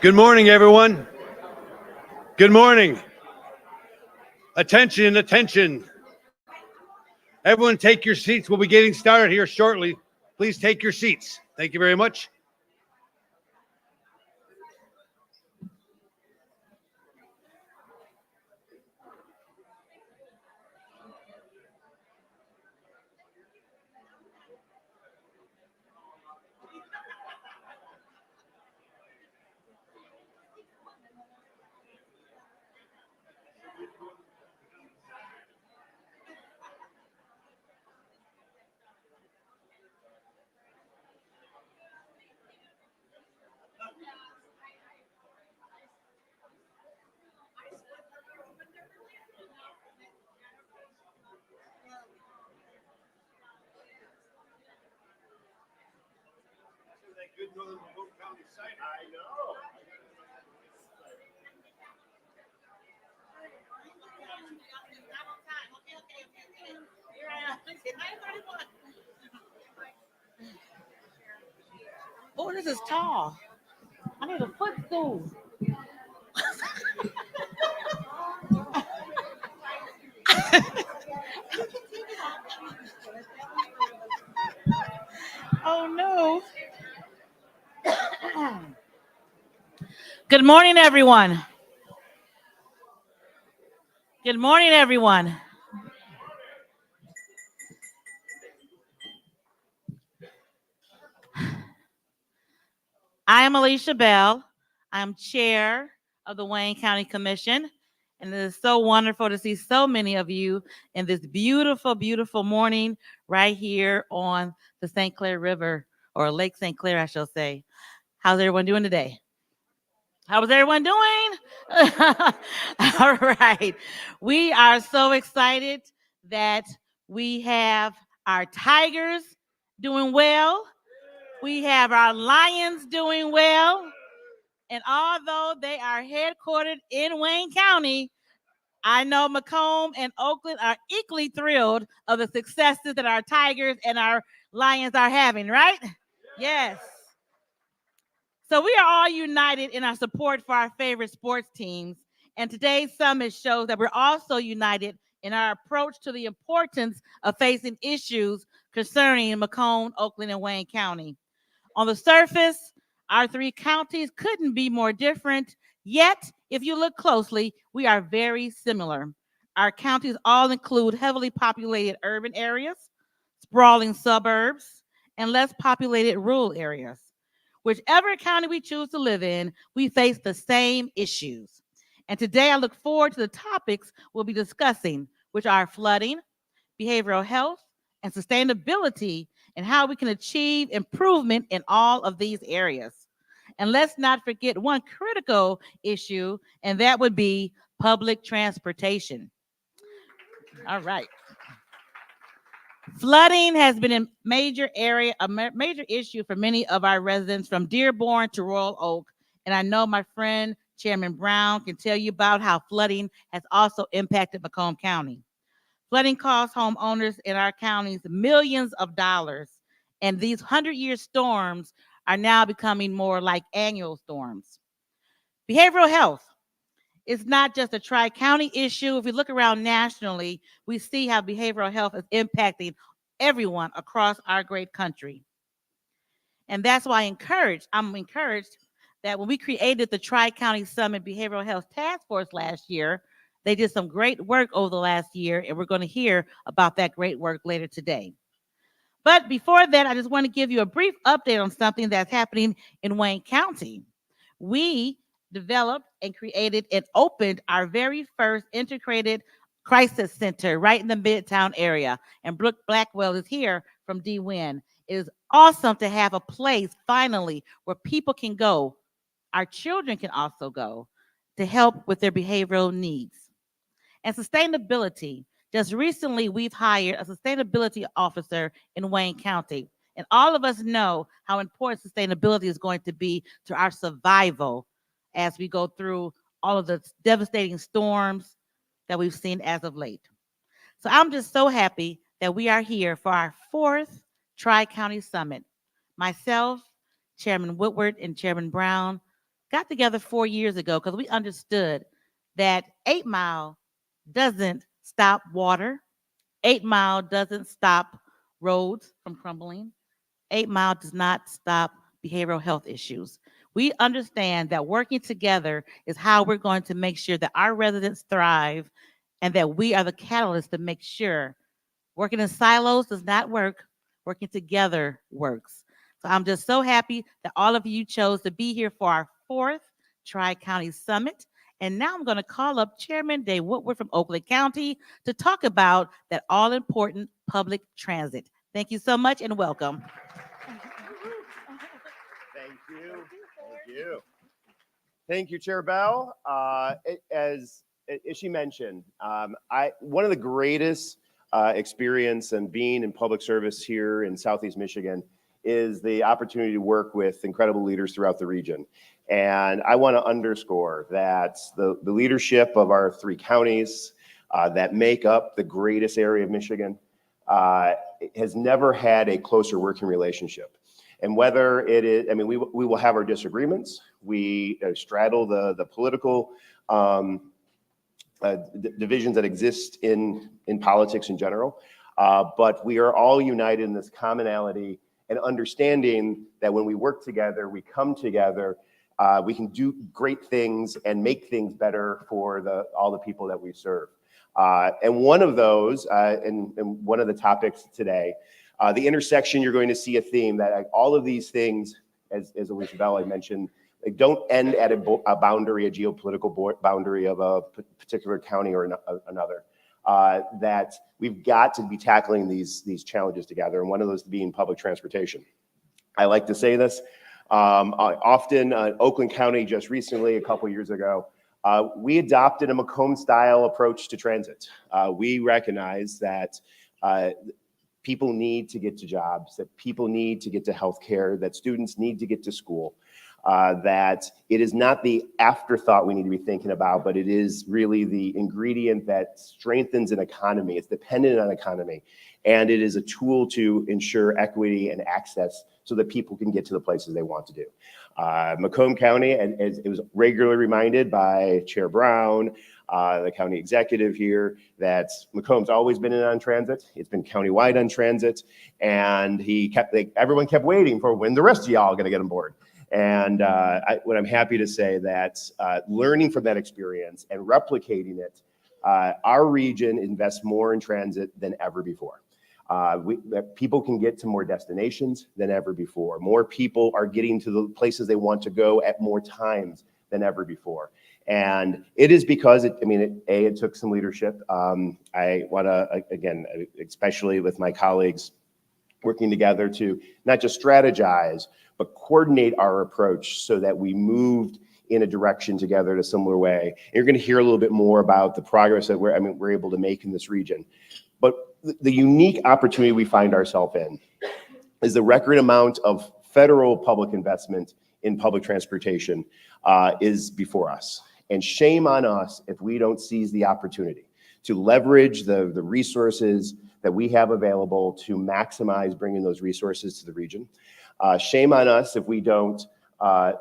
Good morning, everyone. Good morning. Attention, attention. Everyone take your seats. We'll be getting started here shortly. Please take your seats. Thank you very much. I know. Oh, this is tall. I need a footstool. Oh no. Good morning, everyone. Good morning, everyone. I am Alicia Bell. I'm chair of the Wayne County Commission, and it is so wonderful to see so many of you in this beautiful, beautiful morning right here on the St. Clair River, or Lake St. Clair, I shall say. How's everyone doing today? How was everyone doing? All right. We are so excited that we have our Tigers doing well. We have our Lions doing well. And although they are headquartered in Wayne County, I know Macomb and Oakland are equally thrilled of the successes that our Tigers and our Lions are having, right? Yes. So we are all united in our support for our favorite sports teams. And today's summit shows that we're also united in our approach to the importance of facing issues concerning Macomb, Oakland, and Wayne County. On the surface, our three counties couldn't be more different. Yet, if you look closely, we are very similar. Our counties all include heavily populated urban areas, sprawling suburbs, and less populated rural areas. Whichever county we choose to live in, we face the same issues. And today I look forward to the topics we'll be discussing, which are flooding, behavioral health, and sustainability, and how we can achieve improvement in all of these areas. And let's not forget one critical issue, and that would be public transportation. All right. Flooding has been a major issue for many of our residents from Dearborn to Royal Oak. And I know my friend Chairman Brown can tell you about how flooding has also impacted Macomb County. Flooding costs homeowners in our counties millions of dollars. And these 100-year storms are now becoming more like annual storms. Behavioral health. It's not just a tri-county issue. If we look around nationally, we see how behavioral health is impacting everyone across our great country. And that's why I'm encouraged that when we created the Tri-County Summit Behavioral Health Task Force last year, they did some great work over the last year, and we're going to hear about that great work later today. But before that, I just want to give you a brief update on something that's happening in Wayne County. We developed and created and opened our very first integrated crisis center right in the Midtown area. And Brooke Blackwell is here from DWIN. It is awesome to have a place finally where people can go. Our children can also go to help with their behavioral needs. And sustainability. Just recently, we've hired a sustainability officer in Wayne County. And all of us know how important sustainability is going to be to our survival as we go through all of the devastating storms that we've seen as of late. So I'm just so happy that we are here for our fourth Tri-County Summit. Myself, Chairman Woodward, and Chairman Brown got together 4 years ago because we understood that 8 Mile doesn't stop water. 8 Mile doesn't stop roads from crumbling. 8 Mile does not stop behavioral health issues. We understand that working together is how we're going to make sure that our residents thrive and that we are the catalyst to make sure working in silos does not work. Working together works. So I'm just so happy that all of you chose to be here for our 4th Tri-County Summit. And now I'm going to call up Chairman Dave Woodward from Oakland County to talk about that all-important public transit. Thank you so much and welcome. Thank you. Thank you. Thank you, Chair Bell. As she mentioned, one of the greatest experience in being in public service here in Southeast Michigan is the opportunity to work with incredible leaders throughout the region. And I want to underscore that the leadership of our 3 counties that make up the greatest area of Michigan has never had a closer working relationship. And whether it is, I mean, we will have our disagreements. We straddle the political divisions that exist in politics in general. But we are all united in this commonality and understanding that when we work together, we come together, we can do great things and make things better for all the people that we serve. And one of those, and one of the topics today, the intersection, you're going to see a theme that all of these things, as Alicia Bell mentioned, they don't end at a boundary, a geopolitical boundary of a particular county or another. That we've got to be tackling these challenges together, and one of those being public transportation. I like to say this often. Oakland County just recently, a couple years ago, we adopted a Macomb-style approach to transit. We recognize that people need to get to jobs, that people need to get to healthcare, that students need to get to school. That it is not the afterthought we need to be thinking about, but it is really the ingredient that strengthens an economy. It's dependent on economy, and it is a tool to ensure equity and access so that people can get to the places they want to do. Macomb County, and it was regularly reminded by Chair Brown, the county executive here, that Macomb's always been in on transit. It's been countywide on transit, and everyone kept waiting for when the rest of y'all are going to get on board. And what I'm happy to say that learning from that experience and replicating it, our region invests more in transit than ever before. People can get to more destinations than ever before. More people are getting to the places they want to go at more times than ever before. And it is because it took some leadership. I want to, again, especially with my colleagues working together to not just strategize, but coordinate our approach so that we moved in a direction together in a similar way. And you're going to hear a little bit more about the progress that we're able to make in this region. But the unique opportunity we find ourselves in is the record amount of federal public investment in public transportation is before us. And shame on us if we don't seize the opportunity to leverage the resources that we have available to maximize bringing those resources to the region. Shame on us if we don't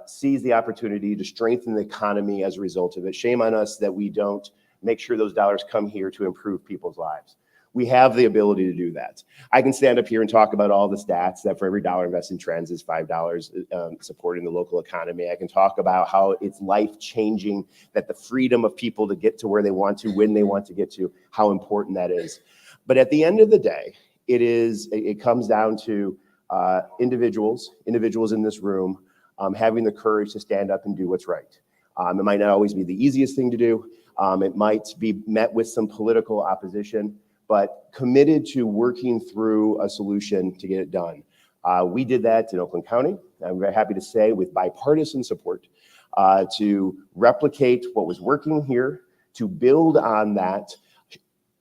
seize the opportunity to strengthen the economy as a result of it. Shame on us that we don't make sure those dollars come here to improve people's lives. We have the ability to do that. I can stand up here and talk about all the stats that for every dollar invested in transit is $5 supporting the local economy. I can talk about how it's life-changing, that the freedom of people to get to where they want to, when they want to get to, how important that is. But at the end of the day, it comes down to individuals in this room having the courage to stand up and do what's right. It might not always be the easiest thing to do. It might be met with some political opposition, but committed to working through a solution to get it done. We did that in Oakland County. I'm very happy to say with bipartisan support to replicate what was working here, to build on that.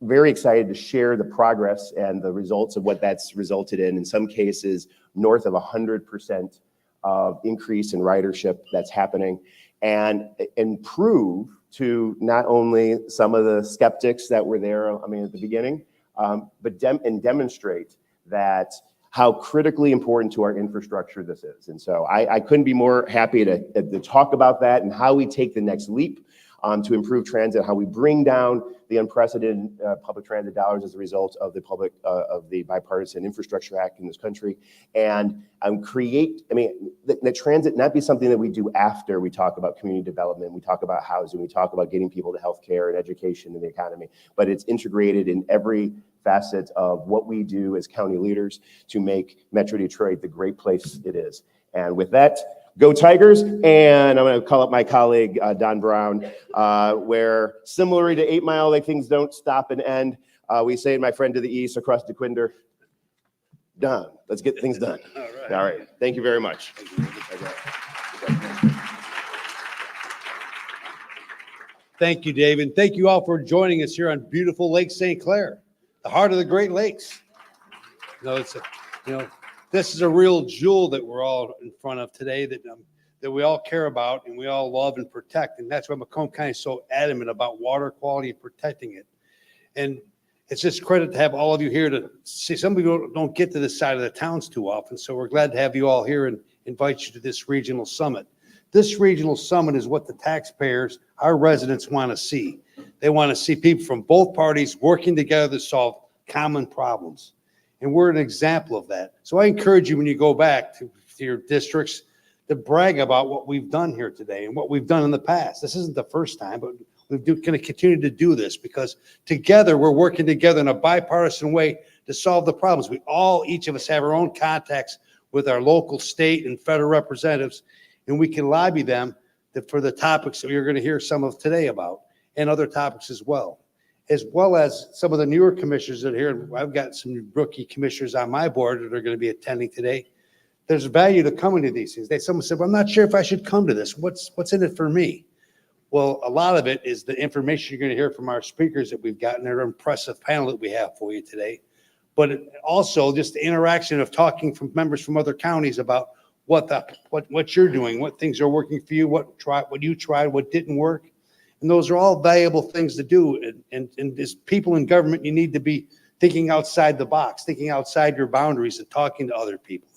Very excited to share the progress and the results of what that's resulted in some cases, north of 100% of increase in ridership that's happening, and prove to not only some of the skeptics that were there, at the beginning, but demonstrate that how critically important to our infrastructure this is. And so I couldn't be more happy to talk about that and how we take the next leap to improve transit, how we bring down the unprecedented public transit dollars as a result of the bipartisan infrastructure act in this country, and the transit not be something that we do after we talk about community development, we talk about housing, we talk about getting people to healthcare and education and the economy, but it's integrated in every facet of what we do as county leaders to make Metro Detroit the great place it is. And with that, go Tigers. And I'm going to call up my colleague, Don Brown, where similarly to 8 Mile, like things don't stop and end. We say, my friend to the east across DeQuinder, Don, let's get things done. All right. Thank you very much. Thank you, David. Thank you all for joining us here on beautiful Lake St. Clair, the heart of the Great Lakes. This is a real jewel that we're all in front of today that we all care about and we all love and protect. And that's why Macomb County is so adamant about water quality and protecting it. And it's just credit to have all of you here to see. Some people don't get to this side of the towns too often. So we're glad to have you all here and invite you to this regional summit. This regional summit is what the taxpayers, our residents, want to see. They want to see people from both parties working together to solve common problems. And we're an example of that. So I encourage you, when you go back to your districts, to brag about what we've done here today and what we've done in the past. This isn't the first time, but we're going to continue to do this because together we're working together in a bipartisan way to solve the problems. Each of us have our own contacts with our local, state, and federal representatives, and we can lobby them for the topics that you're going to hear some of today about, and other topics as well as some of the newer commissioners that are here. I've got some rookie commissioners on my board that are going to be attending today. There's value to coming to these things. Someone said, well, I'm not sure if I should come to this. What's in it for me? Well, a lot of it is the information you're going to hear from our speakers that we've gotten, their impressive panel that we have for you today. But also just the interaction of talking from members from other counties about what you're doing, what things are working for you, what you tried, what didn't work. And those are all valuable things to do. And as people in government, you need to be thinking outside the box, thinking outside your boundaries and talking to other people.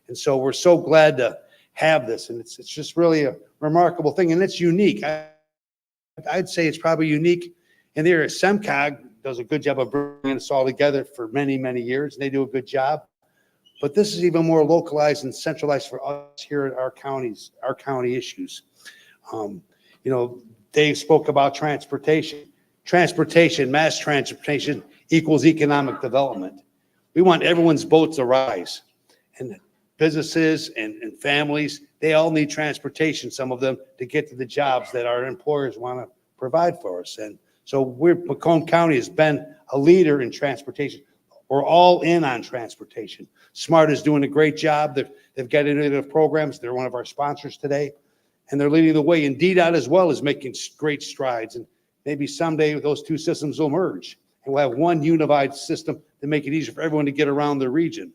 And so we're so glad to have this. And it's just really a remarkable thing. And it's unique. I'd say it's probably unique. And there, SEMCOG does a good job of bringing us all together for many, many years. And they do a good job. But this is even more localized and centralized for us here in our county issues. Dave spoke about transportation. Mass transportation equals economic development. We want everyone's boat to rise. And businesses and families, they all need transportation, some of them, to get to the jobs that our employers want to provide for us. And so Macomb County has been a leader in transportation. We're all in on transportation. SMART is doing a great job. They've got innovative programs. They're one of our sponsors today. And they're leading the way. And DDOT as well is making great strides. And maybe someday those two systems will merge. And we'll have one unified system to make it easier for everyone to get around the region.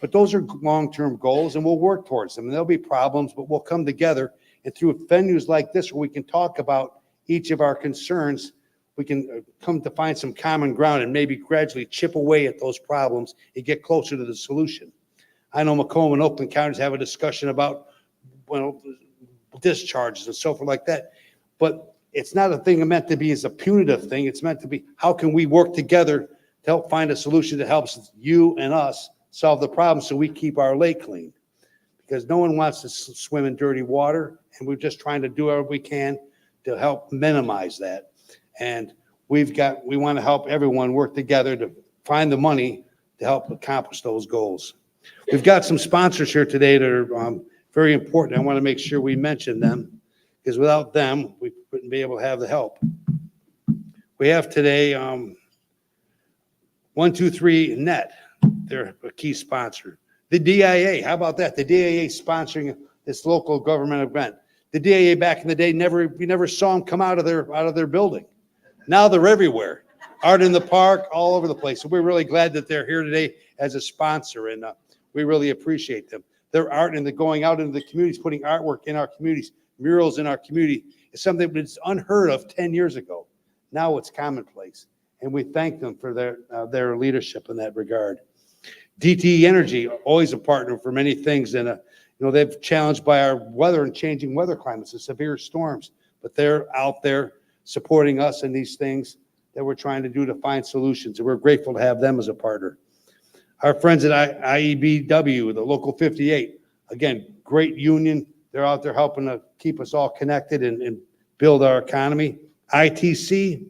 But those are long-term goals, and we'll work towards them. And there'll be problems, but we'll come together. And through venues like this where we can talk about each of our concerns, we can come to find some common ground and maybe gradually chip away at those problems and get closer to the solution. I know Macomb and Oakland counties have a discussion about discharges and so forth like that. But it's not a thing meant to be as a punitive thing. It's meant to be, how can we work together to help find a solution that helps you and us solve the problem so we keep our lake clean? Because no one wants to swim in dirty water, and we're just trying to do whatever we can to help minimize that. And we want to help everyone work together to find the money to help accomplish those goals. We've got some sponsors here today that are very important. I want to make sure we mention them, because without them, we wouldn't be able to have the help. We have today 123 Net. They're a key sponsor. The DIA, how about that? The DIA sponsoring this local government event. The DIA back in the day, we never saw them come out of their building. Now they're everywhere. Art in the park, all over the place. So we're really glad that they're here today as a sponsor, and we really appreciate them. Their art and going out into the communities, putting artwork in our communities, murals in our community, is something that's unheard of 10 years ago. Now it's commonplace, and we thank them for their leadership in that regard. DTE Energy, always a partner for many things. And, they've challenged by our weather and changing weather climates and severe storms, but they're out there supporting us in these things that we're trying to do to find solutions. And we're grateful to have them as a partner. Our friends at IEBW, the Local 58, again, great union. They're out there helping to keep us all connected and build our economy. ITC,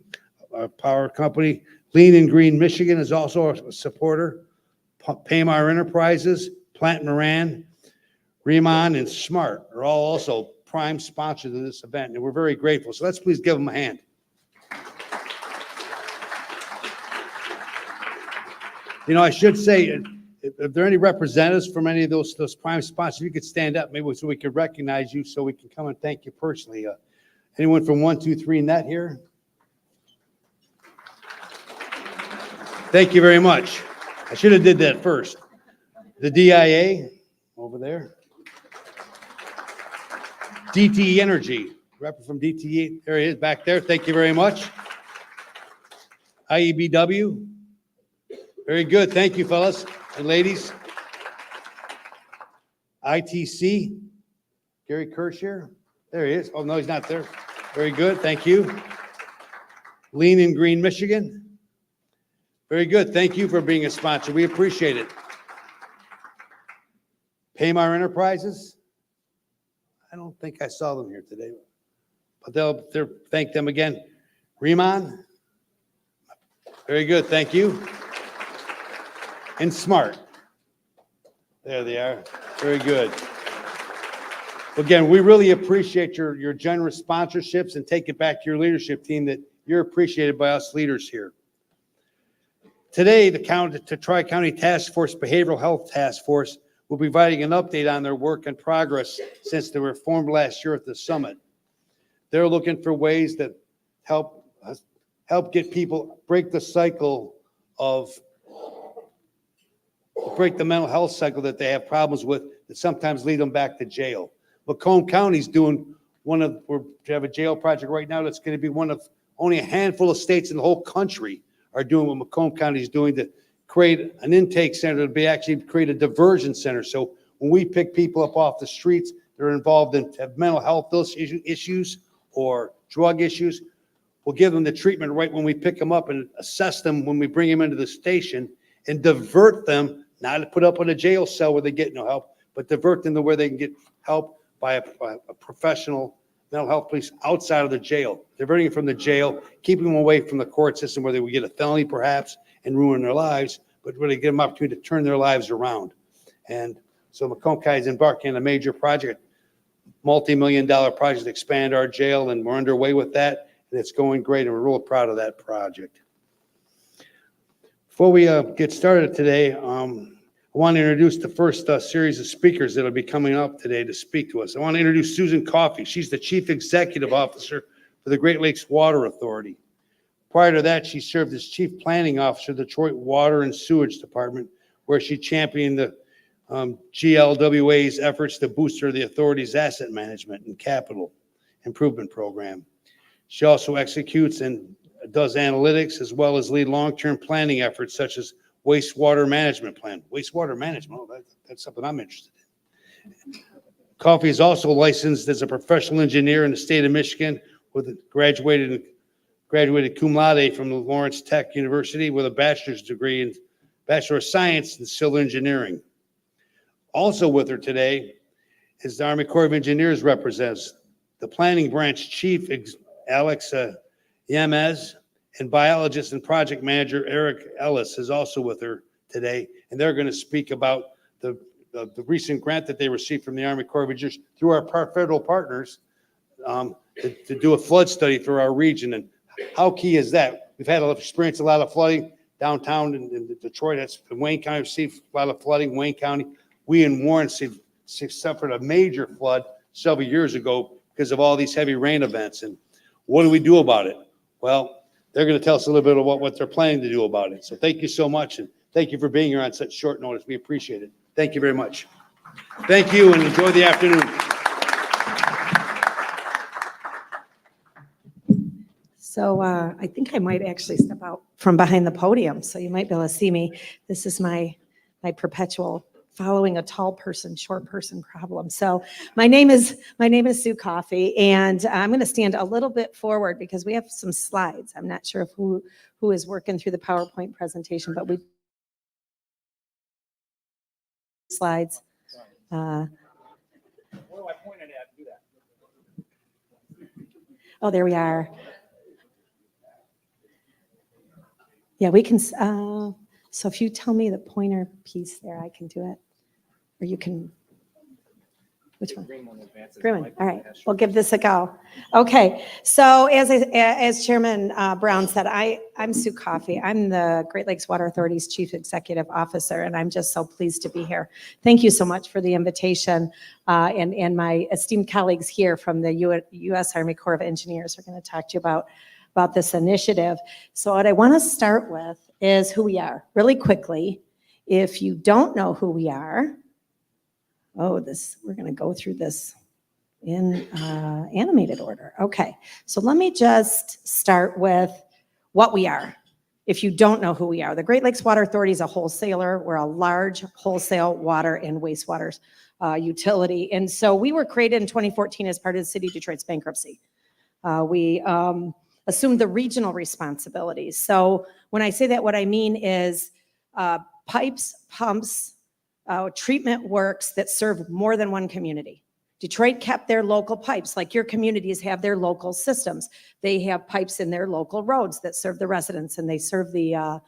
our power company. Lean and Green Michigan is also a supporter. Paymar Enterprises, Plant Moran, Remon, and Smart are all also prime sponsors of this event, and we're very grateful. So let's please give them a hand. I should say, if there are any representatives from any of those prime sponsors, you could stand up maybe so we could recognize you, so we can come and thank you personally. Anyone from 123 Net here? Thank you very much. I should have did that first. The DIA over there. DTE Energy, rep from DTE, there he is back there. Thank you very much. IEBW, very good. Thank you, fellas and ladies. ITC, Gary Kirsch here. There he is. Oh, no, he's not there. Very good. Thank you. Lean and Green Michigan. Very good. Thank you for being a sponsor. We appreciate it. Paymar Enterprises. I don't think I saw them here today, but they'll thank them again. Remon. Very good. Thank you. And Smart. There they are. Very good. Again, we really appreciate your generous sponsorships, and take it back to your leadership team that you're appreciated by us leaders here. Today, the Tri-County Task Force, Behavioral Health Task Force, will be providing an update on their work and progress since they were formed last year at the summit. They're looking for ways that help get people, break the cycle of, break the mental health cycle that they have problems with that sometimes lead them back to jail. Macomb County's doing we have a jail project right now that's going to be one of only a handful of states in the whole country are doing what Macomb County is doing to create an intake center, to actually create a diversion center. So when we pick people up off the streets, they're involved in have mental health issues or drug issues, we'll give them the treatment right when we pick them up and assess them when we bring them into the station and divert them, not to put up in a jail cell where they get no help, but divert them to where they can get help by a professional mental health police outside of the jail, diverting them from the jail, keeping them away from the court system where they would get a felony perhaps and ruin their lives, but really give them opportunity to turn their lives around. And so Macomb County is embarking on a major project, multi-million-dollar project to expand our jail, and we're underway with that, and it's going great, and we're real proud of that project. Before we get started today, I want to introduce the first series of speakers that will be coming up today to speak to us. I want to introduce Susan Coffey. She's the Chief Executive Officer for the Great Lakes Water Authority. Prior to that, she served as Chief Planning Officer of the Detroit Water and Sewage Department, where she championed the GLWA's efforts to boost the authority's asset management and capital improvement program. She also executes and does analytics as well as lead long-term planning efforts such as wastewater management plan. Wastewater management, that's something I'm interested in. Coffey is also licensed as a professional engineer in the state of Michigan, with graduated cum laude from the Lawrence Tech University with a bachelor's degree in Bachelor of Science in Civil Engineering. Also with her today is the Army Corps of Engineers represents the Planning Branch Chief Alex Yemez, and biologist and project manager Eric Ellis is also with her today, and they're going to speak about the recent grant that they received from the Army Corps of Engineers through our federal partners to do a flood study for our region. And how key is that? We've had experienced a lot of flooding downtown in Detroit. That's in Wayne County, received a lot of flooding. Wayne County, we in Warren suffered a major flood several years ago because of all these heavy rain events. And what do we do about it? Well, they're going to tell us a little bit about what they're planning to do about it. So thank you so much, and thank you for being here on such short notice. We appreciate it. Thank you very much. Thank you, and enjoy the afternoon. So I think I might actually step out from behind the podium, so you might be able to see me. This is my my perpetual following a tall person, short person problem. So my name is Sue Coffey, and I'm going to stand a little bit forward because we have some slides. I'm not sure if who is working through the PowerPoint presentation, but we slides. What do I point it at? Do that. Oh, there we are. Yeah, we can. So if you tell me the pointer piece there, I can do it. Or you can. Which one? Green one advances. Green one. All right, we'll give this a go. Okay, so as Chairman Brown said, I'm Sue Coffey. I'm the Great Lakes Water Authority's Chief Executive Officer, and I'm just so pleased to be here. Thank you so much for the invitation, and my esteemed colleagues here from the U.S. Army Corps of Engineers are going to talk to you about this initiative. So what I want to start with is who we are. Really quickly, if you don't know who we are, we're going to go through this in animated order. Okay, so let me just start with what we are. If you don't know who we are, the Great Lakes Water Authority is a wholesaler. We're a large wholesale water and wastewater utility. And so we were created in 2014 as part of the City of Detroit's bankruptcy. We assumed the regional responsibilities. So when I say that, what I mean is pipes, pumps, treatment works that serve more than one community. Detroit kept their local pipes, like your communities have their local systems. They have pipes in their local roads that serve the residents and they serve the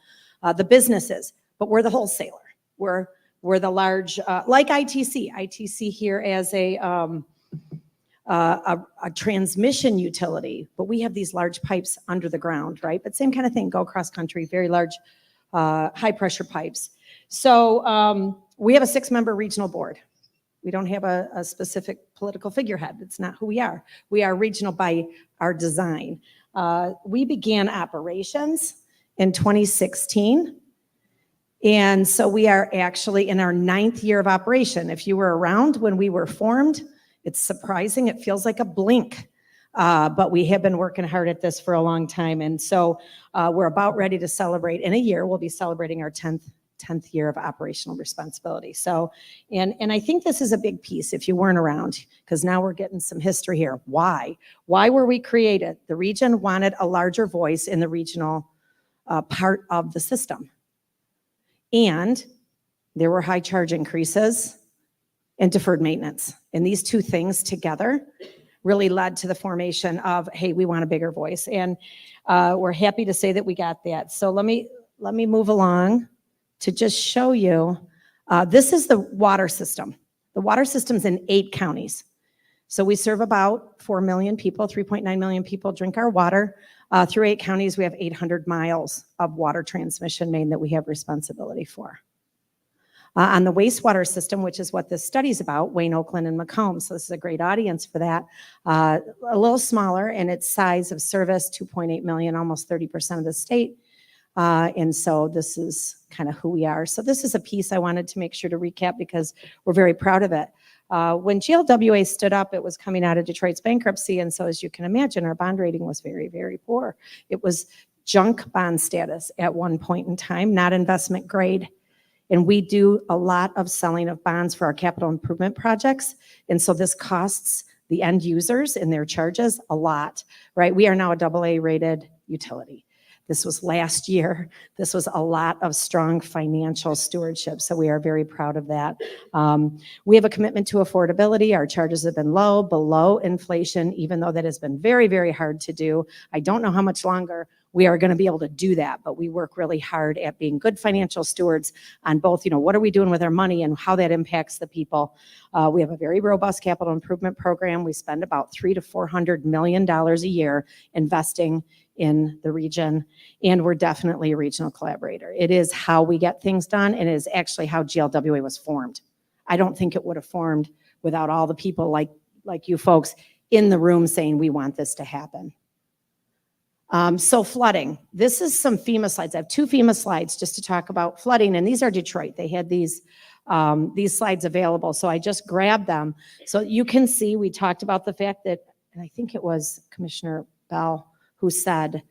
businesses. But we're the wholesaler. We're the large, like ITC. ITC here as a transmission utility, but we have these large pipes under the ground, right? But same kind of thing, go cross country, very large, high pressure pipes. So we have a 6-member regional board. We don't have a specific political figurehead. It's not who we are. We are regional by our design. We began operations in 2016. And so we are actually in our 9th year of operation. If you were around when we were formed, it's surprising. It feels like a blink. But we have been working hard at this for a long time. And so we're about ready to celebrate. In a year, we'll be celebrating our 10th year of operational responsibility. So, and I think this is a big piece if you weren't around, because now we're getting some history here. Why? Why were we created? The region wanted a larger voice in the regional part of the system. And there were high charge increases and deferred maintenance. And these two things together really led to the formation of, hey, we want a bigger voice. And we're happy to say that we got that. So let me move along to just show you, this is the water system. The water system's in 8 counties. So we serve about 4 million people, 3.9 million people drink our water. Through 8 counties, we have 800 miles of water transmission main that we have responsibility for. On the wastewater system, which is what this study's about, Wayne, Oakland, and Macomb, so this is a great audience for that. A little smaller in its size of service, 2.8 million, almost 30% of the state. And so this is kind of who we are. So this is a piece I wanted to make sure to recap because we're very proud of it. When GLWA stood up, it was coming out of Detroit's bankruptcy. And so as you can imagine, our bond rating was very, very poor. It was junk bond status at one point in time, not investment grade. And we do a lot of selling of bonds for our capital improvement projects. And so this costs the end users and their charges a lot, right? We are now a AA rated utility. This was last year. This was a lot of strong financial stewardship. So we are very proud of that. We have a commitment to affordability. Our charges have been low, below inflation, even though that has been very, very hard to do. I don't know how much longer we are going to be able to do that, but we work really hard at being good financial stewards on both, what are we doing with our money and how that impacts the people. We have a very robust capital improvement program. We spend about $300 to $400 million a year investing in the region, and we're definitely a regional collaborator. It is how we get things done, and it is actually how GLWA was formed. I don't think it would have formed without all the people like you folks in the room saying we want this to happen. So flooding. This is some FEMA slides. I have 2 FEMA slides just to talk about flooding, and these are Detroit. They had these slides available, so I just grabbed them. So you can see we talked about the fact that, and I think it was Commissioner Bell who said,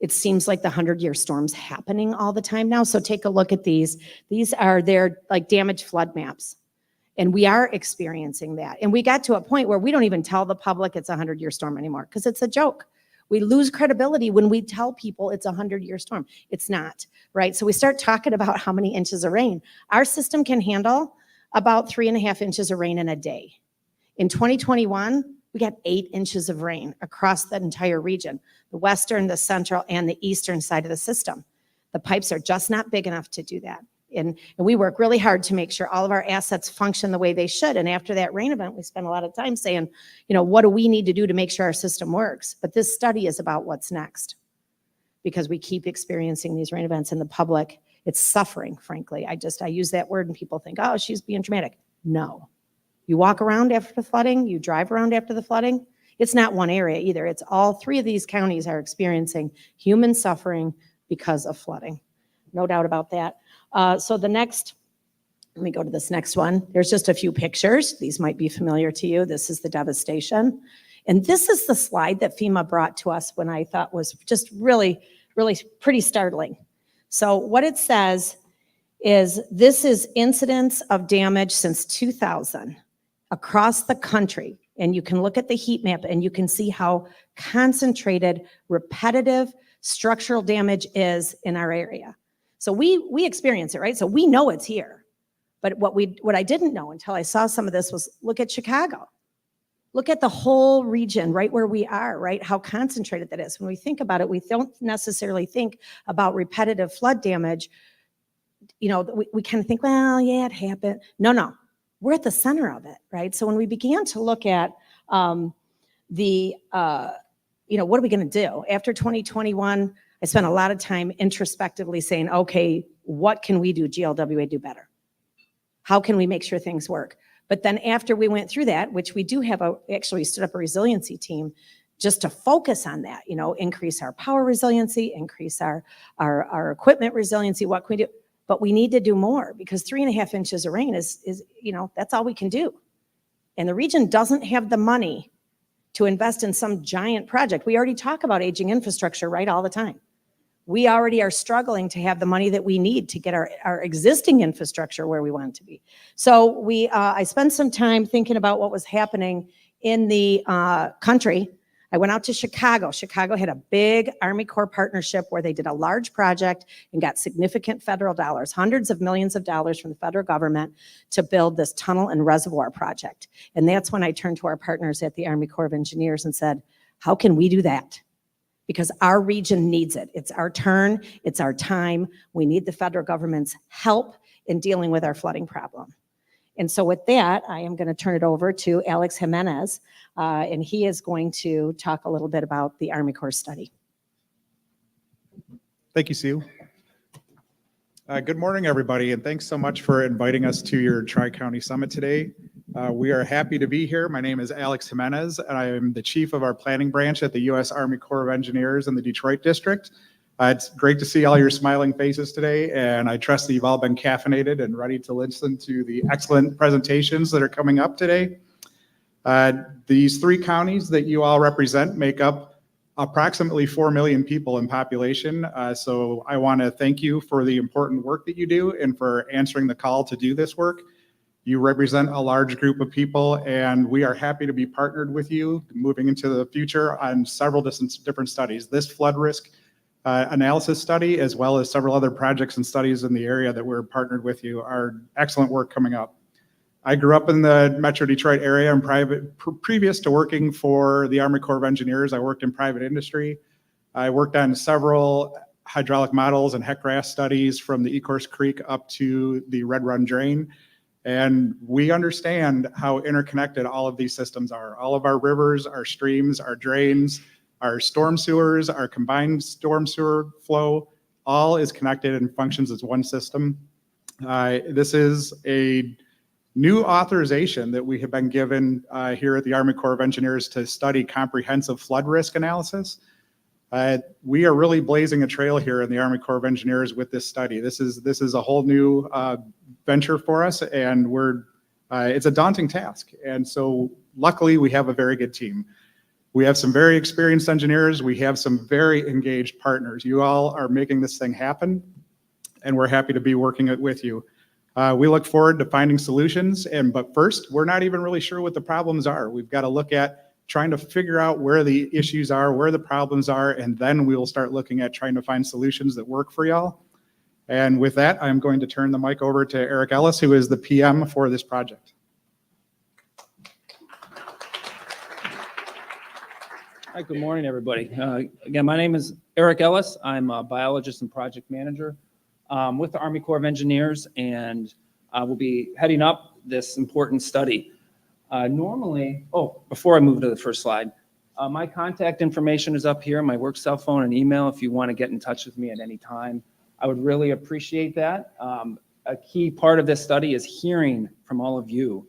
It seems like the 100-year storm's happening all the time now. So take a look at these. These are their like damaged flood maps. And we are experiencing that. And we got to a point where we don't even tell the public it's a 100-year storm anymore because it's a joke. We lose credibility when we tell people it's a 100-year storm. It's not, right? So we start talking about how many inches of rain. Our system can handle about 3.5 inches of rain in a day. In 2021, we got 8 inches of rain across the entire region, the western, the central, and the eastern side of the system. The pipes are just not big enough to do that. And we work really hard to make sure all of our assets function the way they should. And after that rain event, we spent a lot of time saying, you know, what do we need to do to make sure our system works? But this study is about what's next, because we keep experiencing these rain events in the public. It's suffering, frankly. I use that word and people think, oh, she's being dramatic. No. You walk around after the flooding, you drive around after the flooding. It's not one area either. It's all 3 of these counties are experiencing human suffering because of flooding. No doubt about that. So the next, let me go to this next one. There's just a few pictures. These might be familiar to you. This is the devastation. And this is the slide that FEMA brought to us when I thought was just really, really pretty startling. So what it says is this is incidents of damage since 2000 across the country. And you can look at the heat map and you can see how concentrated, repetitive structural damage is in our area. So we experience it, right? So we know it's here. But what I didn't know until I saw some of this was look at Chicago. Look at the whole region right where we are, right? How concentrated that is. When we think about it, we don't necessarily think about repetitive flood damage. You know, we kind of think, well, yeah, it happened. No, we're at the center of it, right? So when we began to look at what are we going to do? After 2021, I spent a lot of time introspectively saying, okay, what can we do, GLWA, do better? How can we make sure things work? But then after we went through that, which we do have actually stood up a resiliency team just to focus on that, you know, increase our power resiliency, increase our equipment resiliency, what can we do? But we need to do more because 3.5 inches of rain is, you know, that's all we can do. And the region doesn't have the money to invest in some giant project. We already talk about aging infrastructure, right, all the time. We already are struggling to have the money that we need to get our existing infrastructure where we want it to be. So I spent some time thinking about what was happening in the country. I went out to Chicago. Chicago had a big Army Corps partnership where they did a large project and got significant federal dollars, hundreds of millions of dollars from the federal government to build this tunnel and reservoir project. And that's when I turned to our partners at the Army Corps of Engineers and said, how can we do that? Because our region needs it. It's our turn, it's our time. We need the federal government's help in dealing with our flooding problem. And so with that, I am going to turn it over to Alex Jimenez, and he is going to talk a little bit about the Army Corps study. Thank you, Sue. Good morning, everybody, and thanks so much for inviting us to your Tri-County Summit today. We are happy to be here. My name is Alex Jimenez, and I am the chief of our planning branch at the U.S. Army Corps of Engineers in the Detroit District. It's great to see all your smiling faces today, and I trust that you've all been caffeinated and ready to listen to the excellent presentations that are coming up today. These 3 counties that you all represent make up approximately 4 million people in population. So I want to thank you for the important work that you do and for answering the call to do this work. You represent a large group of people, and we are happy to be partnered with you moving into the future on several different studies. This flood risk analysis study, as well as several other projects and studies in the area that we're partnered with you, are excellent work coming up. I grew up in the Metro Detroit area and previous to working for the Army Corps of Engineers, I worked in private industry. I worked on several hydraulic models and heck grass studies from the Ecorse Creek up to the Red Run Drain. And we understand how interconnected all of these systems are. All of our rivers, our streams, our drains, our storm sewers, our combined storm sewer flow, all is connected and functions as one system. This is a new authorization that we have been given here at the Army Corps of Engineers to study comprehensive flood risk analysis. We are really blazing a trail here in the Army Corps of Engineers with this study. This is a whole new venture for us, and it's a daunting task. And so luckily we have a very good team. We have some very experienced engineers. We have some very engaged partners. You all are making this thing happen, and we're happy to be working it with you. We look forward to finding solutions, but first, we're not even really sure what the problems are. We've got to look at trying to figure out where the issues are, where the problems are, and then we will start looking at trying to find solutions that work for y'all. And with that, I'm going to turn the mic over to Eric Ellis, who is the PM for this project. Hi, good morning, everybody. Again, my name is Eric Ellis. I'm a biologist and project manager with the Army Corps of Engineers, and we'll be heading up this important study. Before I move to the first slide, my contact information is up here, my work cell phone and email if you want to get in touch with me at any time. I would really appreciate that. A key part of this study is hearing from all of you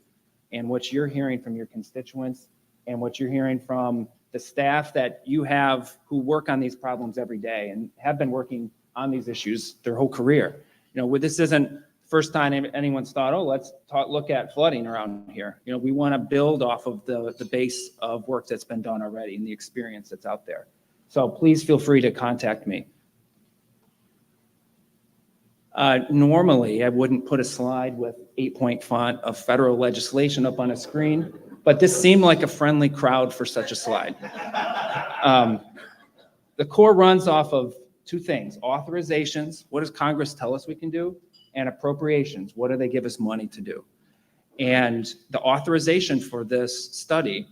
and what you're hearing from your constituents and what you're hearing from the staff that you have who work on these problems every day and have been working on these issues their whole career. You know, this isn't the first time anyone's thought, oh, let's look at flooding around here. You know, we want to build off of the base of work that's been done already and the experience that's out there. So please feel free to contact me. Normally, I wouldn't put a slide with 8-point font of federal legislation up on a screen, but this seemed like a friendly crowd for such a slide. The Corps runs off of two things: authorizations, what does Congress tell us we can do, and appropriations, what do they give us money to do? And the authorization for this study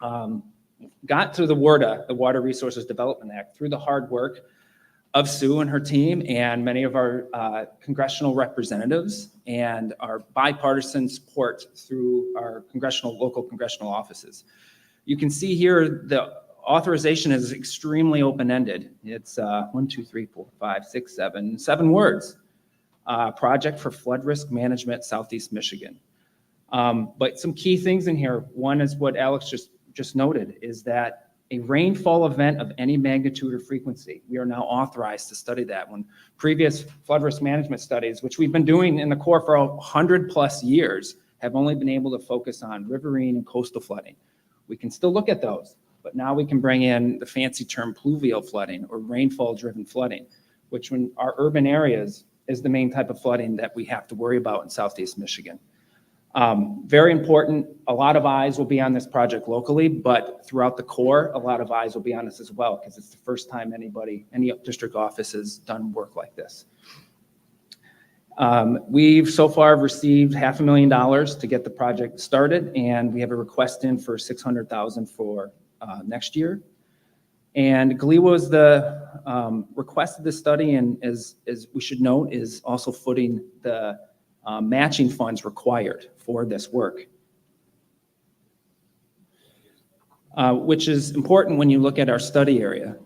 got through the WRDA, the Water Resources Development Act, through the hard work of Sue and her team and many of our congressional representatives and our bipartisan support through our local congressional offices. You can see here the authorization is extremely open-ended. It's 7 words. Project for Flood Risk Management, Southeast Michigan. But some key things in here. One is what Alex just noted, is that a rainfall event of any magnitude or frequency, we are now authorized to study that. When previous flood risk management studies, which we've been doing in the Corps for 100+ years, have only been able to focus on riverine and coastal flooding. We can still look at those, but now we can bring in the fancy term pluvial flooding or rainfall-driven flooding, which in our urban areas is the main type of flooding that we have to worry about in Southeast Michigan. Very important, a lot of eyes will be on this project locally, but throughout the Corps, a lot of eyes will be on this as well, because it's the first time any district office has done work like this. We've so far received $500,000 to get the project started, and we have a request in for $600,000 for next year. And GLEWA is the request of this study, and as we should note, is also footing the matching funds required for this work, which is important when you look at our study area.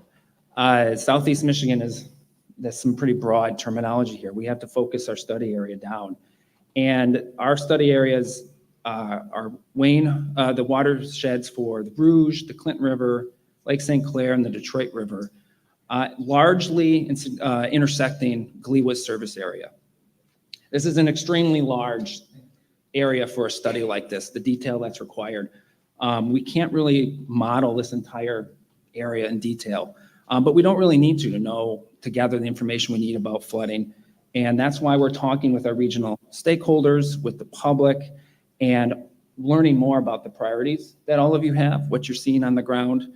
Southeast Michigan there's some pretty broad terminology here. We have to focus our study area down. And our study areas are Wayne, the watersheds for the Rouge, the Clinton River, Lake St. Clair, and the Detroit River, largely intersecting GLEWA's service area. This is an extremely large area for a study like this, the detail that's required. We can't really model this entire area in detail, but we don't really need to gather the information we need about flooding. And that's why we're talking with our regional stakeholders, with the public, and learning more about the priorities that all of you have, what you're seeing on the ground.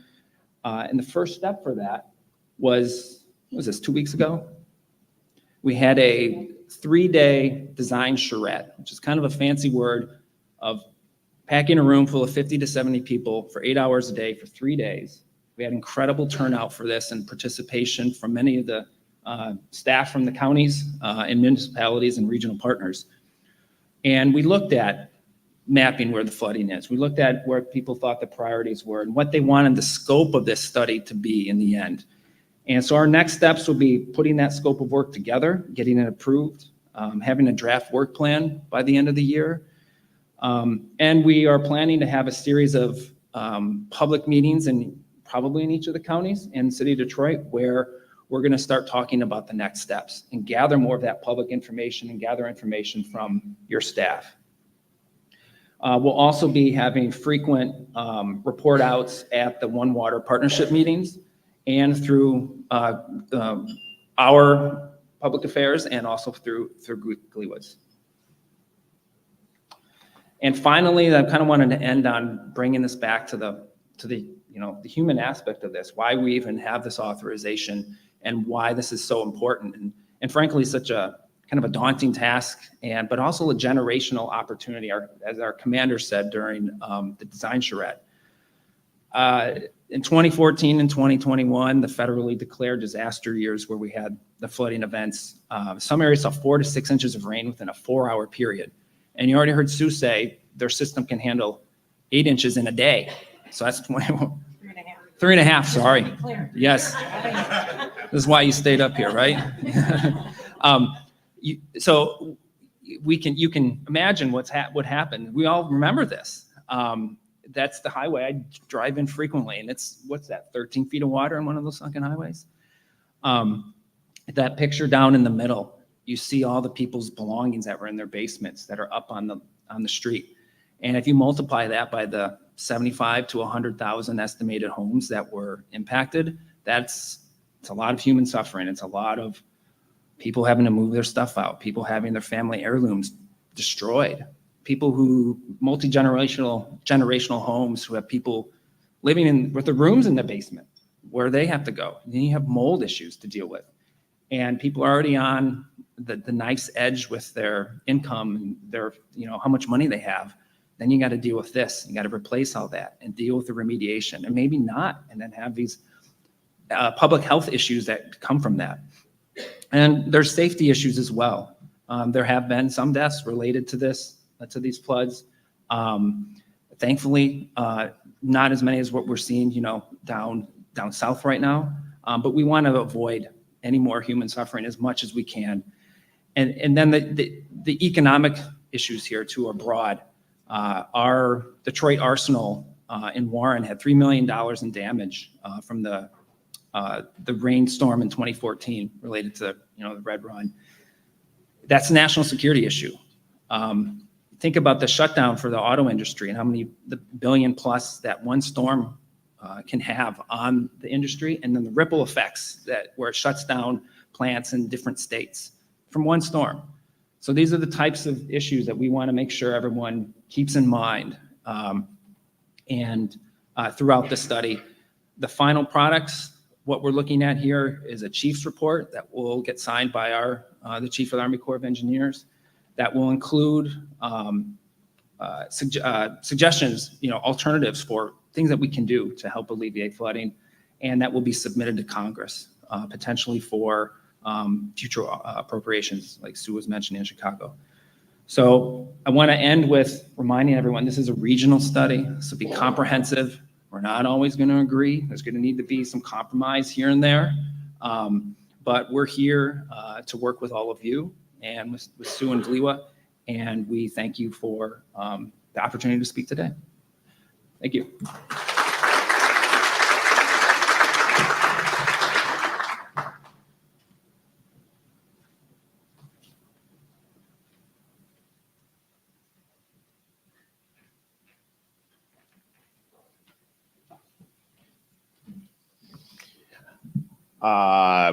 And the first step for that was 2 weeks ago? We had a 3-day design charrette, which is kind of a fancy word of packing a room full of 50 to 70 people for 8 hours a day for 3 days. We had incredible turnout for this and participation from many of the staff from the counties and municipalities and regional partners. And we looked at mapping where the flooding is. We looked at where people thought the priorities were and what they wanted the scope of this study to be in the end. And so our next steps will be putting that scope of work together, getting it approved, having a draft work plan by the end of the year. And we are planning to have a series of public meetings probably in each of the counties and the city of Detroit, where we're going to start talking about the next steps and gather more of that public information and gather information from your staff. We'll also be having frequent report outs at the One Water Partnership meetings and through our public affairs and also through Gleewood's. And finally, I kind of wanted to end on bringing this back to the the human aspect of this, why we even have this authorization and why this is so important. And frankly, such a kind of a daunting task, but also a generational opportunity, as our commander said during the design charrette. In 2014 and 2021, the federally declared disaster years where we had the flooding events, some areas saw 4 to 6 inches of rain within a 4-hour period. And you already heard Sue say their system can handle 8 inches in a day. So that's 21. 3.5, sorry. Yes. This is why you stayed up here, right? So you can imagine what happened. We all remember this. That's the highway I drive in frequently, and it's, what's that, 13 feet of water on one of those sunken highways? That picture down in the middle, you see all the people's belongings that were in their basements that are up on the street. And if you multiply that by the 75 to 100,000 estimated homes that were impacted, it's a lot of human suffering. It's a lot of people having to move their stuff out, people having their family heirlooms destroyed, people who generational homes who have people living with the rooms in the basement where they have to go. And then you have mold issues to deal with. And people are already on the knife's edge with their income and their, how much money they have. Then you got to deal with this. You got to replace all that and deal with the remediation, and maybe not, and then have these public health issues that come from that. And there's safety issues as well. There have been some deaths related to these floods. Thankfully, not as many as what we're seeing, down south right now. But we want to avoid any more human suffering as much as we can. And then the economic issues here too are broad. Our Detroit Arsenal in Warren had $3 million in damage from the rainstorm in 2014 related to the Red Run. That's a national security issue. Think about the shutdown for the auto industry and how many the billion plus that one storm can have on the industry, and then the ripple effects where it shuts down plants in different states from one storm. So these are the types of issues that we want to make sure everyone keeps in mind. And throughout the study, the final products, what we're looking at here is a chief's report that will get signed by the Chief of the Army Corps of Engineers. That will include suggestions, alternatives for things that we can do to help alleviate flooding, and that will be submitted to Congress, potentially for future appropriations, like Sue was mentioning in Chicago. So I want to end with reminding everyone this is a regional study, so be comprehensive. We're not always going to agree. There's going to need to be some compromise here and there, but we're here to work with all of you and with Sue and Gleewa, and we thank you for the opportunity to speak today. Thank you.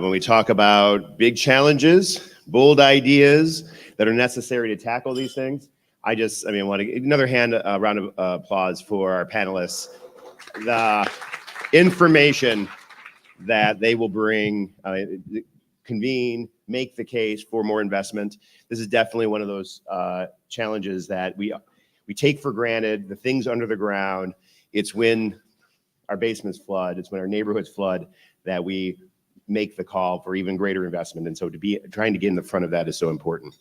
When we talk about big challenges, bold ideas that are necessary to tackle these things, I want to give another round of applause for our panelists. The information that they will bring, convene, make the case for more investment. This is definitely one of those challenges that we take for granted. The things under the ground. It's when our basements flood, it's when our neighborhoods flood that we make the call for even greater investment. And so trying to get in the front of that is so important.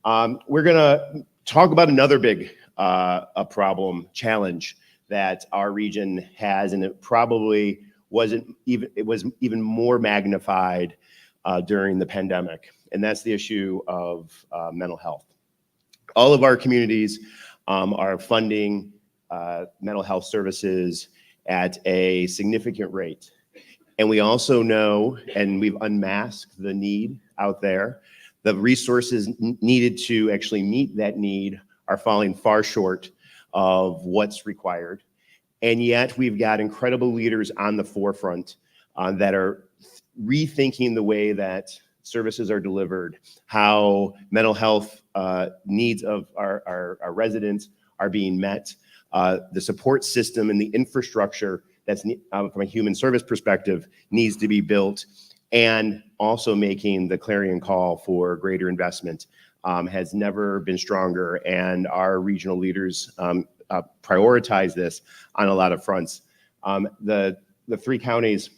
We're gonna talk about another big challenge that our region has, and it probably was even more magnified during the pandemic, and that's the issue of mental health. All of our communities are funding mental health services at a significant rate. And we also know, and we've unmasked the need out there, the resources needed to actually meet that need are falling far short of what's required. And yet we've got incredible leaders on the forefront that are rethinking the way that services are delivered, how mental health needs of our residents are being met, the support system and the infrastructure that's from a human service perspective needs to be built, and also making the clarion call for greater investment has never been stronger. And our regional leaders prioritize this on a lot of fronts. The three counties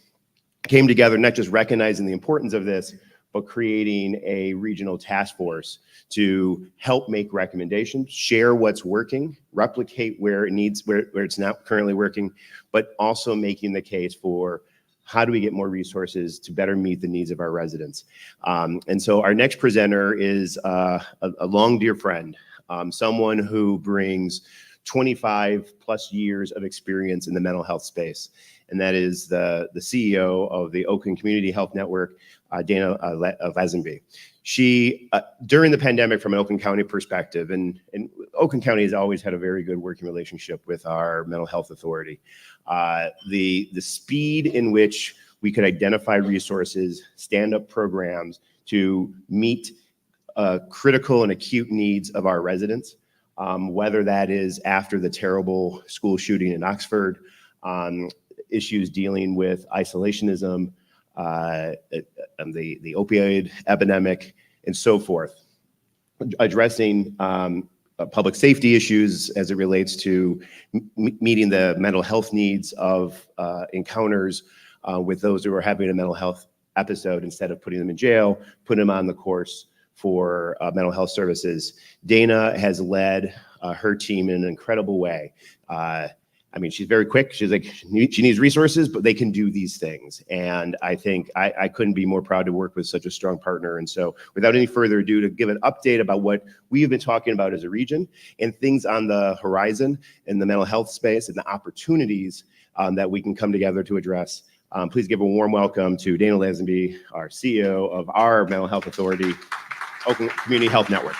came together, not just recognizing the importance of this, but creating a regional task force to help make recommendations, share what's working, replicate where it's not currently working, but also making the case for how do we get more resources to better meet the needs of our residents. And so our next presenter is a long dear friend, someone who brings 25 plus years of experience in the mental health space. And that is the CEO of the Oakland Community Health Network, Dana Lazenby. She, during the pandemic from an Oakland County perspective, and Oakland County has always had a very good working relationship with our mental health authority. The speed in which we could identify resources, stand up programs to meet critical and acute needs of our residents, whether that is after the terrible school shooting in Oxford, issues dealing with isolationism, the opioid epidemic, and so forth, addressing public safety issues as it relates to meeting the mental health needs of encounters with those who are having a mental health episode. Instead of putting them in jail, put them on the course for mental health services. Dana has led her team in an incredible way. I mean, she's very quick. She's like, she needs resources, but they can do these things. And I think I couldn't be more proud to work with such a strong partner. And so without any further ado, to give an update about what we've been talking about as a region and things on the horizon in the mental health space and the opportunities that we can come together to address. Please give a warm welcome to Dana Lazenby, our CEO of our mental health authority, Oakland Community Health Network.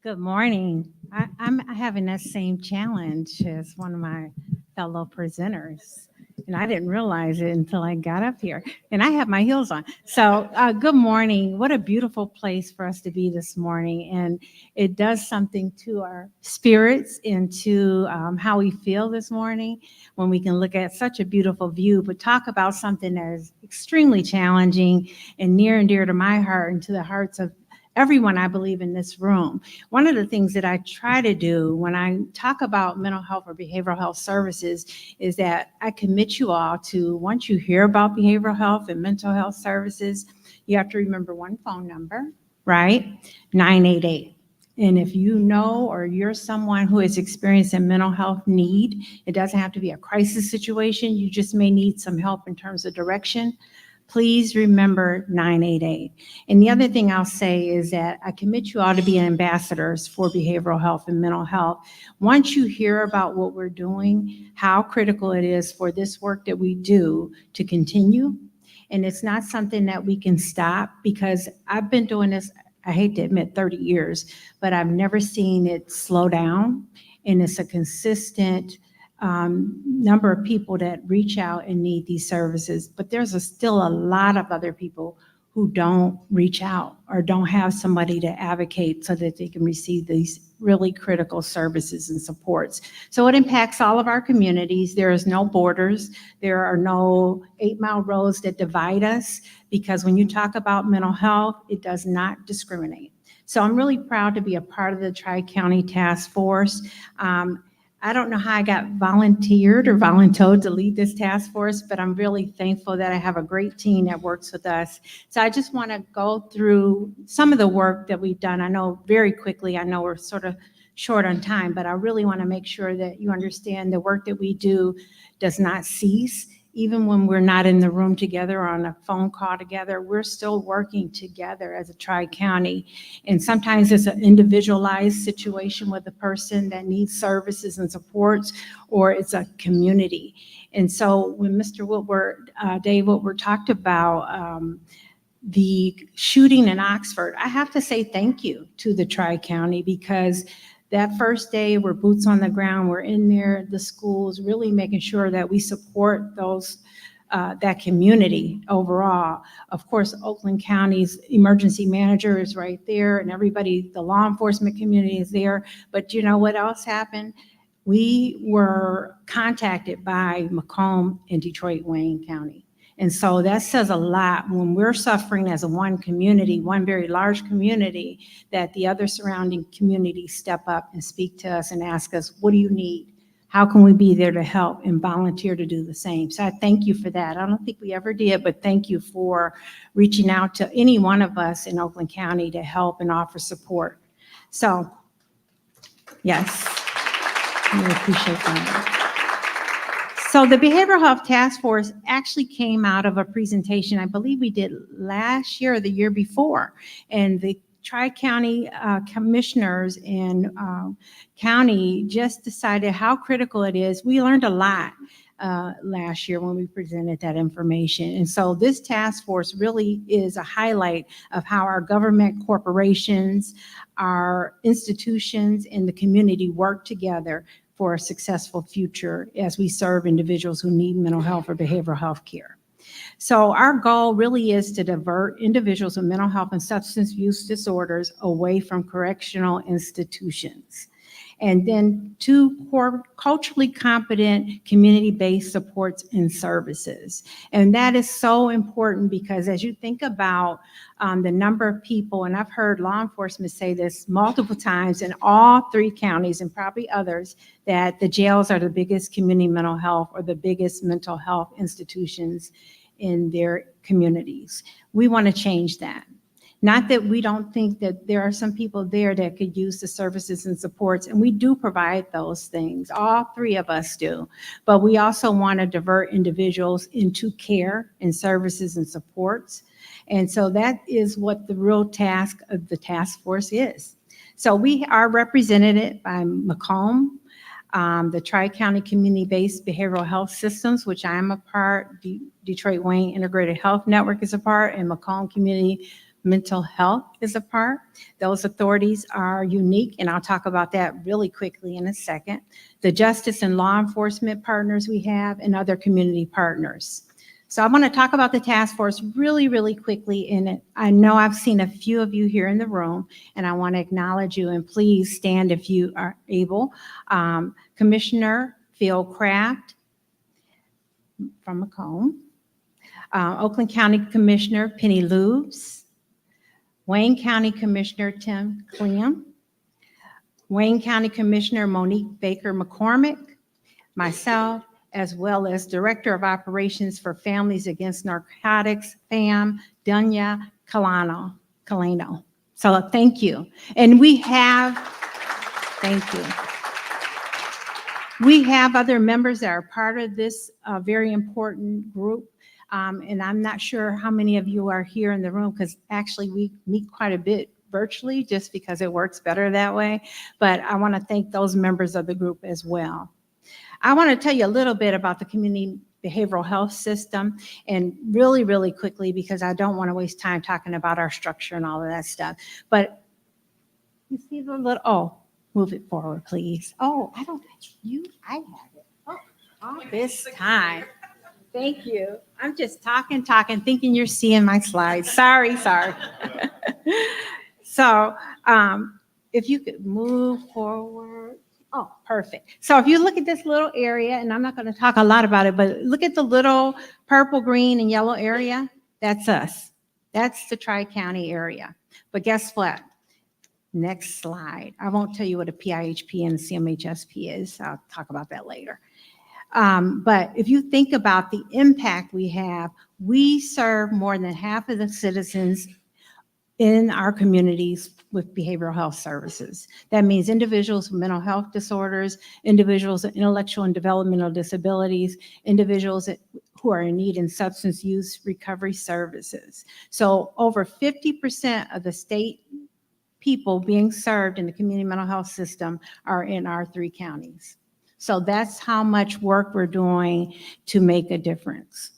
Good morning. I'm having that same challenge as one of my fellow presenters. And I didn't realize it until I got up here. And I have my heels on. So good morning. What a beautiful place for us to be this morning. And it does something to our spirits and to how we feel this morning when we can look at such a beautiful view, but talk about something that is extremely challenging and near and dear to my heart and to the hearts of everyone, I believe, in this room. One of the things that I try to do when I talk about mental health or behavioral health services is that I commit you all to, once you hear about behavioral health and mental health services, you have to remember one phone number, right? 988. And if you know or you're someone who is experiencing a mental health need, it doesn't have to be a crisis situation. You just may need some help in terms of direction. Please remember 988. And the other thing I'll say is that I commit you all to be ambassadors for behavioral health and mental health. Once you hear about what we're doing, how critical it is for this work that we do to continue, and it's not something that we can stop, because I've been doing this, I hate to admit, 30 years, but I've never seen it slow down. And it's a consistent number of people that reach out and need these services, but there's still a lot of other people who don't reach out or don't have somebody to advocate so that they can receive these really critical services and supports. So it impacts all of our communities. There is no borders. There are no 8-mile roads that divide us, because when you talk about mental health, it does not discriminate. So I'm really proud to be a part of the Tri-County Task Force. I don't know how I got volunteered or voluntoed to lead this task force, but I'm really thankful that I have a great team that works with us. So I just want to go through some of the work that we've done. I know very quickly, I know we're sort of short on time, but I really want to make sure that you understand the work that we do does not cease. Even when we're not in the room together or on a phone call together, we're still working together as a tri-county. And sometimes it's an individualized situation with a person that needs services and supports, or it's a community. And so when Mr. Woodward, Dave Woodward talked about the shooting in Oxford, I have to say thank you to the Tri-County, because that first day we're boots on the ground, we're in there, the schools, really making sure that we support those, that community overall. Of course, Oakland County's emergency manager is right there, and everybody, the law enforcement community is there. But you know what else happened? We were contacted by Macomb and Detroit-Wayne County. And so that says a lot when we're suffering as a one community, one very large community, that the other surrounding communities step up and speak to us and ask us, what do you need? How can we be there to help, and volunteer to do the same? So I thank you for that. I don't think we ever did, but thank you for reaching out to any one of us in Oakland County to help and offer support. So, yes, we appreciate that. So the Behavioral Health Task Force actually came out of a presentation I believe we did last year or the year before. And the Tri-County commissioners and county just decided how critical it is. We learned a lot last year when we presented that information. And so this task force really is a highlight of how our government, corporations, our institutions, and the community work together for a successful future as we serve individuals who need mental health or behavioral health care. So our goal really is to divert individuals with mental health and substance use disorders away from correctional institutions. And then to culturally competent community-based supports and services. And that is so important because as you think about the number of people, and I've heard law enforcement say this multiple times in all 3 counties and probably others, that the jails are the biggest community mental health or the biggest mental health institutions in their communities. We want to change that. Not that we don't think that there are some people there that could use the services and supports, and we do provide those things. All 3 of us do. But we also want to divert individuals into care and services and supports. And so that is what the real task of the task force is. So we are represented by Macomb, the Tri-County Community-Based Behavioral Health Systems, which I am a part, Detroit-Wayne Integrated Health Network is a part, and Macomb Community Mental Health is a part. Those authorities are unique, and I'll talk about that really quickly in a second. The justice and law enforcement partners we have, and other community partners. So I want to talk about the task force really, really quickly. And I know I've seen a few of you here in the room, and I want to acknowledge you, and please stand if you are able. Commissioner Phil Kraft from Macomb, Oakland County Commissioner Penny Lubes, Wayne County Commissioner Tim Clem, Wayne County Commissioner Monique Baker McCormick, myself, as well as Director of Operations for Families Against Narcotics, FAM, Dunya Kalano. So thank you. And we have, thank you. We have other members that are part of this very important group. And I'm not sure how many of you are here in the room, because actually we meet quite a bit virtually just because it works better that way. But I want to thank those members of the group as well. I want to tell you a little bit about the community behavioral health system, and really, really quickly, because I don't want to waste time talking about our structure and all of that stuff. But you see the little, oh, move it forward, please. Oh, I don't, I have it. Oh, all this time. Thank you. I'm just talking, thinking you're seeing my slides. Sorry. So if you could move forward. Oh, perfect. So if you look at this little area, and I'm not going to talk a lot about it, but look at the little purple, green, and yellow area. That's us. That's the Tri-County area. But guess what? Next slide. I won't tell you what a PIHP and a CMHSP is. I'll talk about that later. But if you think about the impact we have, we serve more than half of the citizens in our communities with behavioral health services. That means individuals with mental health disorders, individuals with intellectual and developmental disabilities, individuals who are in need in substance use recovery services. So over 50% of the state people being served in the community mental health system are in our 3 counties. So that's how much work we're doing to make a difference,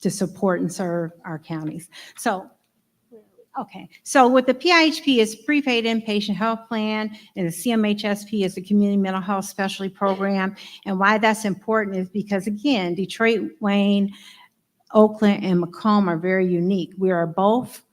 to support and serve our counties. So Okay, so with the PIHP is prepaid inpatient health plan, and the CMHSP is the community mental health specialty program. And why that's important is because, again, Detroit, Wayne, Oakland, and Macomb are very unique. We are both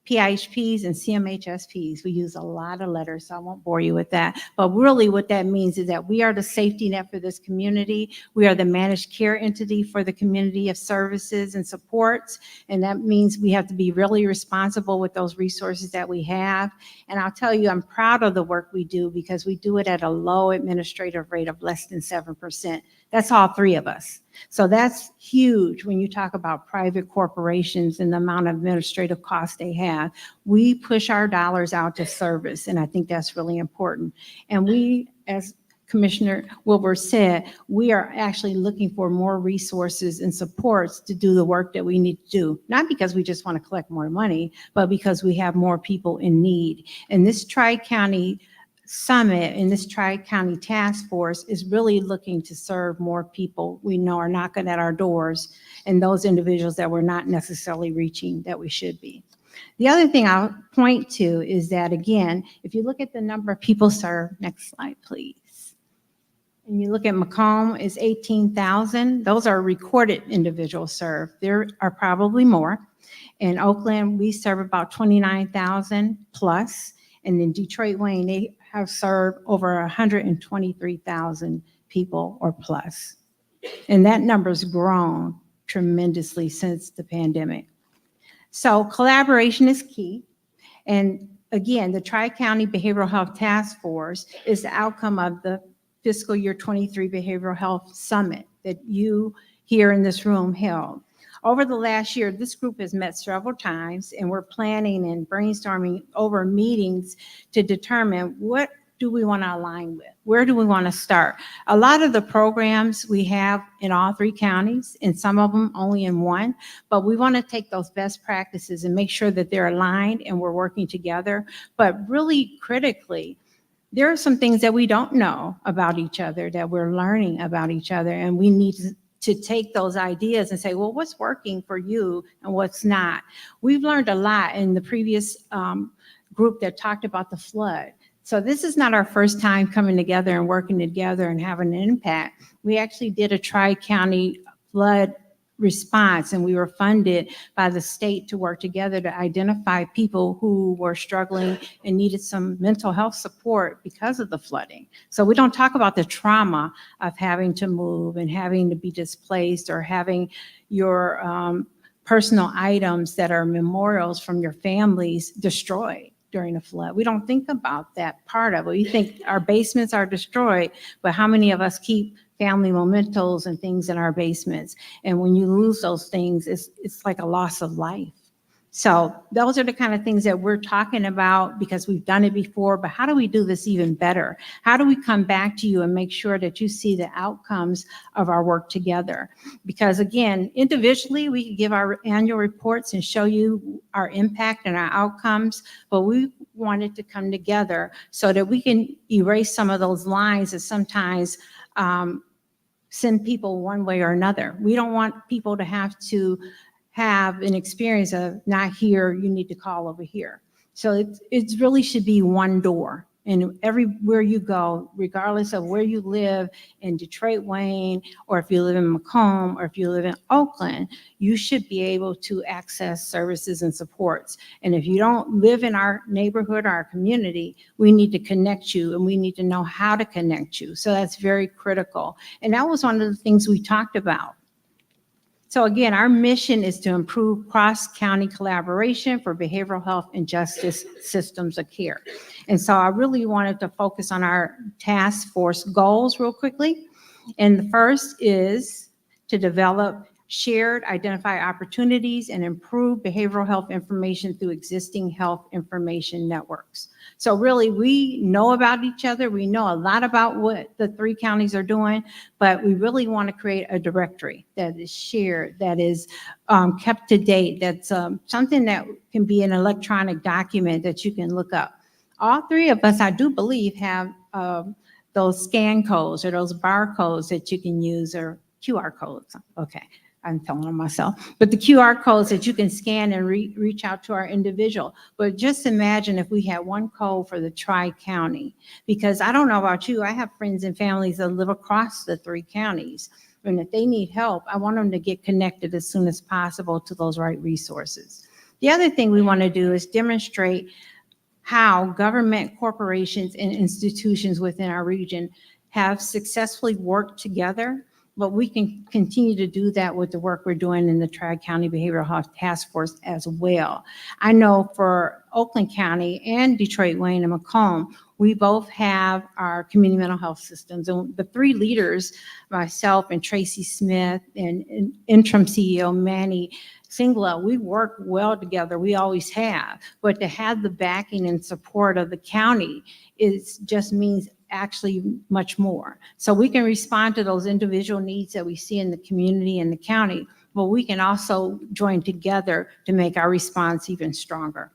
PIHPs and CMHSPs. We use a lot of letters, so I won't bore you with that. But really what that means is that we are the safety net for this community. We are the managed care entity for the community of services and supports. And that means we have to be really responsible with those resources that we have. And I'll tell you, I'm proud of the work we do because we do it at a low administrative rate of less than 7%. That's all three of us. So that's huge when you talk about private corporations and the amount of administrative costs they have. We push our dollars out to service, and I think that's really important. And we, as Commissioner Wilbur said, we are actually looking for more resources and supports to do the work that we need to do, not because we just want to collect more money, but because we have more people in need. And this Tri-County Summit and this Tri-County Task Force is really looking to serve more people we know are knocking at our doors and those individuals that we're not necessarily reaching that we should be. The other thing I'll point to is that, again, if you look at the number of people served, next slide, please. And you look at Macomb is 18,000. Those are recorded individuals served. There are probably more. In Oakland, we serve about 29,000 plus. And in Detroit, Wayne, they have served over 123,000 people or plus. And that number's grown tremendously since the pandemic. So collaboration is key. And again, the Tri-County Behavioral Health Task Force is the outcome of the fiscal year 23 Behavioral Health Summit that you here in this room held. Over the last year, this group has met several times, and we're planning and brainstorming over meetings to determine what do we want to align with? Where do we want to start? A lot of the programs we have in all three counties, and some of them only in one, but we want to take those best practices and make sure that they're aligned and we're working together. But really critically, there are some things that we don't know about each other, that we're learning about each other, and we need to take those ideas and say, well, what's working for you and what's not? We've learned a lot in the previous group that talked about the flood. So this is not our first time coming together and working together and having an impact. We actually did a Tri-County flood response, and we were funded by the state to work together to identify people who were struggling and needed some mental health support because of the flooding. So we don't talk about the trauma of having to move and having to be displaced or having your personal items that are memorials from your families destroyed during a flood. We don't think about that part of it. We think our basements are destroyed, but how many of us keep family mementos and things in our basements? And when you lose those things, it's like a loss of life. So those are the kind of things that we're talking about because we've done it before, but how do we do this even better? How do we come back to you and make sure that you see the outcomes of our work together? Because again, individually, we can give our annual reports and show you our impact and our outcomes, but we wanted to come together so that we can erase some of those lines that sometimes send people one way or another. We don't want people to have to have an experience of not here, you need to call over here. So it really should be one door. And everywhere you go, regardless of where you live in Detroit, Wayne, or if you live in Macomb, or if you live in Oakland, you should be able to access services and supports. And if you don't live in our neighborhood or our community, we need to connect you and we need to know how to connect you. So that's very critical. And that was one of the things we talked about. So again, our mission is to improve cross-county collaboration for behavioral health and justice systems of care. And so I really wanted to focus on our task force goals real quickly. And the first is to develop shared identify opportunities and improve behavioral health information through existing health information networks. So really, we know about each other. We know a lot about what the three counties are doing, but we really want to create a directory that is shared, that is kept to date, that's something that can be an electronic document that you can look up. All three of us, I do believe, have those scan codes or those barcodes that you can use, or QR codes. Okay. I'm telling on myself, but the QR codes that you can scan and reach out to our individual. But just imagine if we had one code for the Tri-County, because I don't know about you, I have friends and families that live across the 3 counties. And if they need help, I want them to get connected as soon as possible to those right resources. The other thing we want to do is demonstrate how government, corporations, and institutions within our region have successfully worked together, but we can continue to do that with the work we're doing in the Tri-County Behavioral Health Task Force as well. I know for Oakland County and Detroit, Wayne, and Macomb, we both have our community mental health systems. And the 3 leaders, myself and Tracy Smith and interim CEO Manny Singla, we work well together. We always have. But to have the backing and support of the county just means actually much more. So we can respond to those individual needs that we see in the community and the county, but we can also join together to make our response even stronger.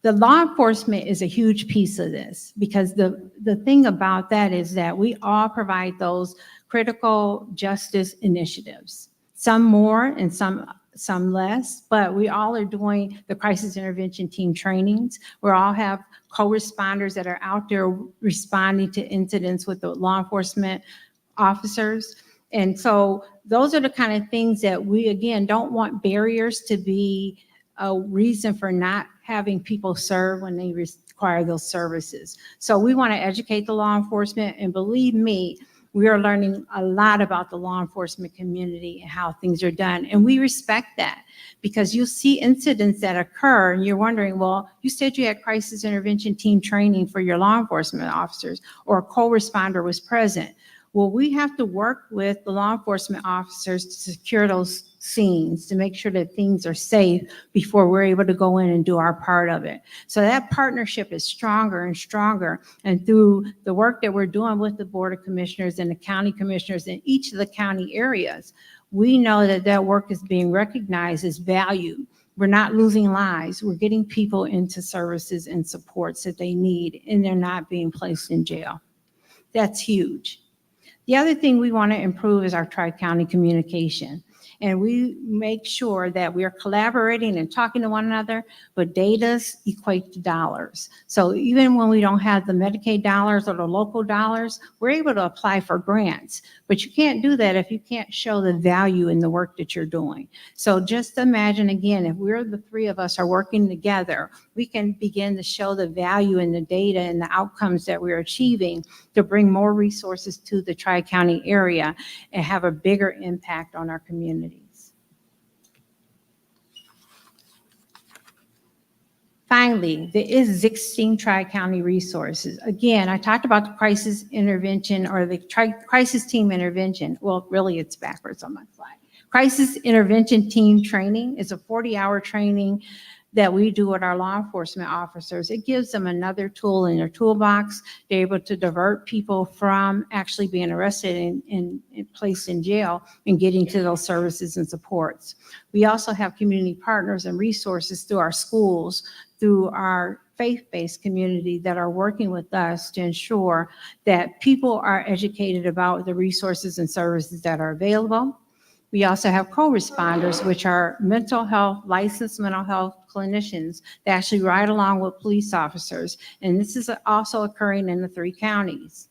The law enforcement is a huge piece of this, because the thing about that is that we all provide those critical justice initiatives, some more and some less, but we all are doing the crisis intervention team trainings. We all have co-responders that are out there responding to incidents with the law enforcement officers. And so those are the kind of things that we, again, don't want barriers to be a reason for not having people serve when they require those services. So we want to educate the law enforcement, and believe me, we are learning a lot about the law enforcement community and how things are done. And we respect that, because you'll see incidents that occur and you're wondering, well, you said you had crisis intervention team training for your law enforcement officers, or a co-responder was present. Well, we have to work with the law enforcement officers to secure those scenes, to make sure that things are safe before we're able to go in and do our part of it. So that partnership is stronger and stronger. And through the work that we're doing with the Board of Commissioners and the county commissioners in each of the county areas, we know that that work is being recognized as value. We're not losing lives. We're getting people into services and supports that they need, and they're not being placed in jail. That's huge. The other thing we want to improve is our tri-county communication. And we make sure that we are collaborating and talking to one another, but datas equate to dollars. So even when we don't have the Medicaid dollars or the local dollars, we're able to apply for grants. But you can't do that if you can't show the value in the work that you're doing. So just imagine, again, if we're the 3 of us are working together, we can begin to show the value in the data and the outcomes that we're achieving to bring more resources to the Tri-County area and have a bigger impact on our communities. Finally, the existing Tri-County resources. Again, I talked about the crisis intervention, or the crisis team intervention. Well, really it's backwards on my slide. Crisis intervention team training is a 40-hour training that we do with our law enforcement officers. It gives them another tool in their toolbox. They're able to divert people from actually being arrested and placed in jail and getting to those services and supports. We also have community partners and resources through our schools, through our faith-based community, that are working with us to ensure that people are educated about the resources and services that are available. We also have co-responders, which are licensed mental health clinicians that actually ride along with police officers. And this is also occurring in the 3 counties.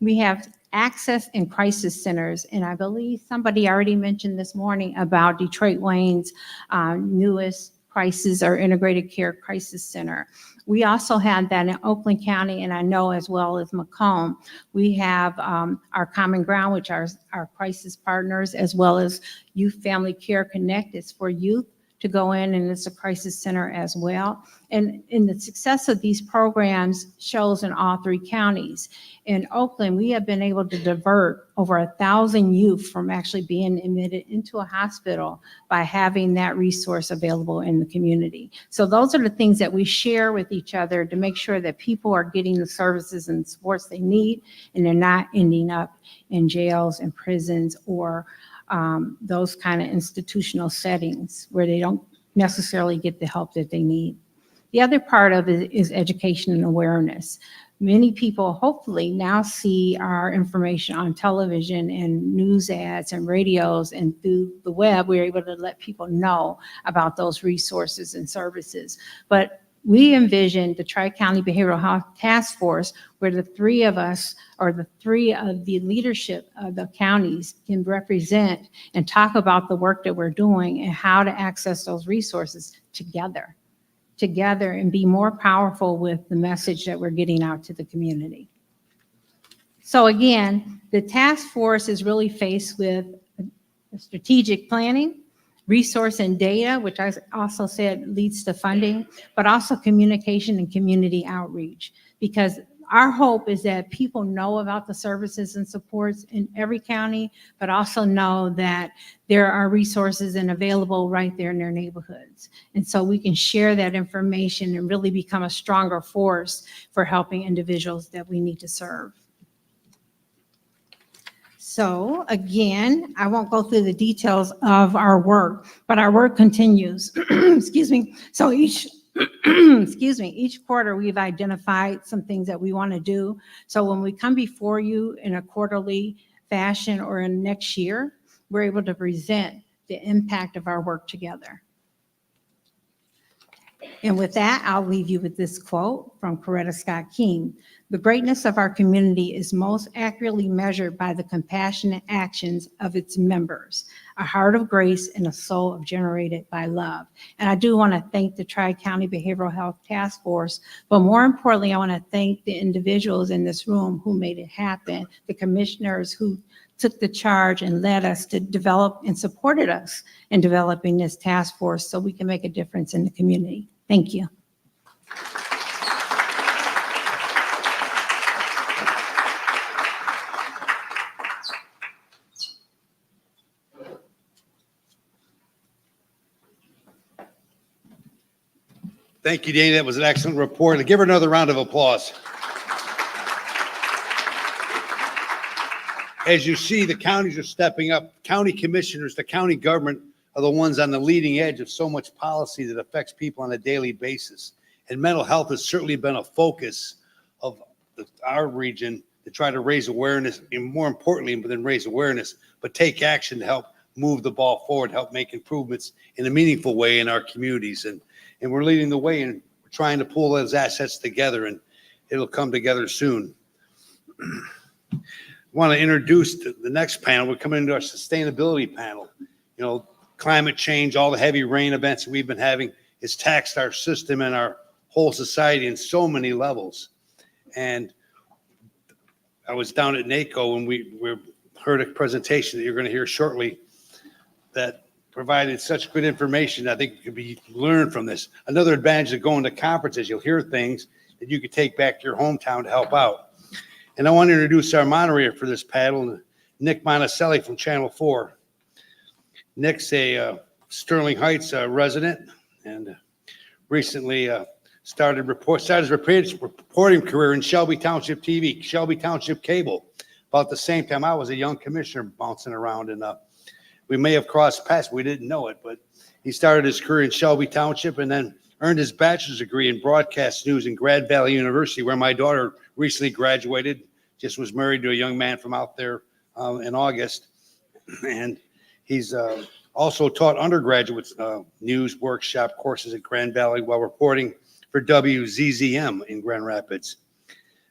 We have access and crisis centers. And I believe somebody already mentioned this morning about Detroit Wayne's newest crisis or integrated care crisis center. We also have that in Oakland County, and I know as well as Macomb. We have our Common Ground, which are our crisis partners, as well as Youth Family Care Connect is for youth to go in, and it's a crisis center as well. And in the success of these programs shows in all 3 counties. In Oakland, we have been able to divert over 1,000 youth from actually being admitted into a hospital by having that resource available in the community. So those are the things that we share with each other to make sure that people are getting the services and supports they need, and they're not ending up in jails and prisons or those kind of institutional settings where they don't necessarily get the help that they need. The other part of it is education and awareness. many people hopefully now see our information on television and news ads and radios and through the web. We're able to let people know about those resources and services. But we envisioned the Tri-County Behavioral Health Task Force, where the three of us, or the three of the leadership of the counties, can represent and talk about the work that we're doing and how to access those resources together and be more powerful with the message that we're getting out to the community. So again, the task force is really faced with strategic planning, resource and data, which I also said leads to funding, but also communication and community outreach. Because our hope is that people know about the services and supports in every county, but also know that there are resources and available right there in their neighborhoods. And so we can share that information and really become a stronger force for helping individuals that we need to serve. So again, I won't go through the details of our work, but our work continues. Excuse me. So each quarter we've identified some things that we want to do. So when we come before you in a quarterly fashion or in next year, we're able to present the impact of our work together. And with that, I'll leave you with this quote from Coretta Scott King. The greatness of our community is most accurately measured by the compassionate actions of its members, a heart of grace and a soul generated by love. And I do want to thank the Tri-County Behavioral Health Task Force, but more importantly, I want to thank the individuals in this room who made it happen, the commissioners who took the charge and led us to develop and supported us in developing this task force so we can make a difference in the community. Thank you. Thank you, Dana. That was an excellent report. Give her another round of applause. As you see, the counties are stepping up. County commissioners, the county government are the ones on the leading edge of so much policy that affects people on a daily basis. And mental health has certainly been a focus of our region to try to raise awareness, and more importantly than raise awareness, but take action to help move the ball forward, help make improvements in a meaningful way in our communities. And we're leading the way and trying to pull those assets together, and it'll come together soon. I want to introduce the next panel. We're coming into our sustainability panel. You know, climate change, all the heavy rain events that we've been having has taxed our system and our whole society in so many levels. And I was down at NACO and we heard a presentation that you're going to hear shortly that provided such good information. I think could be learned from this. Another advantage of going to conferences, you'll hear things that you could take back to your hometown to help out. And I want to introduce our moderator for this panel, Nick Monticelli from Channel 4. Nick's a Sterling Heights resident and recently started his reporting career in Shelby Township TV, Shelby Township Cable. About the same time I was a young commissioner bouncing around, and we may have crossed paths, we didn't know it, but he started his career in Shelby Township and then earned his bachelor's degree in broadcast news in Grand Valley University, where my daughter recently graduated, just was married to a young man from out there in August. And he's also taught undergraduate news workshop courses at Grand Valley while reporting for WZZM in Grand Rapids.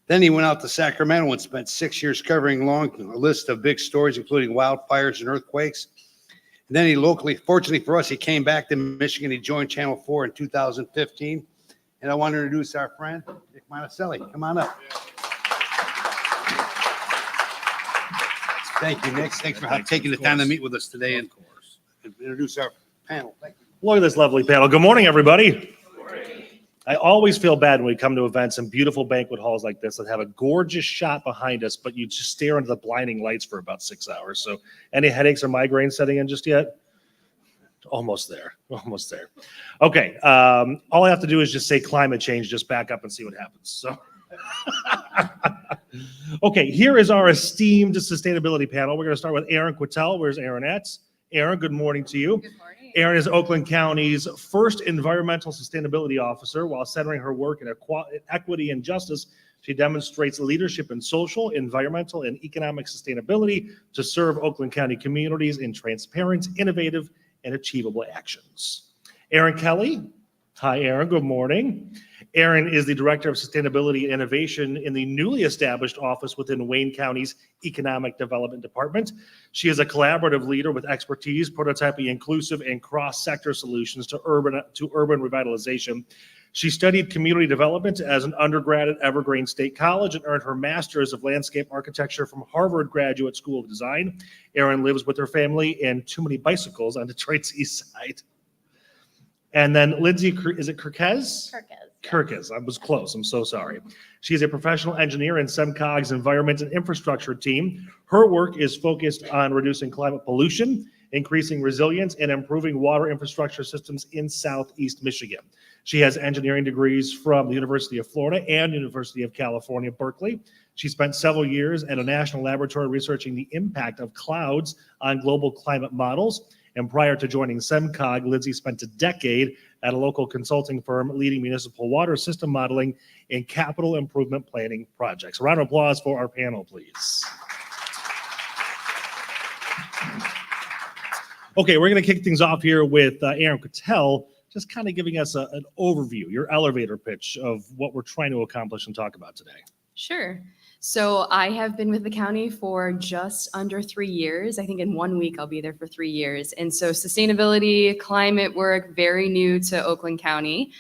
Then he went out to Sacramento and spent 6 years covering a list of big stories, including wildfires and earthquakes. And then he locally, fortunately for us, he came back to Michigan. He joined Channel 4 in 2015. And I want to introduce our friend, Nick Monticelli. Come on up. Thank you, Nick. Thanks for taking the time to meet with us today and introduce our panel. Thank you. Look at this lovely panel. Good morning, everybody. I always feel bad when we come to events in beautiful banquet halls like this that have a gorgeous shot behind us, but you just stare into the blinding lights for about 6 hours. So any headaches or migraines setting in just yet? Almost there. Almost there. Okay. All I have to do is just say climate change, just back up and see what happens. So, okay, here is our esteemed sustainability panel. We're going to start with Aaron Quittel. Where's Aaron at? Aaron, good morning to you. Good morning. Aaron is Oakland County's first environmental sustainability officer while centering her work in equity and justice She demonstrates leadership in social, environmental, and economic sustainability to serve Oakland County communities in transparent, innovative, and achievable actions. Erin Kelly. Hi, Erin. Good morning. Erin is the Director of Sustainability and Innovation in the newly established office within Wayne County's Economic Development Department. She is a collaborative leader with expertise, prototyping inclusive and cross-sector solutions to urban revitalization. She studied community development as an undergrad at Evergreen State College and earned her master's of landscape architecture from Harvard Graduate School of Design. Erin lives with her family and too many bicycles on Detroit's east side. And then Lindsay, is it Kirkez? Kirkez. I was close. I'm so sorry. She is a professional engineer in SEMCOG's Environment and Infrastructure team. Her work is focused on reducing climate pollution, increasing resilience, and improving water infrastructure systems in Southeast Michigan. She has engineering degrees from the University of Florida and University of California, Berkeley. She spent several years at a national laboratory researching the impact of clouds on global climate models. And prior to joining SEMCOG, Lindsay spent a decade at a local consulting firm leading municipal water system modeling and capital improvement planning projects. A round of applause for our panel, please. Okay, we're going to kick things off here with Erin Cattell, just kind of giving us an overview, your elevator pitch of what we're trying to accomplish and talk about today. Sure. So I have been with the county for just under 3 years. I think in 1 week I'll be there for 3 years. And so sustainability, climate work, very new to Oakland County.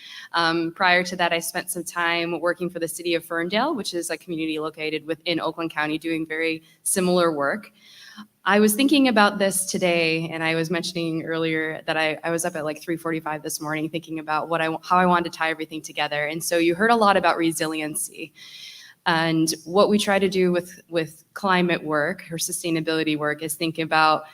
Prior to that, I spent some time working for the city of Ferndale, which is a community located within Oakland County doing very similar work. I was thinking about this today, and I was mentioning earlier that I was up at like 3:45 this morning thinking about how I wanted to tie everything together. And so you heard a lot about resiliency. And what we try to do with climate work or sustainability work is think about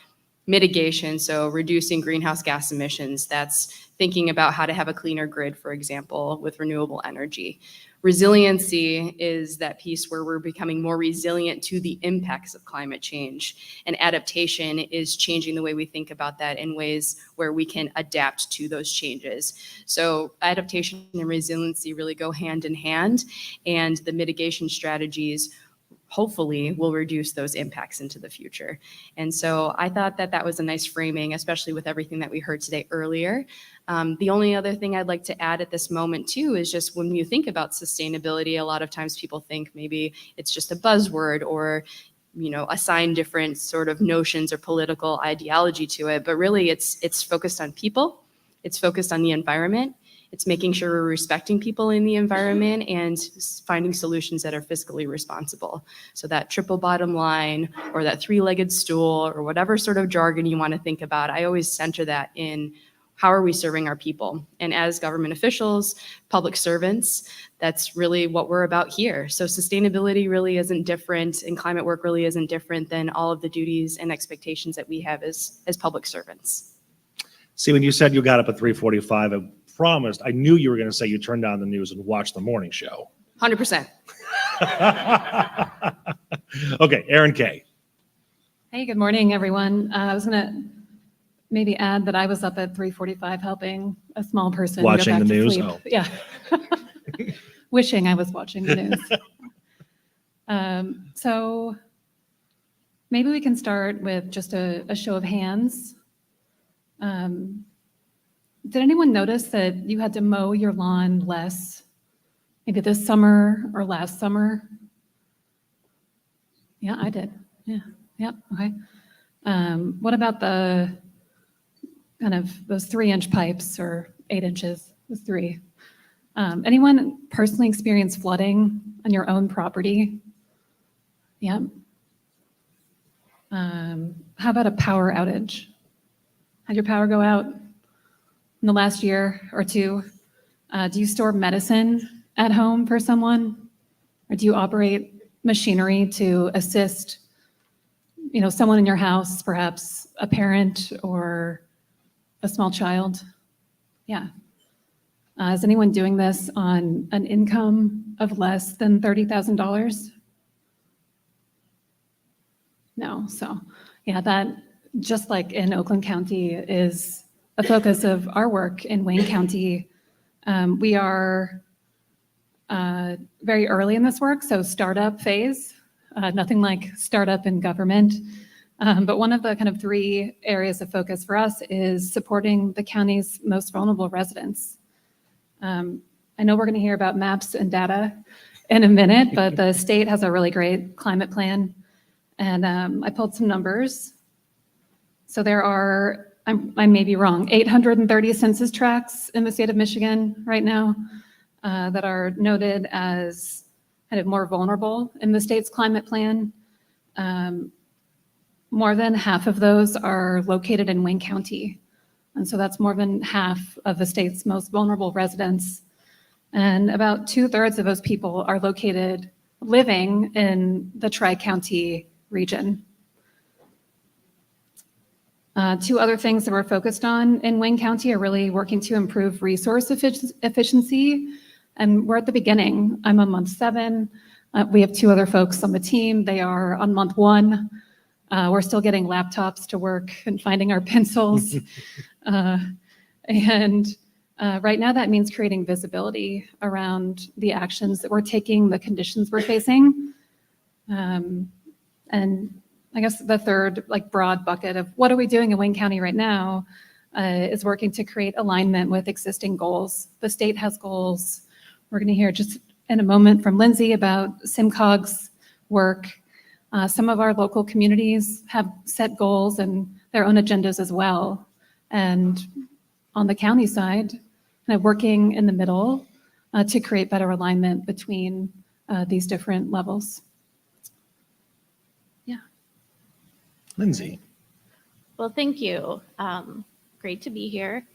mitigation, so reducing greenhouse gas emissions. That's thinking about how to have a cleaner grid, for example, with renewable energy. Resiliency is that piece where we're becoming more resilient to the impacts of climate change. And adaptation is changing the way we think about that in ways where we can adapt to those changes. So adaptation and resiliency really go hand in hand, and the mitigation strategies hopefully will reduce those impacts into the future. And so I thought that that was a nice framing, especially with everything that we heard today earlier. The only other thing I'd like to add at this moment too is just when you think about sustainability, a lot of times people think maybe it's just a buzzword or assign different sort of notions or political ideology to it, but really it's focused on people, it's focused on the environment, it's making sure we're respecting people in the environment and finding solutions that are fiscally responsible. So that triple bottom line or that three-legged stool or whatever sort of jargon you want to think about, I always center that in how are we serving our people? And as government officials, public servants, that's really what we're about here. So sustainability really isn't different and climate work really isn't different than all of the duties and expectations that we have as public servants. See, when you said you got up at 3:45, I promised, I knew you were going to say you turned on the news and watched the morning show. 100%. Okay, Erin Kay. Hey, good morning, everyone. I was going to maybe add that I was up at 3:45 helping a small person Watching go back the to news? sleep. Oh. Yeah. Wishing I was watching the news. So maybe we can start with just a show of hands. Did anyone notice that you had to mow your lawn less, maybe this summer or last summer? Yeah, I did. Yeah, yep, okay. What about the kind of those 3-inch pipes or 8 inches, was 3? Anyone personally experience flooding on your own property? Yeah. How about a power outage? Had your power go out in the last year or two? Do you store medicine at home for someone? Or do you operate machinery to assist, someone in your house, perhaps a parent or a small child? Yeah. Is anyone doing this on an income of less than $30,000? No. So yeah, that, just like in Oakland County, is a focus of our work in Wayne County. We are very early in this work, so startup phase, nothing like startup in government. But one of the kind of 3 areas of focus for us is supporting the county's most vulnerable residents. I know we're going to hear about maps and data in a minute, but the state has a really great climate plan. And I pulled some numbers. So there are, I may be wrong, 830 census tracts in the state of Michigan right now that are noted as kind of more vulnerable in the state's climate plan. More than half of those are located in Wayne County. And so that's more than half of the state's most vulnerable residents. And about 2/3 of those people are living in the Tri-County region. 2 other things that we're focused on in Wayne County are really working to improve resource efficiency. And we're at the beginning. I'm on month 7. We have 2 other folks on the team. They are on month 1. We're still getting laptops to work and finding our pencils. Right now that means creating visibility around the actions that we're taking, the conditions we're facing. And I guess the third broad bucket of what are we doing in Wayne County right now is working to create alignment with existing goals. The state has goals. We're going to hear just in a moment from Lindsay about SIMCOG's work. Some of our local communities have set goals and their own agendas as well. And on the county side, kind of working in the middle to create better alignment between these different levels. Yeah. Lindsay. Well, thank you. Great to be here.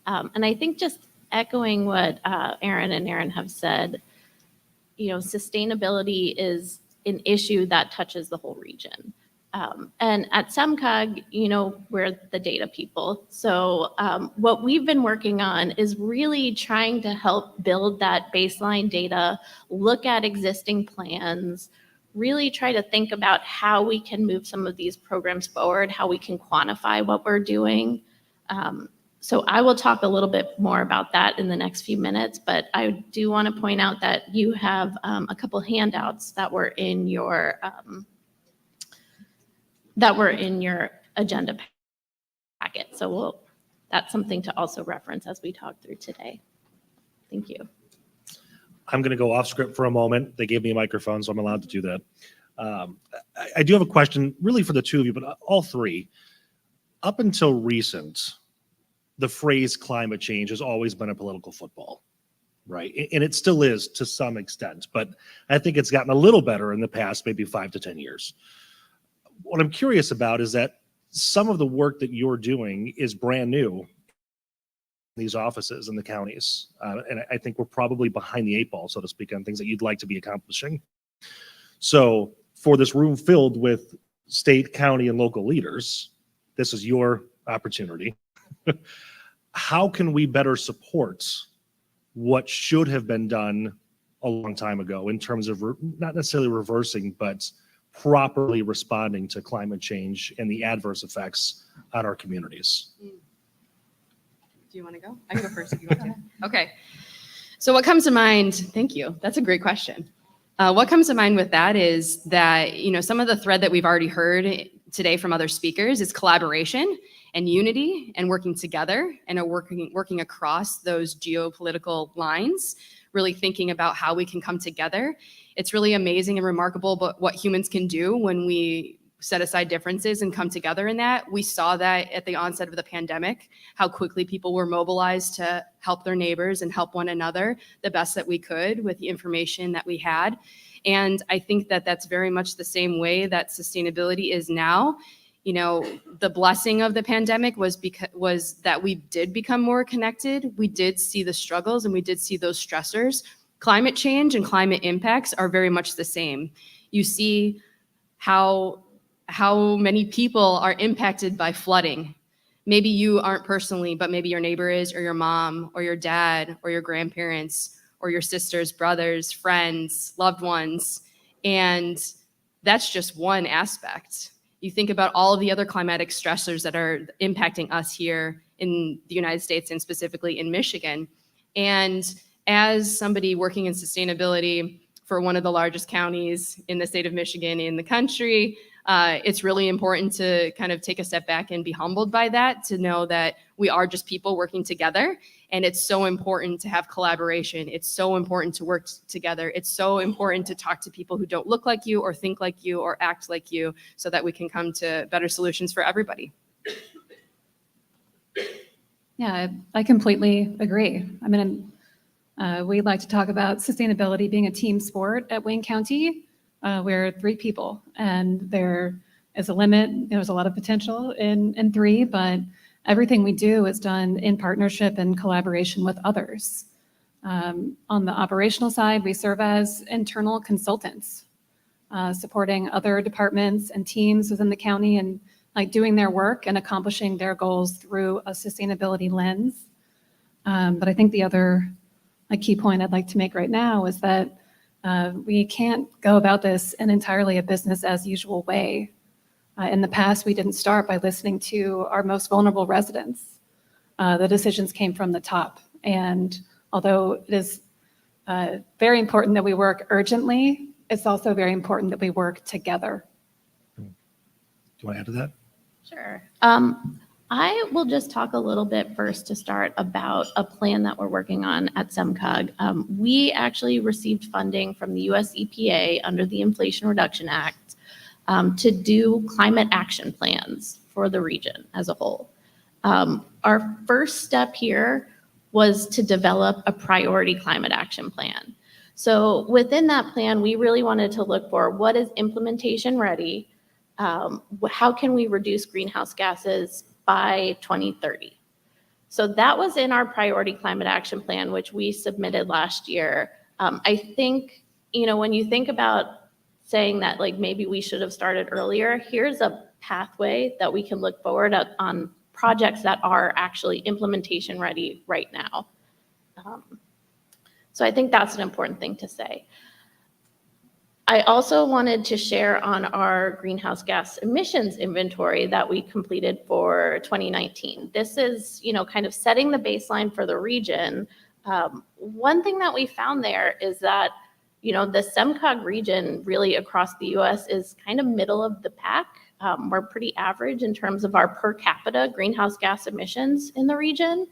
And I think just echoing what Aaron and Aaron have said, sustainability is an issue that touches the whole region. And at SEMCOG, we're the data people. So what we've been working on is really trying to help build that baseline data, look at existing plans, really try to think about how we can move some of these programs forward, how we can quantify what we're doing. So I will talk a little bit more about that in the next few minutes, but I do want to point out that you have a couple handouts that were in your agenda packet. So that's something to also reference as we talk through today. Thank you. I'm going to go off script for a moment. They gave me a microphone, so I'm allowed to do that. I do have a question really for the 2 of you, but all 3. Up until recent, the phrase climate change has always been a political football, right? And it still is to some extent, but I think it's gotten a little better in the past, maybe 5 to 10 years. What I'm curious about is that some of the work that you're doing is brand new in these offices in the counties. And I think we're probably behind the 8 ball, so to speak, on things that you'd like to be accomplishing. So for this room filled with state, county, and local leaders, this is your opportunity. How can we better support what should have been done a long time ago in terms of not necessarily reversing, but properly responding to climate change and the adverse effects on our communities? Do you want to go? I can go first if you want to. Okay. So what comes to mind, thank you. That's a great question. What comes to mind with that is that, some of the thread that we've already heard today from other speakers is collaboration and unity and working together and working across those geopolitical lines, really thinking about how we can come together. It's really amazing and remarkable but what humans can do when we set aside differences and come together in that. We saw that at the onset of the pandemic, how quickly people were mobilized to help their neighbors and help one another the best that we could with the information that we had. And I think that that's very much the same way that sustainability is now. The blessing of the pandemic was that we did become more connected. We did see the struggles and we did see those stressors. Climate change and climate impacts are very much the same. You see how many people are impacted by flooding. Maybe you aren't personally, but maybe your neighbor is, or your mom, or your dad, or your grandparents, or your sisters, brothers, friends, loved ones. And that's just one aspect. You think about all of the other climatic stressors that are impacting us here in the United States and specifically in Michigan. And as somebody working in sustainability for one of the largest counties in the state of Michigan in the country, it's really important to kind of take a step back and be humbled by that, to know that we are just people working together. And it's so important to have collaboration. It's so important to work together. It's so important to talk to people who don't look like you or think like you or act like you, so that we can come to better solutions for everybody. Yeah, I completely agree. I mean, we like to talk about sustainability being a team sport at Wayne County. We're 3 people, and there is a limit. There's a lot of potential in 3, but everything we do is done in partnership and collaboration with others. On the operational side, we serve as internal consultants, supporting other departments and teams within the county and like doing their work and accomplishing their goals through a sustainability lens. But I think the other key point I'd like to make right now is that we can't go about this in entirely a business as usual way. In the past, we didn't start by listening to our most vulnerable residents. The decisions came from the top. And although it is very important that we work urgently, it's also very important that we work together. Do you want to add to that? Sure. I will just talk a little bit first to start about a plan that we're working on at SEMCOG. We actually received funding from the US EPA under the Inflation Reduction Act to do climate action plans for the region as a whole. Our first step here was to develop a priority climate action plan. So within that plan, we really wanted to look for what is implementation ready, how can we reduce greenhouse gases by 2030. So that was in our priority climate action plan, which we submitted last year. I think, when you think about saying that like maybe we should have started earlier, here's a pathway that we can look forward at on projects that are actually implementation ready right now. So I think that's an important thing to say. I also wanted to share on our greenhouse gas emissions inventory that we completed for 2019. This is, kind of setting the baseline for the region. One thing that we found there is that, the SEMCOG region really across the US is kind of middle of the pack. We're pretty average in terms of our per capita greenhouse gas emissions in the region.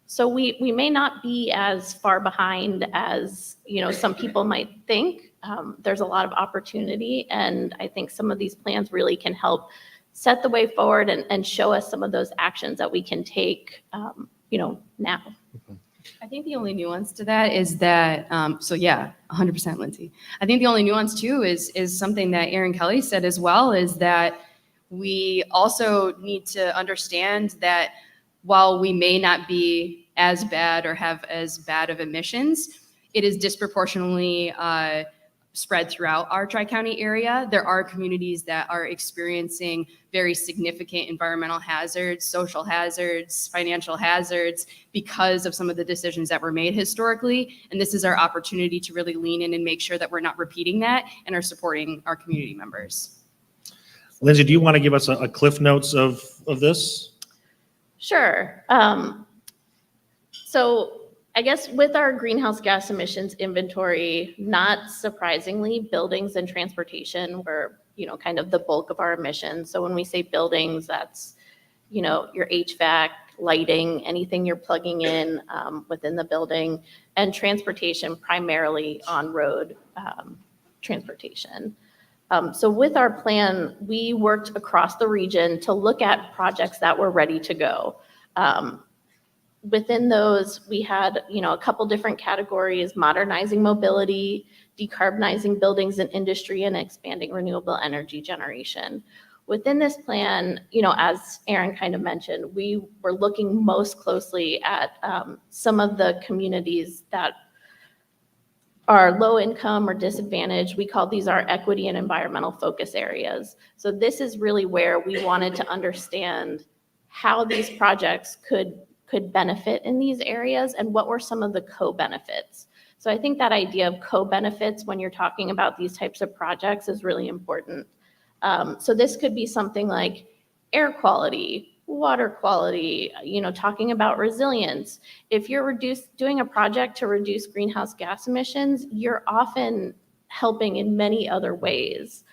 So we may not be as far behind as, some people might think. There's a lot of opportunity, and I think some of these plans really can help set the way forward and show us some of those actions that we can take, now. I think the only nuance to that is that, so yeah, 100% Lindsay. I think the only nuance too is something that Aaron Kelly said as well, is that we also need to understand that while we may not be as bad or have as bad of emissions, it is disproportionately spread throughout our Tri-County area. There are communities that are experiencing very significant environmental hazards, social hazards, financial hazards because of some of the decisions that were made historically. And this is our opportunity to really lean in and make sure that we're not repeating that and are supporting our community members. Lindsay, do you want to give us a cliff notes of this? Sure. So I guess with our greenhouse gas emissions inventory, not surprisingly, buildings and transportation were, kind of the bulk of our emissions. So when we say buildings, that's, your HVAC, lighting, anything you're plugging in within the building, and transportation primarily on road transportation. So with our plan, we worked across the region to look at projects that were ready to go. Within those, we had, a couple different categories: modernizing mobility, decarbonizing buildings and industry, and expanding renewable energy generation. Within this plan, as Aaron kind of mentioned, we were looking most closely at some of the communities that are low income or disadvantaged. We call these our equity and environmental focus areas. So this is really where we wanted to understand how these projects could benefit in these areas and what were some of the co-benefits. So I think that idea of co-benefits when you're talking about these types of projects is really important. So this could be something like air quality, water quality, talking about resilience. If you're doing a project to reduce greenhouse gas emissions, you're often helping in many other ways,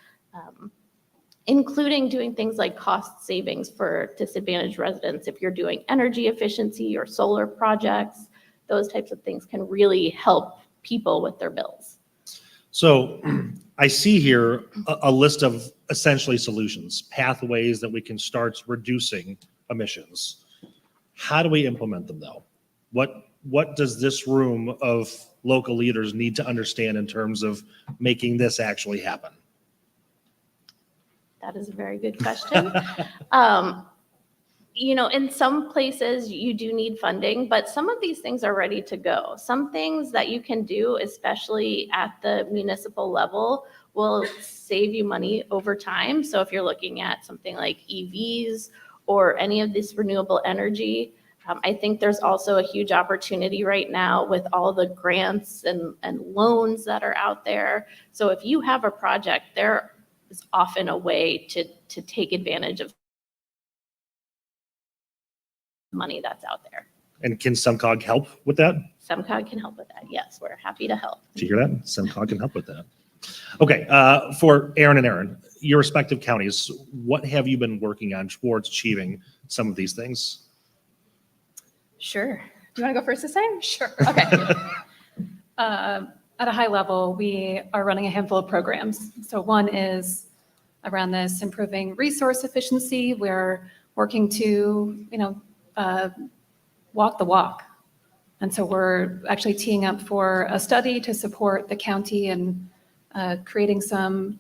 including doing things like cost savings for disadvantaged residents. If you're doing energy efficiency or solar projects, those types of things can really help people with their bills. So I see here a list of essentially solutions, pathways that we can start reducing emissions. How do we implement them though? What does this room of local leaders need to understand in terms of making this actually happen? That is a very good question. In some places you do need funding, but some of these things are ready to go. Some things that you can do, especially at the municipal level, will save you money over time. So if you're looking at something like EVs or any of this renewable energy, I think there's also a huge opportunity right now with all the grants and loans that are out there. So if you have a project, there is often a way to take advantage of money that's out there. And can SEMCOG help with that? SEMCOG can help with that. Yes, we're happy to help. Did you hear that? SEMCOG can help with that. Okay, for Aaron and Aaron, your respective counties, what have you been working on towards achieving some of these things? Sure. Do you want to go first this time? Sure. Okay. At a high level, we are running a handful of programs. So one is around this improving resource efficiency. We're working to, walk the walk. And so we're actually teeing up for a study to support the county and creating some,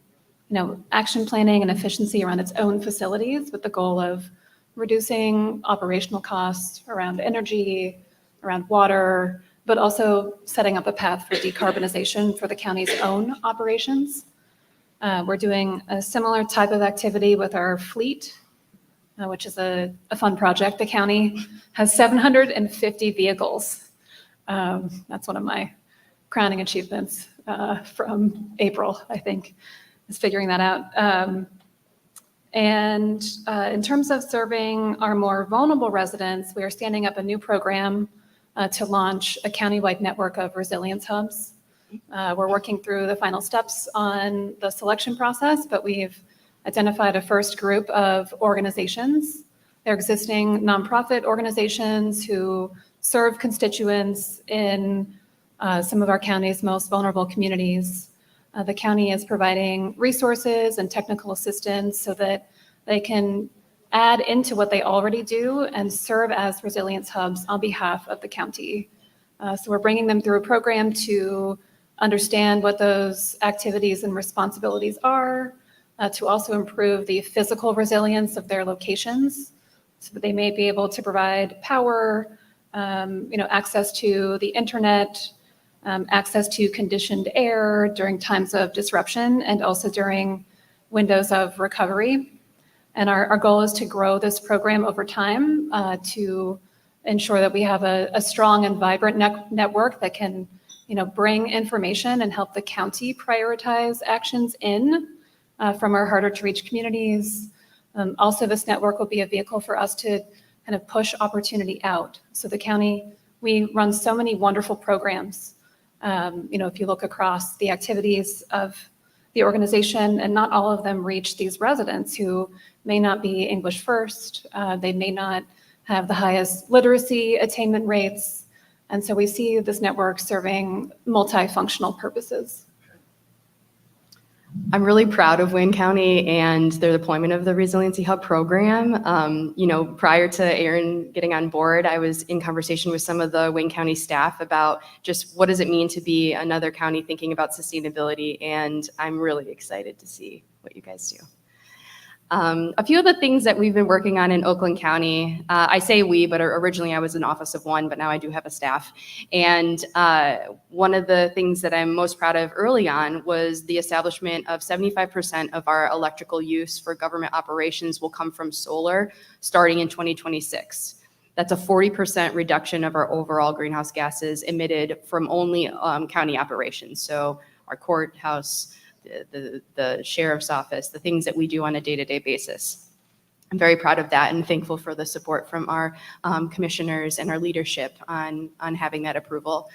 action planning and efficiency around its own facilities with the goal of reducing operational costs around energy, around water, but also setting up a path for decarbonization for the county's own operations. We're doing a similar type of activity with our fleet, which is a fun project. The county has 750 vehicles. That's one of my crowning achievements from April, I think, is figuring that out. And in terms of serving our more vulnerable residents, we are standing up a new program to launch a countywide network of resilience hubs. We're working through the final steps on the selection process, but we've identified a first group of organizations. They're existing nonprofit organizations who serve constituents in some of our county's most vulnerable communities. The county is providing resources and technical assistance so that they can add into what they already do and serve as resilience hubs on behalf of the county. So we're bringing them through a program to understand what those activities and responsibilities are, to also improve the physical resilience of their locations so that they may be able to provide power, access to the internet, access to conditioned air during times of disruption and also during windows of recovery. And our goal is to grow this program over time to ensure that we have a strong and vibrant network that can, bring information and help the county prioritize actions from our harder to reach communities. Also, this network will be a vehicle for us to kind of push opportunity out. So the county, we run so many wonderful programs. If you look across the activities of the organization, and not all of them reach these residents who may not be English first, they may not have the highest literacy attainment rates. And so we see this network serving multifunctional purposes. I'm really proud of Wayne County and their deployment of the Resiliency Hub program. Prior to Aaron getting on board, I was in conversation with some of the Wayne County staff about just what does it mean to be another county thinking about sustainability, and I'm really excited to see what you guys do. A few of the things that we've been working on in Oakland County, I say we, but originally I was an office of one, but now I do have a staff. And one of the things that I'm most proud of early on was the establishment of 75% of our electrical use for government operations will come from solar starting in 2026. That's a 40% reduction of our overall greenhouse gases emitted from only county operations. So our courthouse, the sheriff's office, the things that we do on a day-to-day basis. I'm very proud of that and thankful for the support from our commissioners and our leadership on having that approval.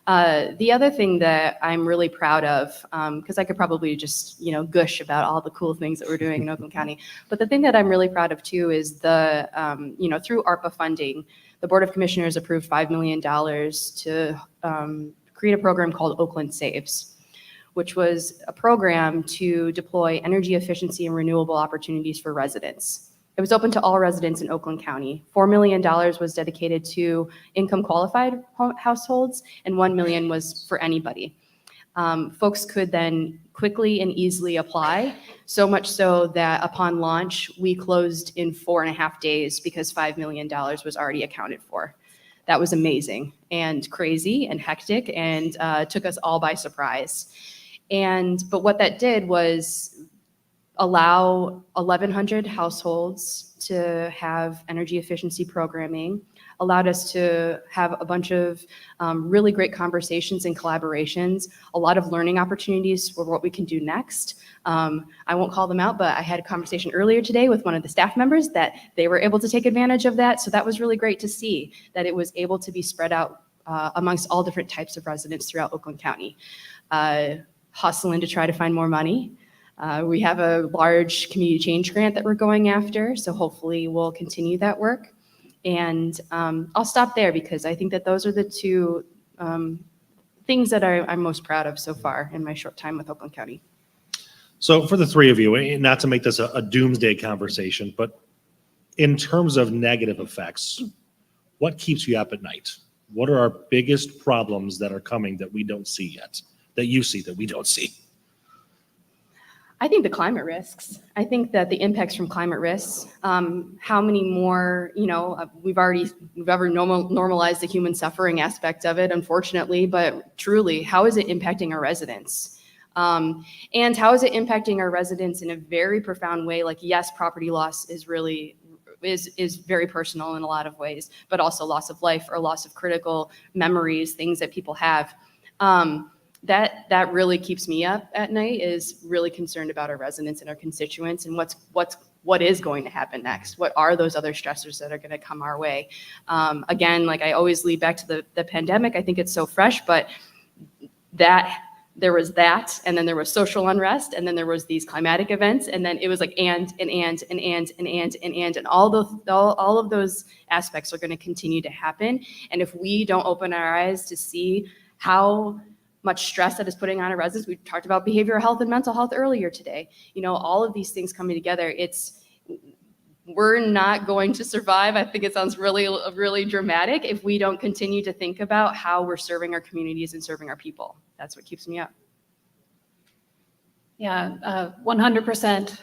The other thing that I'm really proud of, because I could probably just, gush about all the cool things that we're doing in Oakland County, but the thing that I'm really proud of too is the, through ARPA funding, the Board of Commissioners approved $5 million to create a program called Oakland Saves, which was a program to deploy energy efficiency and renewable opportunities for residents. It was open to all residents in Oakland County. $4 million was dedicated to income qualified households, and $1 million was for anybody. Folks could then quickly and easily apply, so much so that upon launch, we closed in 4.5 days because $5 million was already accounted for. That was amazing and crazy and hectic and took us all by surprise. But what that did was allow 1,100 households to have energy efficiency programming, allowed us to have a bunch of really great conversations and collaborations, a lot of learning opportunities for what we can do next. I won't call them out, but I had a conversation earlier today with one of the staff members that they were able to take advantage of that. So that was really great to see that it was able to be spread out amongst all different types of residents throughout Oakland County. Hustling to try to find more money. We have a large community change grant that we're going after, so hopefully we'll continue that work. And I'll stop there because I think that those are the two things that I'm most proud of so far in my short time with Oakland County. So for the three of you, not to make this a doomsday conversation, but in terms of negative effects, what keeps you up at night? What are our biggest problems that are coming that we don't see yet, that you see that we don't see? I think the climate risks. I think that the impacts from climate risks, how many more, we've ever normalized the human suffering aspect of it, unfortunately, but truly, how is it impacting our residents? And how is it impacting our residents in a very profound way? Like, yes, property loss is very personal in a lot of ways, but also loss of life or loss of critical memories, things that people have. That really keeps me up at night, is really concerned about our residents and our constituents and what is going to happen next. What are those other stressors that are going to come our way? Again, like I always lead back to the pandemic. I think it's so fresh, but there was that, and then there was social unrest, and then there was these climatic events, and then it was like and all of those aspects are going to continue to happen. And if we don't open our eyes to see how much stress that is putting on our residents. We talked about behavioral health and mental health earlier today. All of these things coming together, we're not going to survive. I think it sounds really, really dramatic if we don't continue to think about how we're serving our communities and serving our people. That's what keeps me up. Yeah, 100%.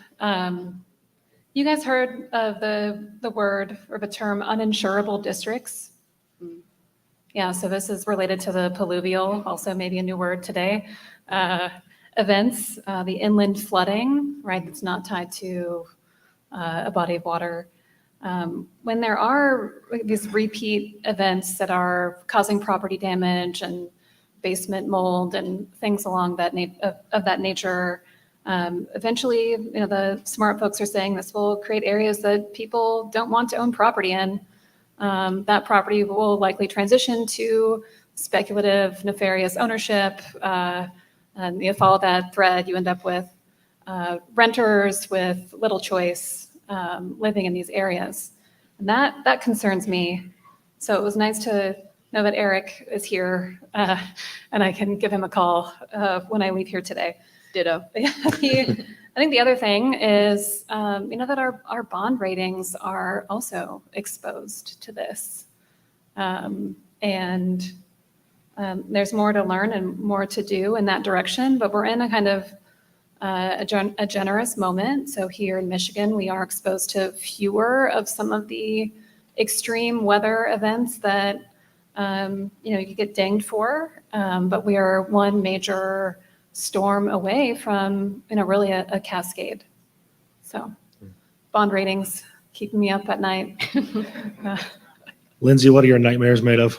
You guys heard of the word or the term uninsurable districts? Yeah, so this is related to the pluvial, also maybe a new word today, events, the inland flooding, right, that's not tied to a body of water. When there are these repeat events that are causing property damage and basement mold and things along that of that nature, eventually, the smart folks are saying this will create areas that people don't want to own property in. That property will likely transition to speculative, nefarious ownership. And you follow that thread, you end up with renters with little choice living in these areas. And that concerns me. So it was nice to know that Eric is here and I can give him a call when I leave here today. Ditto. I think the other thing is, that our bond ratings are also exposed to this. And there's more to learn and more to do in that direction, but we're in a kind of a generous moment. So here in Michigan, we are exposed to fewer of some of the extreme weather events that, you get dinged for, but we are one major storm away from, really a cascade. So bond ratings keeping me up at night. Lindsay, what are your nightmares made of?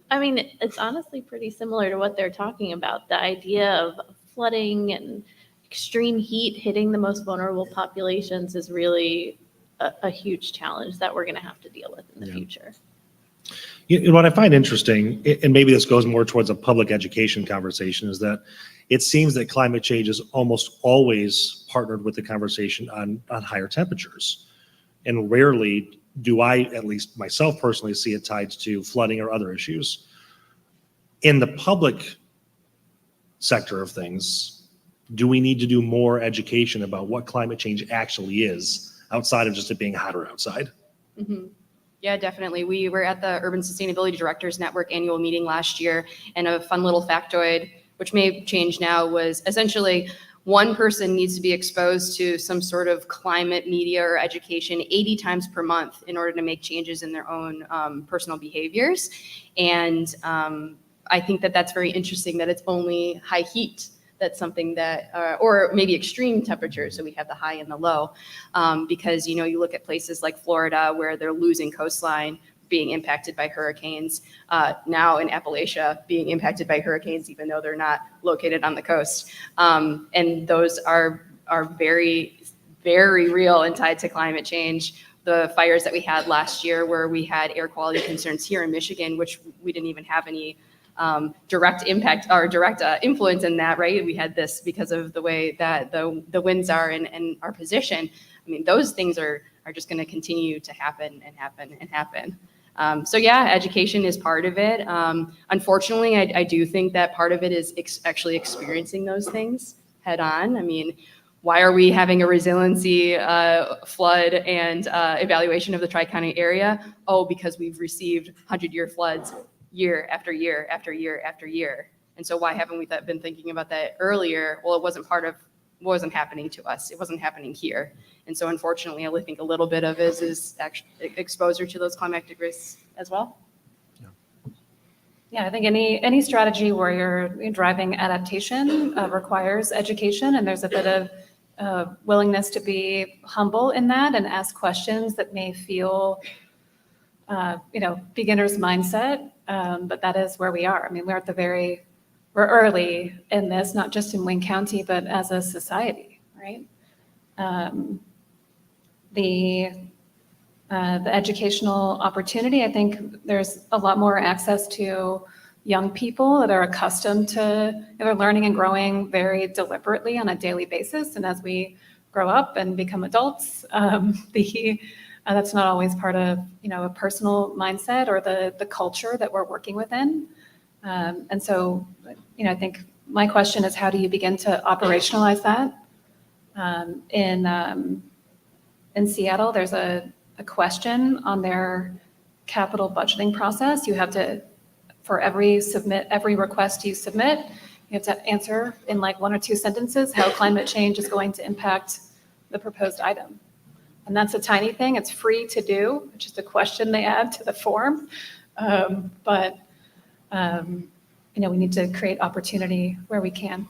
I mean, it's honestly pretty similar to what they're talking about. The idea of flooding and extreme heat hitting the most vulnerable populations is really a huge challenge that we're going to have to deal with in the future. What I find interesting, and maybe this goes more towards a public education conversation, is that it seems that climate change is almost always partnered with the conversation on higher temperatures. And rarely do I, at least myself personally, see it tied to flooding or other issues. In the public sector of things, do we need to do more education about what climate change actually is outside of just it being hotter outside? Mm-hmm. Yeah, definitely. We were at the Urban Sustainability Directors Network annual meeting last year, and a fun little factoid, which may change now, was essentially one person needs to be exposed to some sort of climate media or education 80 times per month in order to make changes in their own personal behaviors. And I think that that's very interesting that it's only high heat. That's something that, or maybe extreme temperatures, so we have the high and the low, because, you know, you look at places like Florida where they're losing coastline, being impacted by hurricanes, now in Appalachia being impacted by hurricanes, even though they're not located on the coast. And those are very, very real and tied to climate change. The fires that we had last year where we had air quality concerns here in Michigan, which we didn't even have any direct impact or direct influence in that, right? We had this because of the way that the winds are and our position. I mean, those things are just going to continue to happen and happen and happen. So yeah, education is part of it. Unfortunately, I do think that part of it is actually experiencing those things head on. I mean, why are we having a resiliency flood and evaluation of the Tri-County area? Oh, because we've received 100-year floods year after year after year after year. And so why haven't we been thinking about that earlier? Well, it wasn't happening to us. It wasn't happening here. And so unfortunately, I think a little bit of it is actually exposure to those climatic risks as well. Yeah, I think any strategy where you're driving adaptation requires education, and there's a bit of willingness to be humble in that and ask questions that may feel, beginner's mindset, but that is where we are. I mean, we're early in this, not just in Wayne County, but as a society, right? The educational opportunity, I think there's a lot more access to young people that are accustomed to, they're learning and growing very deliberately on a daily basis. And as we grow up and become adults, that's not always part of, a personal mindset or the culture that we're working within. And so, I think my question is, how do you begin to operationalize that? In Seattle, there's a question on their capital budgeting process. You have to, for every request you submit, you have to answer in like 1 or 2 sentences how climate change is going to impact the proposed item. And that's a tiny thing. It's free to do. It's just a question they add to the form. But we need to create opportunity where we can.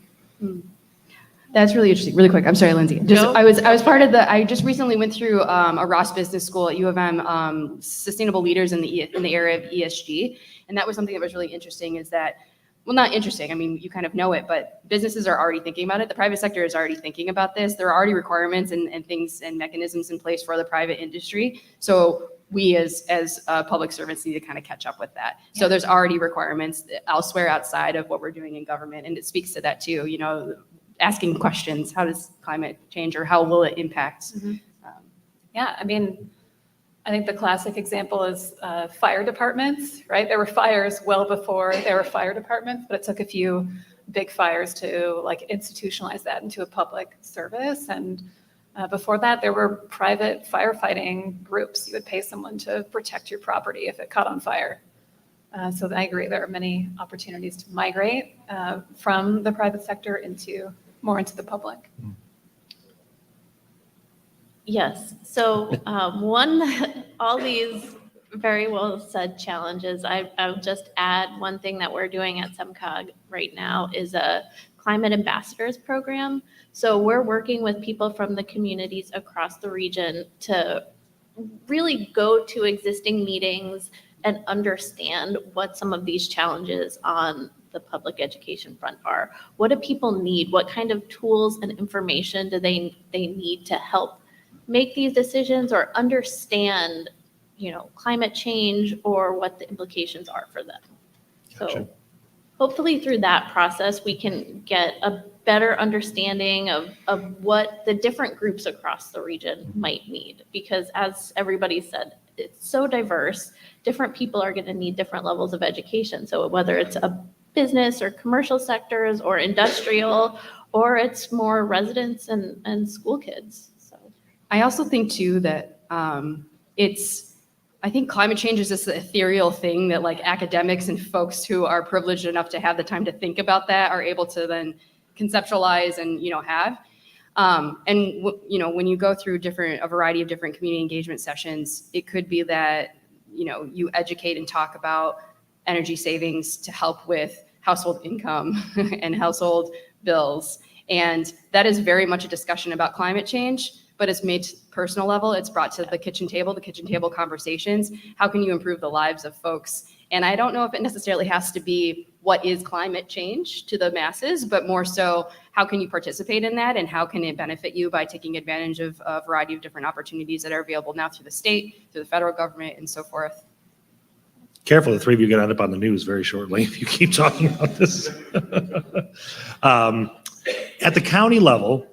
That's really interesting. Really quick. I'm sorry, Lindsay. I was part of I just recently went through a Ross Business School at U of M, sustainable leaders in the area of ESG. And that was something that was really interesting is that, well, not interesting. I mean, you kind of know it, but businesses are already thinking about it. The private sector is already thinking about this. There are already requirements and things and mechanisms in place for the private industry. So we as public servants need to kind of catch up with that. Yeah. So there's already requirements elsewhere outside of what we're doing in government. And it speaks to that too, asking questions, how does climate change or how will it impact? Mm-hmm. Yeah, I mean, I think the classic example is fire departments, right? There were fires well before there were fire departments, but it took a few big fires to like institutionalize that into a public service. And before that, there were private firefighting groups. You would pay someone to protect your property if it caught on fire. So I agree, there are many opportunities to migrate from the private sector more into the public. Yes. So all these very well said challenges, I'll just add one thing that we're doing at SEMCOG right now is a climate ambassadors program. So we're working with people from the communities across the region to really go to existing meetings and understand what some of these challenges on the public education front are. What do people need? What kind of tools and information do they need to help make these decisions or understand, climate change or what the implications are for them? Gotcha. So hopefully through that process, we can get a better understanding of what the different groups across the region might need. Because as everybody said, it's so diverse. Different people are going to need different levels of education. So whether it's a business or commercial sectors or industrial, or it's more residents and school kids. So I also think too that I think climate change is this ethereal thing that like academics and folks who are privileged enough to have the time to think about that are able to then conceptualize and, have. When you go through a variety of different community engagement sessions, it could be that, you educate and talk about energy savings to help with household income and household bills. And that is very much a discussion about climate change, but it's made to personal level. It's brought to the kitchen table conversations. How can you improve the lives of folks? And I don't know if it necessarily has to be what is climate change to the masses, but more so, how can you participate in that and how can it benefit you by taking advantage of a variety of different opportunities that are available now through the state, through the federal government, and so forth. Careful, the three of you get end up on the news very shortly if you keep talking about this. At the county level,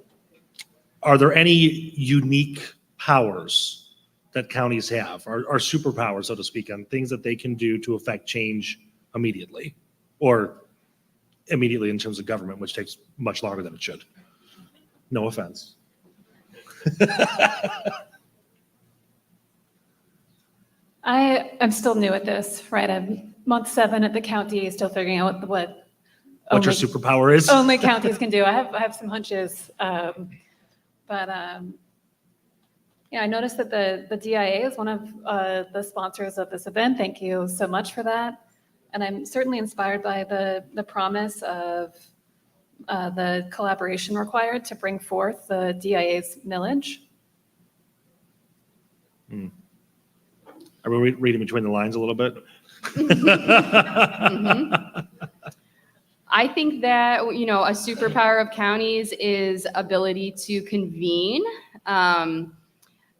are there any unique powers that counties have, or superpowers, so to speak, on things that they can do to affect change immediately? Or immediately in terms of government, which takes much longer than it should. No offense. I'm still new at this, right? I'm month 7 at the county, still figuring out what What your superpower is? only counties can do. I have some hunches, but I noticed that the DIA is one of the sponsors of this event. Thank you so much for that. And I'm certainly inspired by the promise of the collaboration required to bring forth the DIA's millage. Are we reading between the lines a little bit? I think that, a superpower of counties is ability to convene.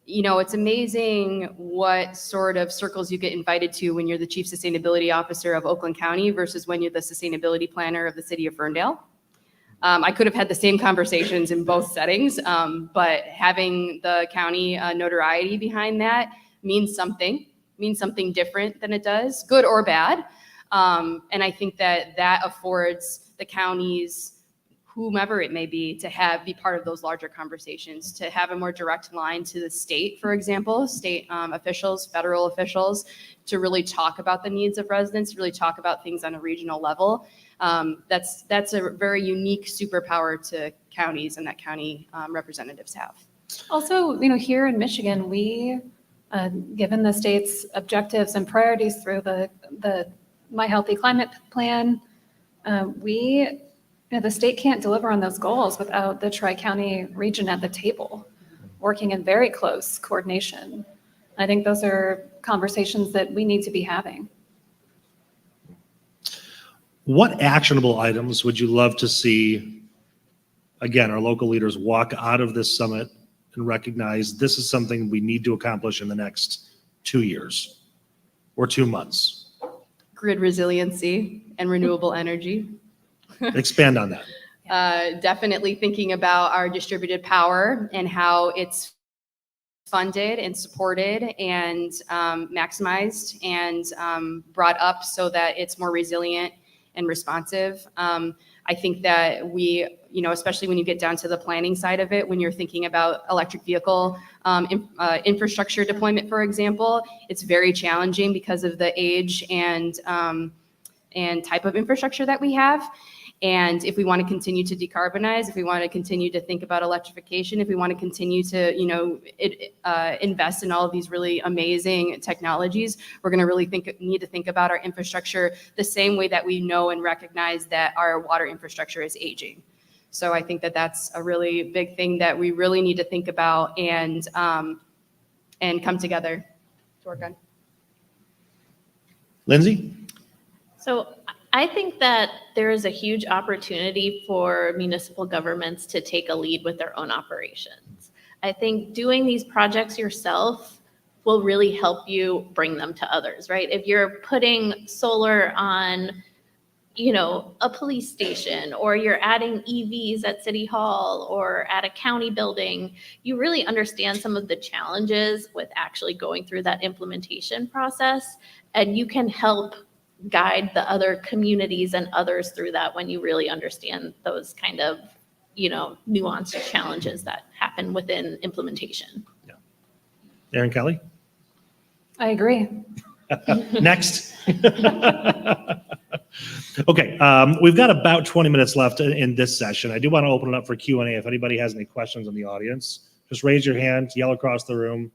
It's amazing what sort of circles you get invited to when you're the Chief Sustainability Officer of Oakland County versus when you're the Sustainability Planner of the City of Ferndale. I could have had the same conversations in both settings, but having the county notoriety behind that means something different than it does, good or bad. And I think that affords the counties, whomever it may be, to be part of those larger conversations, to have a more direct line to the state, for example, state officials, federal officials, to really talk about the needs of residents, really talk about things on a regional level. That's a very unique superpower to counties and that county representatives have. Also, here in Michigan, we, given the state's objectives and priorities through the My Healthy Climate Plan, the state can't deliver on those goals without the Tri-County region at the table, working in very close coordination. I think those are conversations that we need to be having. What actionable items would you love to see, again, our local leaders walk out of this summit and recognize this is something we need to accomplish in the next 2 years or 2 months? Grid resiliency and renewable energy. Expand on that. Definitely thinking about our distributed power and how it's funded and supported and maximized and brought up so that it's more resilient and responsive. I think that we, especially when you get down to the planning side of it, when you're thinking about electric vehicle infrastructure deployment, for example, it's very challenging because of the age and type of infrastructure that we have. And if we want to continue to decarbonize, if we want to continue to think about electrification, if we want to continue to, invest in all of these really amazing technologies, we're going to need to think about our infrastructure the same way that we know and recognize that our water infrastructure is aging. So I think that that's a really big thing that we really need to think about and come together to work on. Lindsay? So I think that there is a huge opportunity for municipal governments to take a lead with their own operations. I think doing these projects yourself will really help you bring them to others, right? If you're putting solar on, a police station, or you're adding EVs at City Hall or at a county building, you really understand some of the challenges with actually going through that implementation process, and you can help guide the other communities and others through that when you really understand those kind of, nuanced challenges that happen within implementation. Aaron Kelly? I agree. Next. Okay, we've got about 20 minutes left in this session. I do want to open it up for Q&A. If anybody has any questions in the audience, just raise your hand, yell across the room.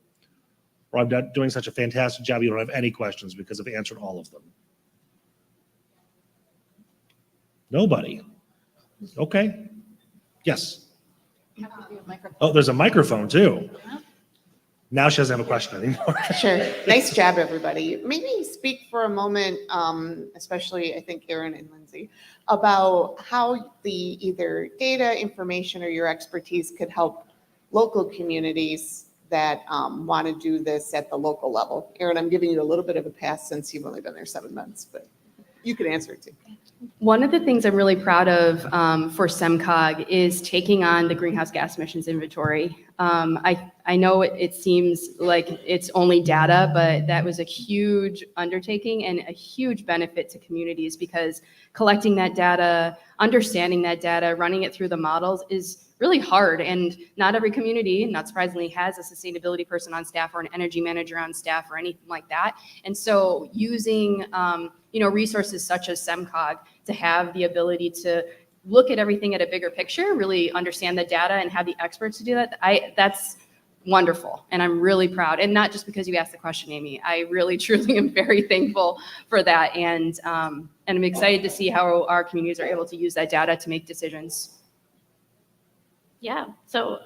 Or I'm doing such a fantastic job, you don't have any questions because I've answered all of them. Nobody. Okay. Yes. Oh, there's a microphone too. Now she doesn't have a question anymore. Sure. Nice job, everybody. Maybe speak for a moment, especially I think Aaron and Lindsay, about how the either data, information, or your expertise could help local communities that want to do this at the local level. Aaron, I'm giving you a little bit of a pass since you've only been there 7 months, but you can answer it too. One of the things I'm really proud of for SEMCOG is taking on the greenhouse gas emissions inventory. I know it seems like it's only data, but that was a huge undertaking and a huge benefit to communities, because collecting that data, understanding that data, running it through the models is really hard. And not every community, not surprisingly, has a sustainability person on staff or an energy manager on staff or anything like that. And so using resources such as SEMCOG to have the ability to look at everything at a bigger picture, really understand the data, and have the experts to do that, that's wonderful. And I'm really proud. And not just because you asked the question, Amy. I really, truly am very thankful for that. And I'm excited to see how our communities are able to use that data to make decisions. Yeah, so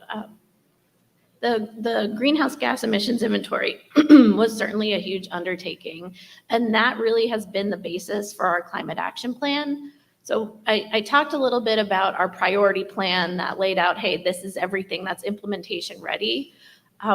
the greenhouse gas emissions inventory was certainly a huge undertaking, and that really has been the basis for our climate action plan. So I talked a little bit about our priority plan that laid out, hey, this is everything that's implementation ready.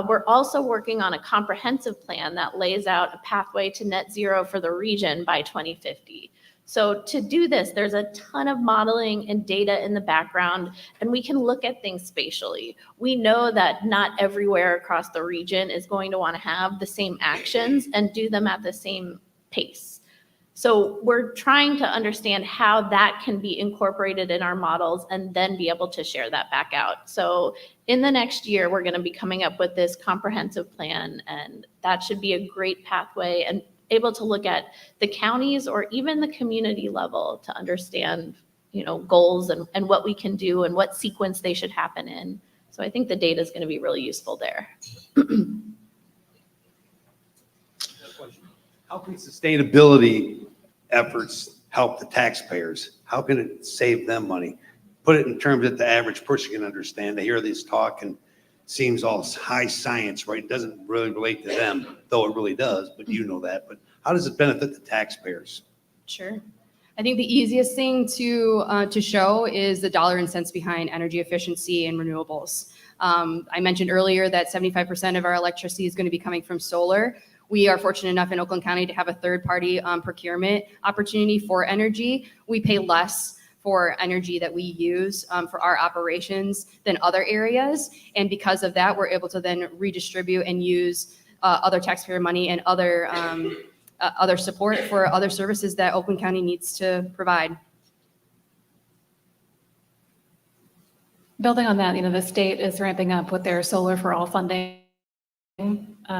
We're also working on a comprehensive plan that lays out a pathway to net zero for the region by 2050. So to do this, there's a ton of modeling and data in the background, and we can look at things spatially. We know that not everywhere across the region is going to want to have the same actions and do them at the same pace. So we're trying to understand how that can be incorporated in our models and then be able to share that back out. So in the next year, we're going to be coming up with this comprehensive plan, and that should be a great pathway and able to look at the counties or even the community level to understand, goals and what we can do and what sequence they should happen in. So I think the data is going to be really useful there. How can sustainability efforts help the taxpayers? How can it save them money? Put it in terms that the average person can understand. They hear this talk and seems all high science, right? It doesn't really relate to them, though it really does, but you know that. But how does it benefit the taxpayers? Sure. I think the easiest thing to show is the dollar and cents behind energy efficiency and renewables. I mentioned earlier that 75% of our electricity is going to be coming from solar. We are fortunate enough in Oakland County to have a third-party procurement opportunity for energy. We pay less for energy that we use for our operations than other areas. And because of that, we're able to then redistribute and use other taxpayer money and other support for other services that Oakland County needs to provide. Building on that, the state is ramping up with their Solar for All funding,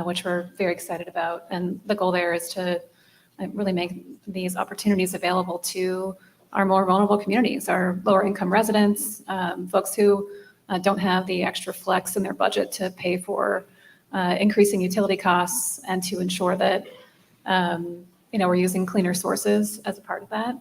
which we're very excited about. And the goal there is to really make these opportunities available to our more vulnerable communities, our lower income residents, folks who don't have the extra flex in their budget to pay for increasing utility costs, and to ensure that we're using cleaner sources as a part of that.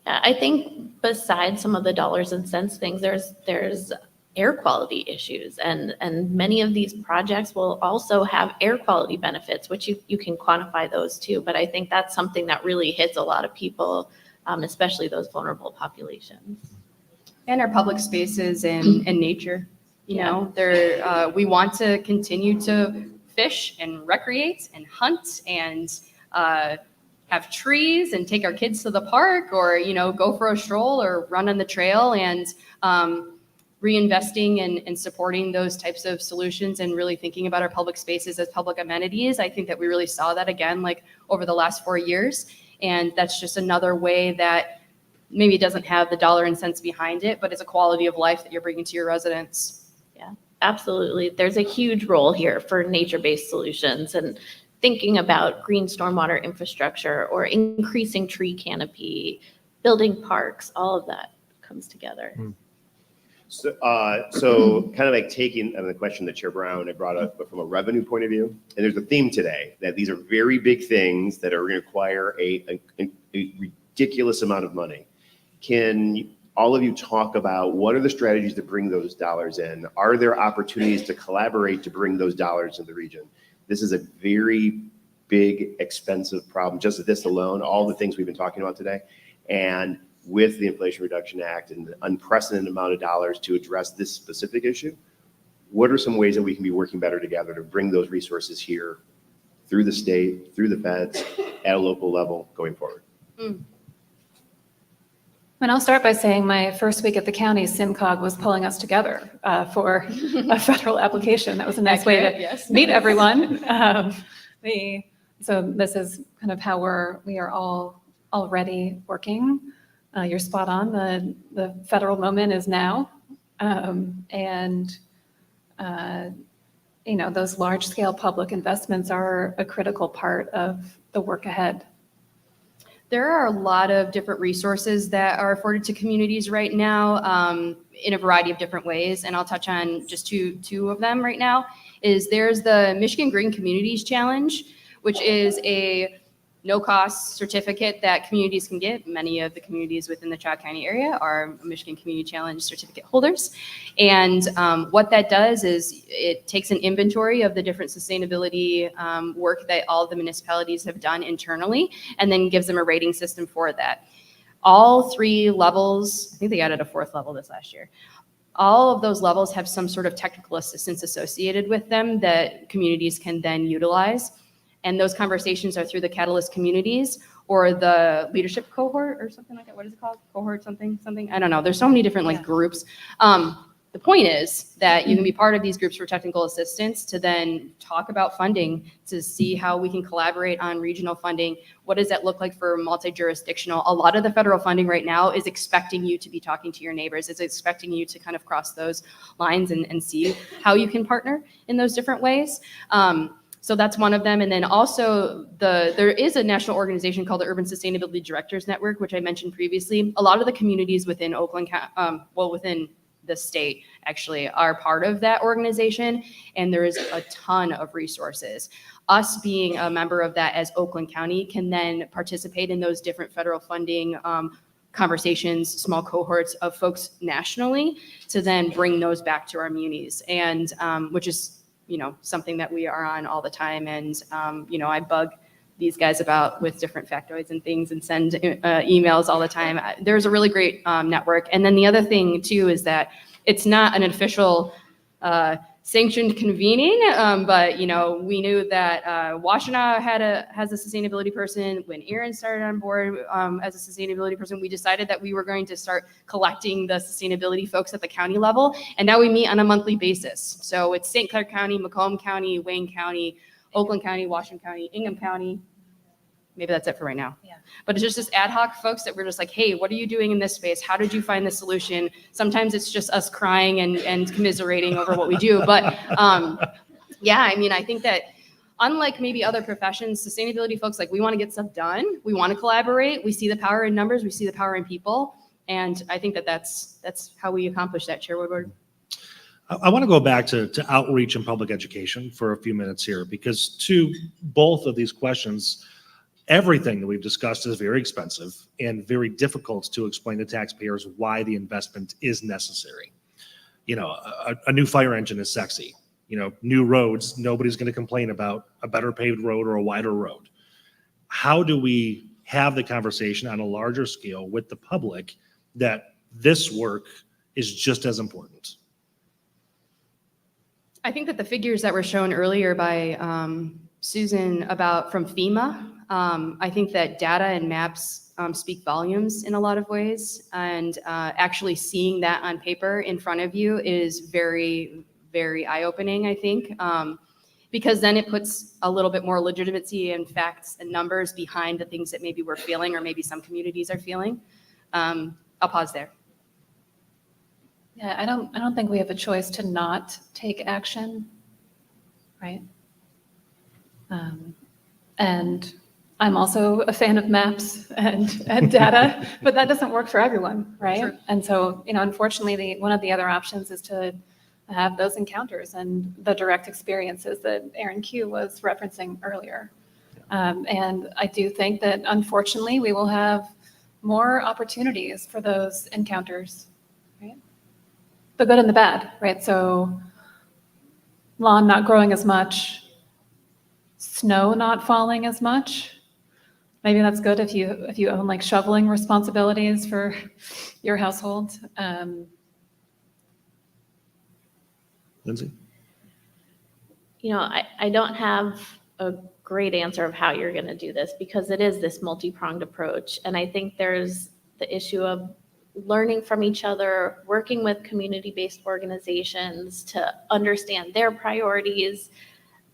I think besides some of the dollars and cents things, there's air quality issues. And many of these projects will also have air quality benefits, which you can quantify those too. But I think that's something that really hits a lot of people, especially those vulnerable populations. And our public spaces and nature, you know, we want to continue to fish and recreate and hunt and have trees and take our kids to the park, or, you know, go for a stroll or run on the trail, and reinvesting and supporting those types of solutions and really thinking about our public spaces as public amenities. I think that we really saw that again, like over the last 4 years. And that's just another way that maybe it doesn't have the dollar and cents behind it, but it's a quality of life that you're bringing to your residents. Yeah, absolutely. There's a huge role here for nature-based solutions and thinking about green stormwater infrastructure or increasing tree canopy, building parks, all of that comes together. So kind of like taking the question that Chair Brown had brought up, but from a revenue point of view, and there's a theme today that these are very big things that are going to require a ridiculous amount of money. Can all of you talk about what are the strategies to bring those dollars in? Are there opportunities to collaborate to bring those dollars in the region? This is a very big, expensive problem, just this alone, all the things we've been talking about today. And with the Inflation Reduction Act and the unprecedented amount of dollars to address this specific issue, what are some ways that we can be working better together to bring those resources here through the state, through the feds, at a local level going forward? And I'll start by saying my first week at the county, SIMCOG was pulling us together for a federal application. That was a nice way to meet everyone. So this is kind of how we are all already working. You're spot on. The federal moment is now. You know, those large scale public investments are a critical part of the work ahead. There are a lot of different resources that are afforded to communities right now in a variety of different ways. And I'll touch on just two of them right now. There's the Michigan Green Communities Challenge, which is a no-cost certificate that communities can get. Many of the communities within the Child County area are Michigan Community Challenge certificate holders. And what that does is it takes an inventory of the different sustainability work that all of the municipalities have done internally, and then gives them a rating system for that. All 3 levels, I think they added a 4th level this last year. All of those levels have some sort of technical assistance associated with them that communities can then utilize. And those conversations are through the Catalyst communities or the leadership cohort or something like that. What is it called? Cohort something? I don't know. There's so many different groups. The point is that you can be part of these groups for technical assistance to then talk about funding, to see how we can collaborate on regional funding. What does that look like for multi-jurisdictional? A lot of the federal funding right now is expecting you to be talking to your neighbors. It's expecting you to kind of cross those lines and see how you can partner in those different ways. So that's one of them. And then also there is a national organization called the Urban Sustainability Directors Network, which I mentioned previously. A lot of the communities within Oakland, within the state actually are part of that organization. And there is a ton of resources. Us being a member of that as Oakland County can then participate in those different federal funding conversations, small cohorts of folks nationally to then bring those back to our munis. And which is, you know, something that we are on all the time. And, you know, I bug these guys about with different factoids and things and send emails all the time. There's a really great network. And then the other thing too is that it's not an official sanctioned convening, but, you know, we knew that Washtenaw has a sustainability person. When Aaron started on board as a sustainability person, we decided that we were going to start collecting the sustainability folks at the county level. And now we meet on a monthly basis. So it's St. Clair County, Macomb County, Wayne County, Oakland County, Washington County, Ingham County. Maybe that's it for right now. Yeah. But it's just ad hoc folks that we're just like, hey, what are you doing in this space? How did you find the solution? Sometimes it's just us crying and commiserating over what we do. But yeah, I mean, I think that unlike maybe other professions, sustainability folks, like we want to get stuff done. We want to collaborate. We see the power in numbers. We see the power in people. And I think that that's how we accomplish that, Chair Woodward. I want to go back to outreach and public education for a few minutes here, because to both of these questions, everything that we've discussed is very expensive and very difficult to explain to taxpayers why the investment is necessary. a new fire engine is sexy. New roads, nobody's going to complain about a better paved road or a wider road. How do we have the conversation on a larger scale with the public that this work is just as important? I think that the figures that were shown earlier by Susan from FEMA, I think that data and maps speak volumes in a lot of ways. And actually seeing that on paper in front of you is very, very eye-opening, I think, because then it puts a little bit more legitimacy and facts and numbers behind the things that maybe we're feeling or maybe some communities are feeling. I'll pause there. Yeah, I don't think we have a choice to not take action, right? And I'm also a fan of maps and data, but that doesn't work for everyone, right? Sure. And so, unfortunately, one of the other options is to have those encounters and the direct experiences that Aaron Q was referencing earlier. And I do think that, unfortunately, we will have more opportunities for those encounters, right? The good and the bad, right? So lawn not growing as much, snow not falling as much. Maybe that's good if you own like shoveling responsibilities for your household. Lindsay? I don't have a great answer of how you're going to do this because it is this multi-pronged approach. And I think there's the issue of learning from each other, working with community-based organizations to understand their priorities.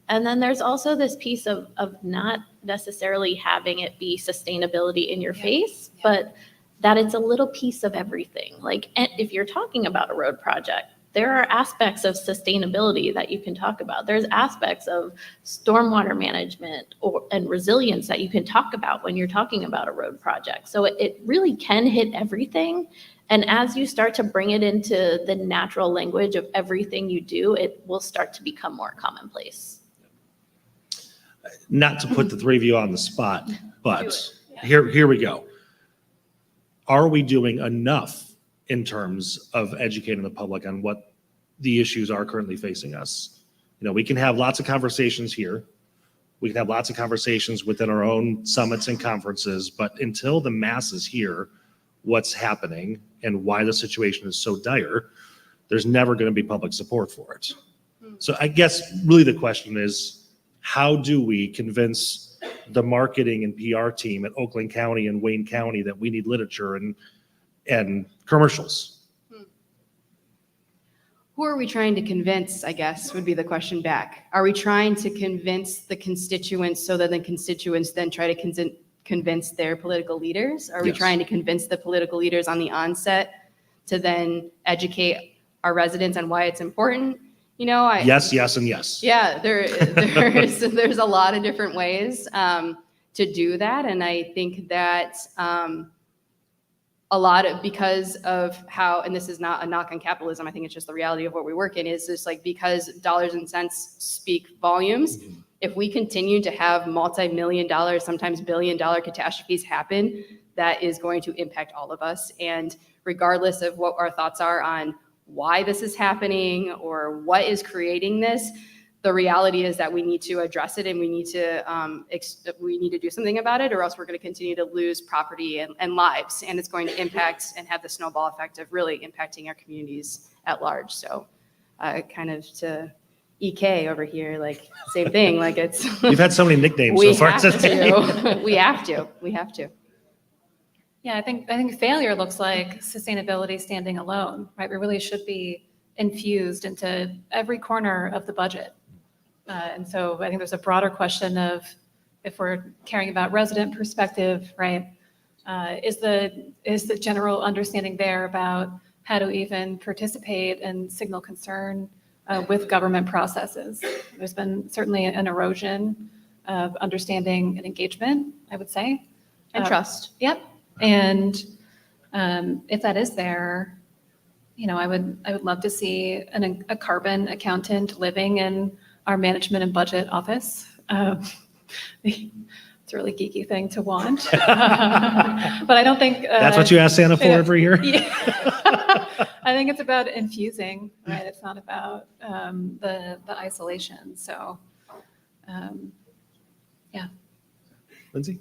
And then there's also this piece of not necessarily having it be sustainability in your face, but that it's a little piece of everything. Like if you're talking about a road project, there are aspects of sustainability that you can talk about. There's aspects of stormwater management and resilience that you can talk about when you're talking about a road project. So it really can hit everything. And as you start to bring it into the natural language of everything you do, it will start to become more commonplace. Not to put the three of you on the spot, but here we go. Are we doing enough in terms of educating the public on what the issues are currently facing us? We can have lots of conversations here. We can have lots of conversations within our own summits and conferences, but until the masses hear what's happening and why the situation is so dire, there's never going to be public support for it. So I guess really the question is, how do we convince the marketing and PR team at Oakland County and Wayne County that we need literature and commercials? Who are we trying to convince, I guess, would be the question back. Are we trying to convince the constituents so that the constituents then try to convince their political leaders? Are we trying to convince the political leaders on the onset to then educate our residents on why it's important? Yes, yes, and yes. Yeah, there's a lot of different ways to do that. And I think that a lot of, because of how, and this is not a knock on capitalism, I think it's just the reality of what we work in, is just like, because dollars and cents speak volumes, if we continue to have multi-million-dollar, sometimes billion-dollar catastrophes happen, that is going to impact all of us. And regardless of what our thoughts are on why this is happening or what is creating this, the reality is that we need to address it, and we need to do something about it, or else we're going to continue to lose property and lives, and it's going to impact and have the snowball effect of really impacting our communities at large. So kind of to EK over here, like same thing, like it's. You've had so many nicknames so far today. We have to. Yeah, I think failure looks like sustainability standing alone, right? We really should be infused into every corner of the budget. And so I think there's a broader question of, if we're caring about resident perspective, right? Is the general understanding there about how to even participate and signal concern with government processes? There's been certainly an erosion of understanding and engagement, I would say. And trust. Yep. And if that is there, I would love to see a carbon accountant living in our management and budget office. It's a really geeky thing to want, but I don't think that's what you ask Santa for every year. Yeah. I think it's about infusing, right? It's not about the isolation. So, yeah. Lindsay?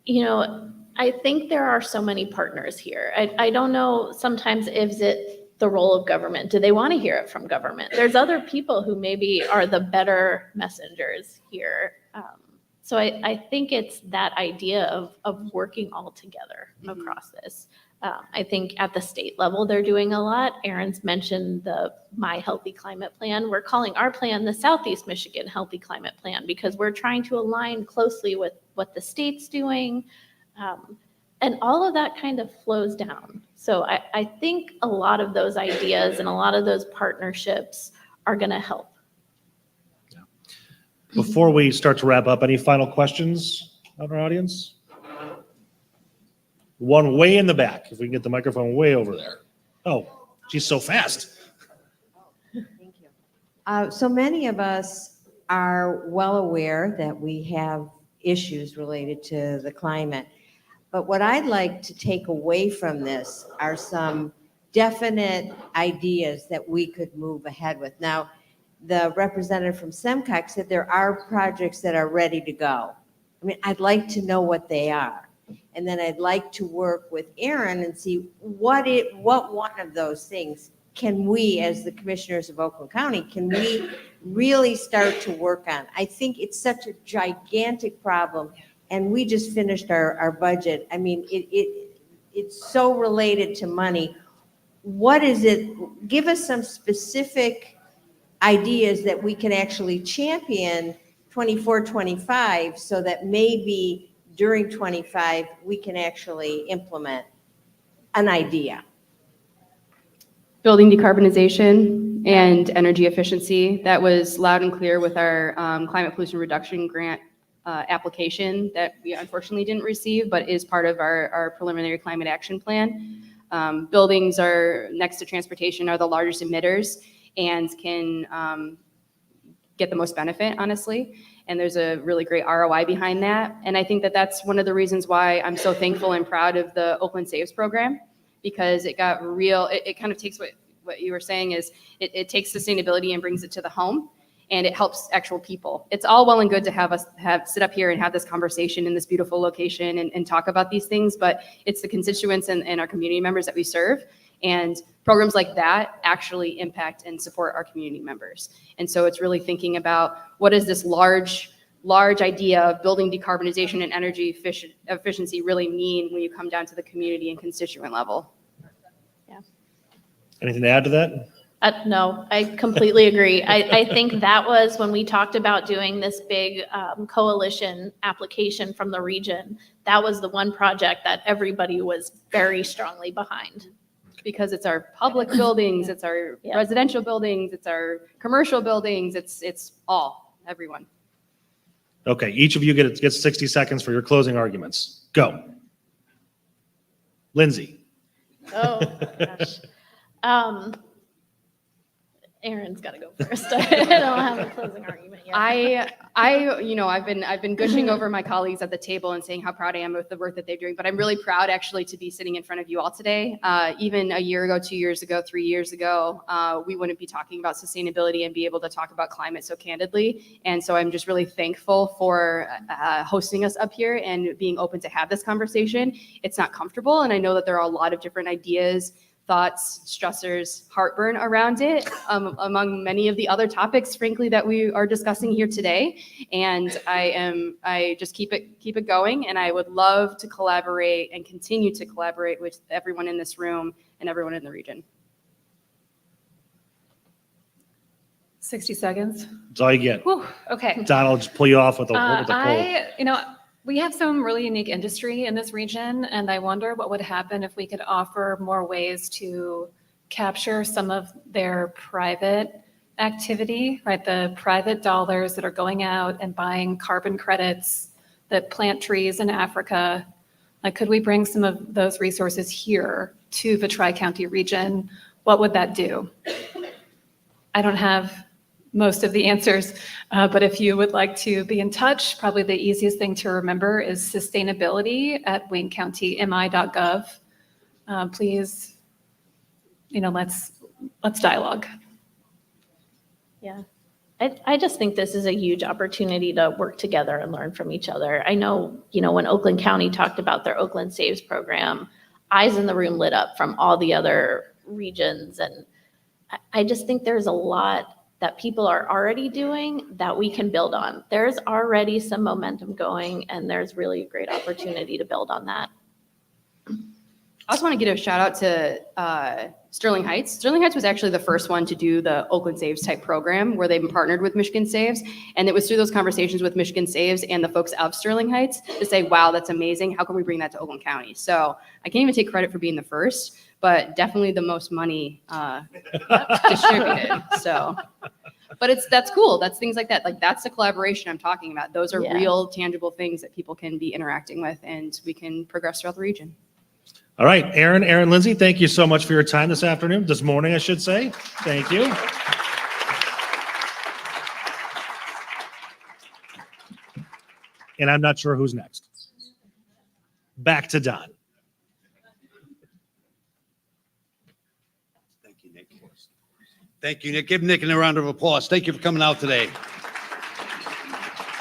You know, I think there are so many partners here. I don't know sometimes if it the role of government. Do they want to hear it from government? There's other people who maybe are the better messengers here. So I think it's that idea of working all together across this. I think at the state level, they're doing a lot. Erin's mentioned the My Healthy Climate Plan. We're calling our plan the Southeast Michigan Healthy Climate Plan because we're trying to align closely with what the state's doing. And all of that kind of flows down. So I think a lot of those ideas and a lot of those partnerships are going to help. Before we start to wrap up, any final questions of our audience? One way in the back, if we can get the microphone way over there. Oh, she's so fast. Thank you. So many of us are well aware that we have issues related to the climate. But what I'd like to take away from this are some definite ideas that we could move ahead with. Now, the representative from SEMCOG said there are projects that are ready to go. I mean, I'd like to know what they are. And then I'd like to work with Erin and see what one of those things can we, as the commissioners of Oakland County, can we really start to work on? I think it's such a gigantic problem. And we just finished our budget. I mean, it's so related to money. What is it? Give us some specific ideas that we can actually champion 24, 25, so that maybe during 25, we can actually implement an idea. Building decarbonization and energy efficiency. That was loud and clear with our climate pollution reduction grant application that we unfortunately didn't receive, but is part of our preliminary climate action plan. Buildings are next to transportation are the largest emitters and can get the most benefit, honestly. And there's a really great ROI behind that. And I think that that's one of the reasons why I'm so thankful and proud of the Oakland Saves program, because it got real. It kind of takes what you were saying is it takes sustainability and brings it to the home. And it helps actual people. It's all well and good to have us sit up here and have this conversation in this beautiful location and talk about these things, but it's the constituents and our community members that we serve. And programs like that actually impact and support our community members. And so it's really thinking about what is this large idea of building decarbonization and energy efficiency really mean when you come down to the community and constituent level. Yeah. Anything to add to that? No, I completely agree. I think that was when we talked about doing this big coalition application from the region. That was the one project that everybody was very strongly behind. Because it's our public buildings, it's our residential buildings, it's our commercial buildings, it's everyone. Okay, each of you gets 60 seconds for your closing arguments. Go. Lindsay. Oh, gosh. Erin's got to go first. I don't have a closing argument yet. I've been gushing over my colleagues at the table and saying how proud I am with the work that they're doing, but I'm really proud actually to be sitting in front of you all today. Even a year ago, 2 years ago, 3 years ago, we wouldn't be talking about sustainability and be able to talk about climate so candidly. And so I'm just really thankful for hosting us up here and being open to have this conversation. It's not comfortable, and I know that there are a lot of different ideas, thoughts, stressors, heartburn around it, among many of the other topics, frankly, that we are discussing here today. And I just keep it going, and I would love to collaborate and continue to collaborate with everyone in this room and everyone in the region. 60 seconds. That's all you get. Whew, okay. Donald will just pull you off with a quote. We have some really unique industry in this region, and I wonder what would happen if we could offer more ways to capture some of their private activity, right? The private dollars that are going out and buying carbon credits that plant trees in Africa. Like, could we bring some of those resources here to the Tri-County region? What would that do? I don't have most of the answers, but if you would like to be in touch, probably the easiest thing to remember is sustainability@WayneCountyMI.gov. please, let's dialogue. Yeah. I just think this is a huge opportunity to work together and learn from each other. I know, when Oakland County talked about their Oakland Saves program, eyes in the room lit up from all the other regions. And I just think there's a lot that people are already doing that we can build on. There's already some momentum going, and there's really a great opportunity to build on that. I also want to give a shout out to Sterling Heights. Sterling Heights was actually the first one to do the Oakland Saves type program where they partnered with Michigan Saves. And it was through those conversations with Michigan Saves and the folks of Sterling Heights to say, wow, that's amazing. How can we bring that to Oakland County? So I can't even take credit for being the first, but definitely the most money distributed. So, but that's cool. That's things like that. Like that's the collaboration I'm talking about. Those are real tangible things that people can be interacting with and we can progress throughout the region. All right, Aaron, Lindsay, thank you so much for your time this morning, I should say. Thank you. And I'm not sure who's next. Back to Don. Thank you, Nick. Thank you, Nick. Give Nick a round of applause. Thank you for coming out today.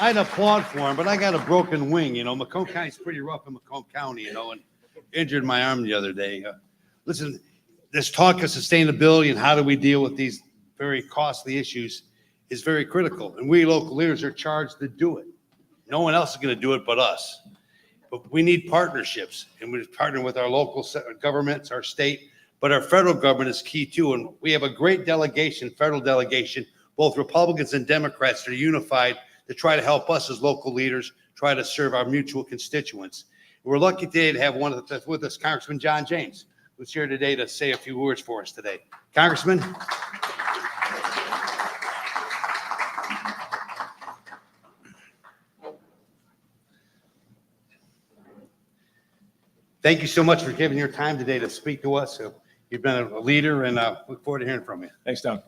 I'd applaud for him, but I got a broken wing. Macomb County's pretty rough in Macomb County, and injured my arm the other day. Listen, this talk of sustainability and how do we deal with these very costly issues is very critical. And we local leaders are charged to do it. No one else is going to do it but us. But we need partnerships, and we're partnering with our local governments, our state, but our federal government is key too. And we have a great delegation, federal delegation, both Republicans and Democrats that are unified to try to help us as local leaders try to serve our mutual constituents. We're lucky today to have with us, Congressman John James, who's here today to say a few words for us today. Congressman. Thank you so much for giving your time today to speak to us. You've been a leader, and look forward to hearing from you. Thanks, Don.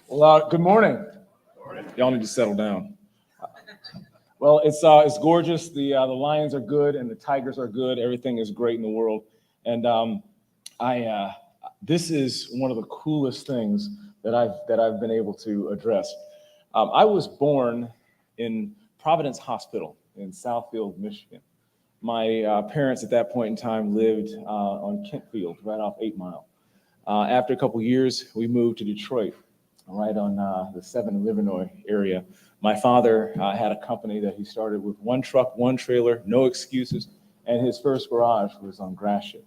Well, good morning. Y'all need to settle down. Well, it's gorgeous. The lions are good and the tigers are good. Everything is great in the world. And this is one of the coolest things that I've been able to address. I was born in Providence Hospital in Southfield, Michigan. My parents at that point in time lived on Kentfield, right off 8 Mile. After a couple years, we moved to Detroit, right on the 7 Livernois area. My father had a company that he started with 1 truck, 1 trailer, no excuses, and his first garage was on Gratiot.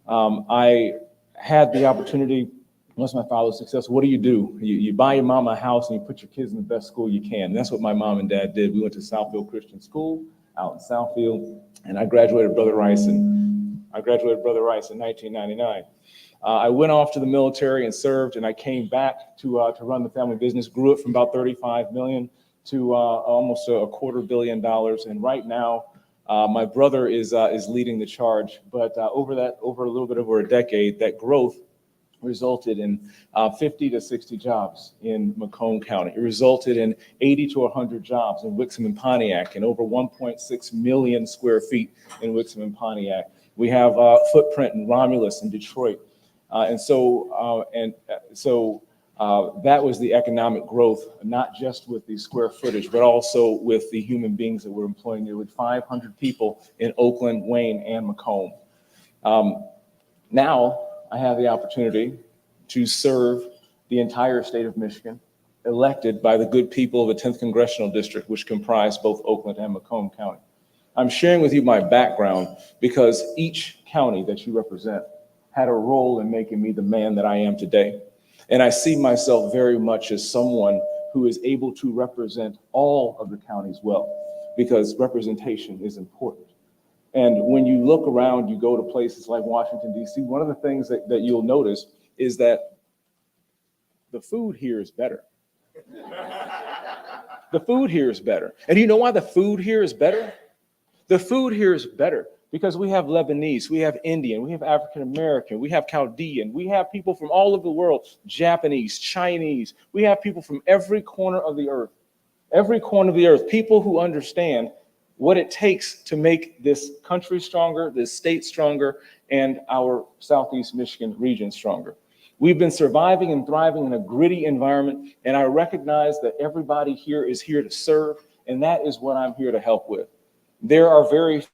I had the opportunity, once my father was successful, what do? You buy your mom a house and you put your kids in the best school you can. And that's what my mom and dad did. We went to Southfield Christian School out in Southfield, and I graduated Brother Rice in 1999. I went off to the military and served, and I came back to run the family business, grew it from about 35 million to almost $250 million. And right now, my brother is leading the charge. But over a little bit over a decade, that growth resulted in 50 to 60 jobs in Macomb County. It resulted in 80 to 100 jobs in Wixom and Pontiac, and over 1.6 million square feet in Wixom and Pontiac. We have a footprint in Romulus and Detroit. So that was the economic growth, not just with the square footage, but also with the human beings that we're employing. Nearly 500 people in Oakland, Wayne, and Macomb. Now I have the opportunity to serve the entire state of Michigan, elected by the good people of the 10th Congressional District, which comprise both Oakland and Macomb County. I'm sharing with you my background because each county that you represent had a role in making me the man that I am today. And I see myself very much as someone who is able to represent all of the counties well, because representation is important. And when you look around, you go to places like Washington, D.C., one of the things that you'll notice is that the food here is better. The food here is better. And you know why the food here is better? The food here is better because we have Lebanese, we have Indian, we have African American, we have Chaldean, we have people from all over the world, Japanese, Chinese. We have people from every corner of the earth, people who understand what it takes to make this country stronger, this state stronger, and our Southeast Michigan region stronger. We've been surviving and thriving in a gritty environment, and I recognize that everybody here is here to serve, and that is what I'm here to help with. There are very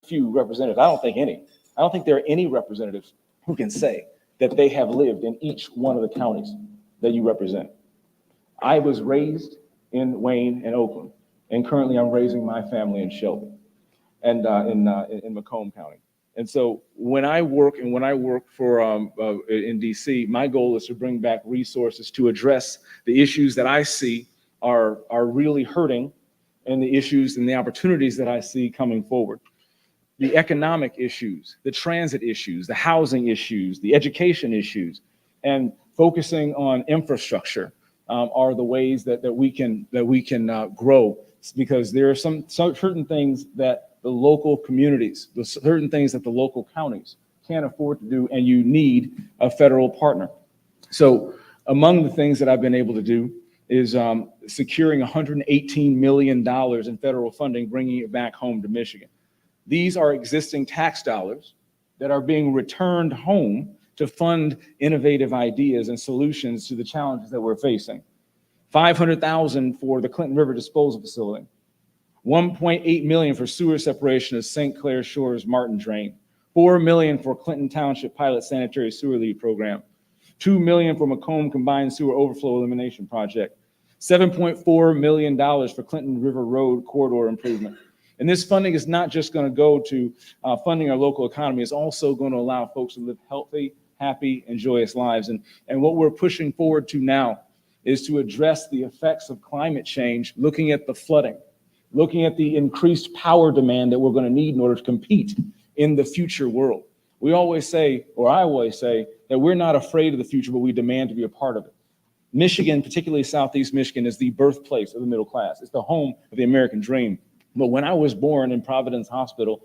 few representatives, I don't think there are any representatives who can say that they have lived in each one of the counties that you represent. I was raised in Wayne and Oakland, and currently I'm raising my family in Shelby and in Macomb County. And so when I work for in DC, my goal is to bring back resources to address the issues that I see are really hurting, and the issues and the opportunities that I see coming forward. The economic issues, the transit issues, the housing issues, the education issues, and focusing on infrastructure are the ways that we can grow, because there are some certain things that the local communities, the certain things that the local counties can't afford to do, and you need a federal partner. So among the things that I've been able to do is securing $118 million in federal funding, bringing it back home to Michigan. These are existing tax dollars that are being returned home to fund innovative ideas and solutions to the challenges that we're facing. $500,000 for the Clinton River Disposal Facility. $1.8 million for sewer separation of St. Clair Shores Martin Drain. $4 million for Clinton Township Pilot Sanitary Sewer Lead Program. $2 million for Macomb Combined Sewer Overflow Elimination Project. $7.4 million for Clinton River Road Corridor Improvement. And this funding is not just going to go to funding our local economy. It's also going to allow folks to live healthy, happy, and joyous lives. And what we're pushing forward to now is to address the effects of climate change, looking at the flooding, looking at the increased power demand that we're going to need in order to compete in the future world. We always say, or I always say, that we're not afraid of the future, but we demand to be a part of it. Michigan, particularly Southeast Michigan, is the birthplace of the middle class. It's the home of the American dream. But when I was born in Providence Hospital,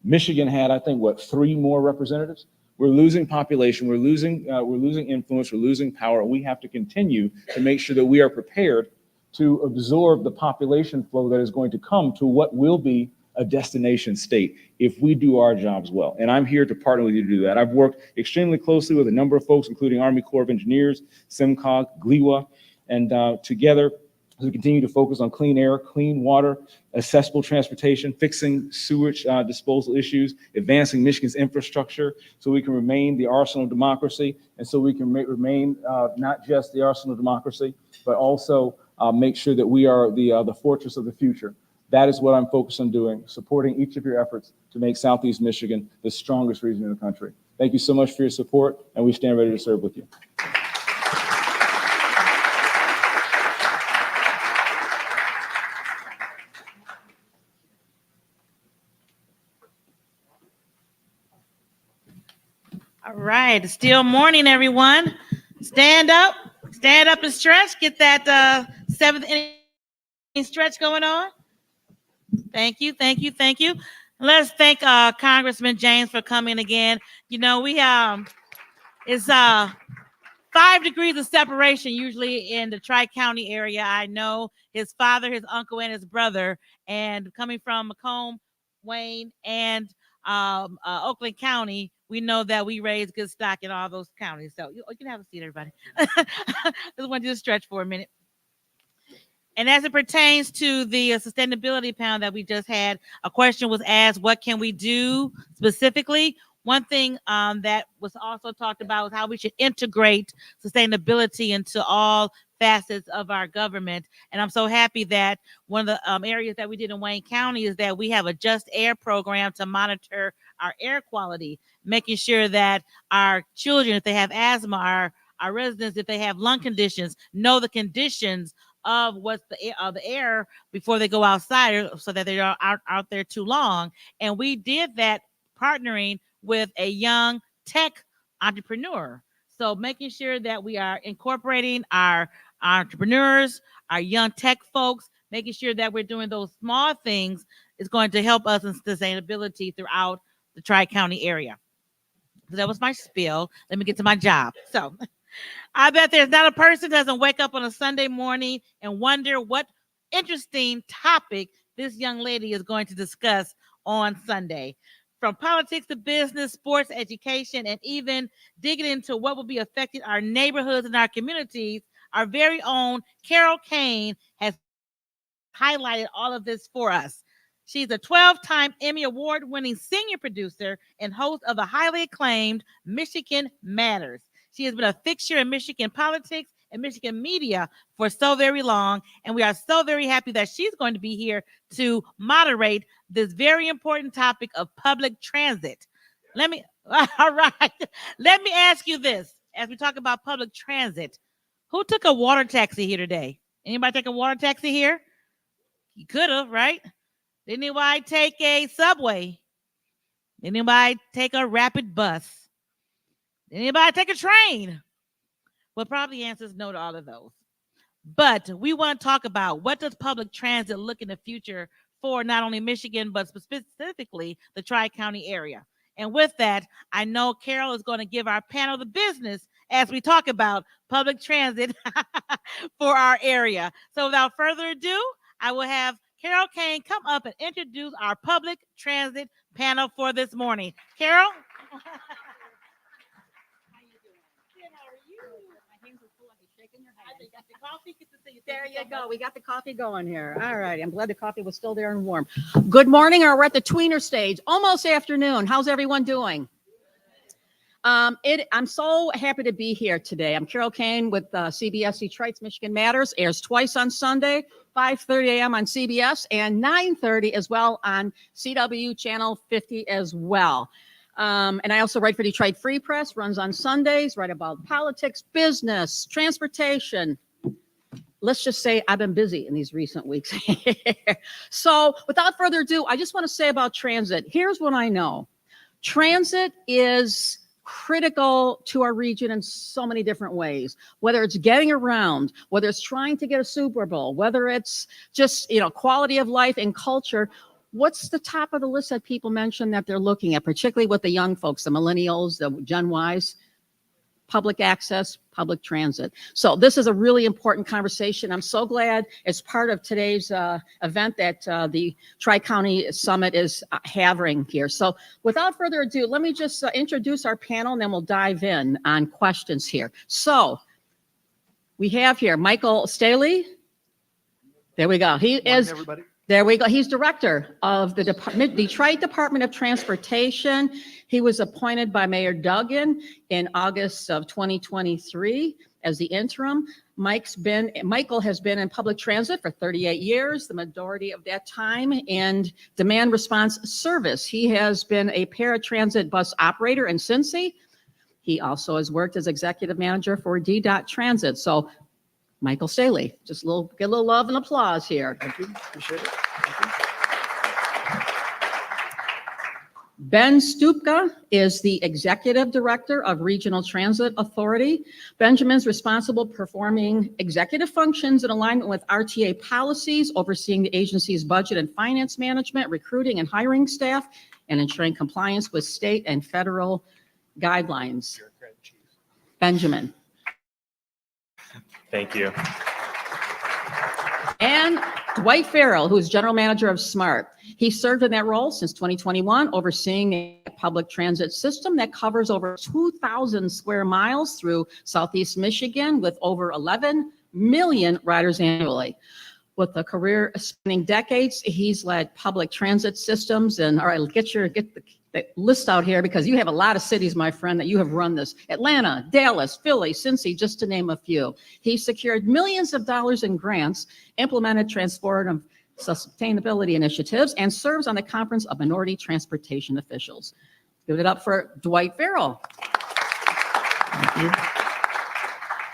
Michigan had, I think, 3 more representatives? We're losing population, we're losing influence, we're losing power, and we have to continue to make sure that we are prepared to absorb the population flow that is going to come to what will be a destination state if we do our jobs well. And I'm here to partner with you to do that. I've worked extremely closely with a number of folks, including Army Corps of Engineers, SEMCOG, GLEWA, and together as we continue to focus on clean air, clean water, accessible transportation, fixing sewage disposal issues, advancing Michigan's infrastructure so we can remain the arsenal of democracy, and so we can remain not just the arsenal of democracy, but also make sure that we are the fortress of the future. That is what I'm focused on doing, supporting each of your efforts to make Southeast Michigan the strongest region in the country. Thank you so much for your support, and we stand ready to serve with you. All right, it's still morning, everyone. Stand up and stretch. Get that 7th inning stretch going on. Thank you. Let's thank Congressman James for coming again. You know, we it's 5 degrees of separation usually in the Tri-County area. I know his father, his uncle, and his brother, and coming from Macomb, Wayne, and Oakland County, we know that we raise good stock in all those counties. So you can have a seat, everybody. Just want you to stretch for a minute. And as it pertains to the sustainability panel that we just had, a question was asked, what can we do specifically? One thing that was also talked about was how we should integrate sustainability into all facets of our government. And I'm so happy that one of the areas that we did in Wayne County is that we have a Just Air program to monitor our air quality, making sure that our children, if they have asthma, our residents, if they have lung conditions, know the conditions of what's the air before they go outside, so that they are out there too long. And we did that partnering with a young tech entrepreneur. So making sure that we are incorporating our entrepreneurs, our young tech folks, making sure that we're doing those small things is going to help us in sustainability throughout the Tri-County area. So that was my spiel. Let me get to my job. So I bet there's not a person that doesn't wake up on a Sunday morning and wonder what interesting topic this young lady is going to discuss on Sunday. From politics to business, sports, education, and even digging into what will be affecting our neighborhoods and our communities, our very own Carol Kane has highlighted all of this for us. She's a 12-time Emmy Award-winning senior producer and host of the highly acclaimed Michigan Matters. She has been a fixture in Michigan politics and Michigan media for so very long, and we are so very happy that she's going to be here to moderate this very important topic of public transit. All right, let me ask you this, as we talk about public transit. Who took a water taxi here today? Anybody take a water taxi here? You could have, right? Did anybody take a subway? Did anybody take a rapid bus? Did anybody take a train? Well, probably the answer is no to all of those. But we want to talk about what does public transit look in the future for not only Michigan, but specifically the Tri-County area. And with that, I know Carol is going to give our panel the business as we talk about public transit for our area. So without further ado, I will have Carol Kane come up and introduce our public transit panel for this morning. Carol? There you go. We got the coffee going here. All right. I'm glad the coffee was still there and warm. Good morning, or we're at the tweener stage, almost afternoon. How's everyone doing? I'm so happy to be here today. I'm Carol Kane with CBS Detroit's Michigan Matters. Airs twice on Sunday, 5:30 a.m. on CBS and 9:30 as well on CW Channel 50 as well. And I also write for Detroit Free Press, runs on Sundays, write about politics, business, transportation. Let's just say I've been busy in these recent weeks. So without further ado, I just want to say about transit. Here's what I know. Transit is critical to our region in so many different ways, whether it's getting around, whether it's trying to get a Super Bowl, whether it's just, quality of life and culture. What's the top of the list that people mention that they're looking at, particularly with the young folks, the millennials, the Gen Ys? Public access, public transit. So this is a really important conversation. I'm so glad it's part of today's event that the Tri-County Summit is having here. So without further ado, let me just introduce our panel and then we'll dive in on questions here. So we have here Michael Staley. There we go. He is. Everybody. There we go. He's director of the Detroit Department of Transportation. He was appointed by Mayor Duggan in August of 2023 as the interim. Michael has been in public transit for 38 years, the majority of that time in demand response service. He has been a paratransit bus operator in Cincy. He also has worked as executive manager for DDOT Transit. So Michael Staley, just get a little love and applause here. Thank you. Appreciate it. Ben Stupka is the Executive Director of Regional Transit Authority. Benjamin's responsible performing executive functions in alignment with RTA policies, overseeing the agency's budget and finance management, recruiting and hiring staff, and ensuring compliance with state and federal guidelines. Benjamin. Thank you. And Dwight Farrell, who is general manager of SMART. He served in that role since 2021, overseeing a public transit system that covers over 2,000 square miles through Southeast Michigan with over 11 million riders annually. With a career spanning decades, he's led public transit systems. And all right, get the list out here because you have a lot of cities, my friend, that you have run this. Atlanta, Dallas, Philly, Cincy, just to name a few. He secured millions of dollars in grants, implemented transformative sustainability initiatives, and serves on the Conference of Minority Transportation Officials. Give it up for Dwight Farrell. Thank you.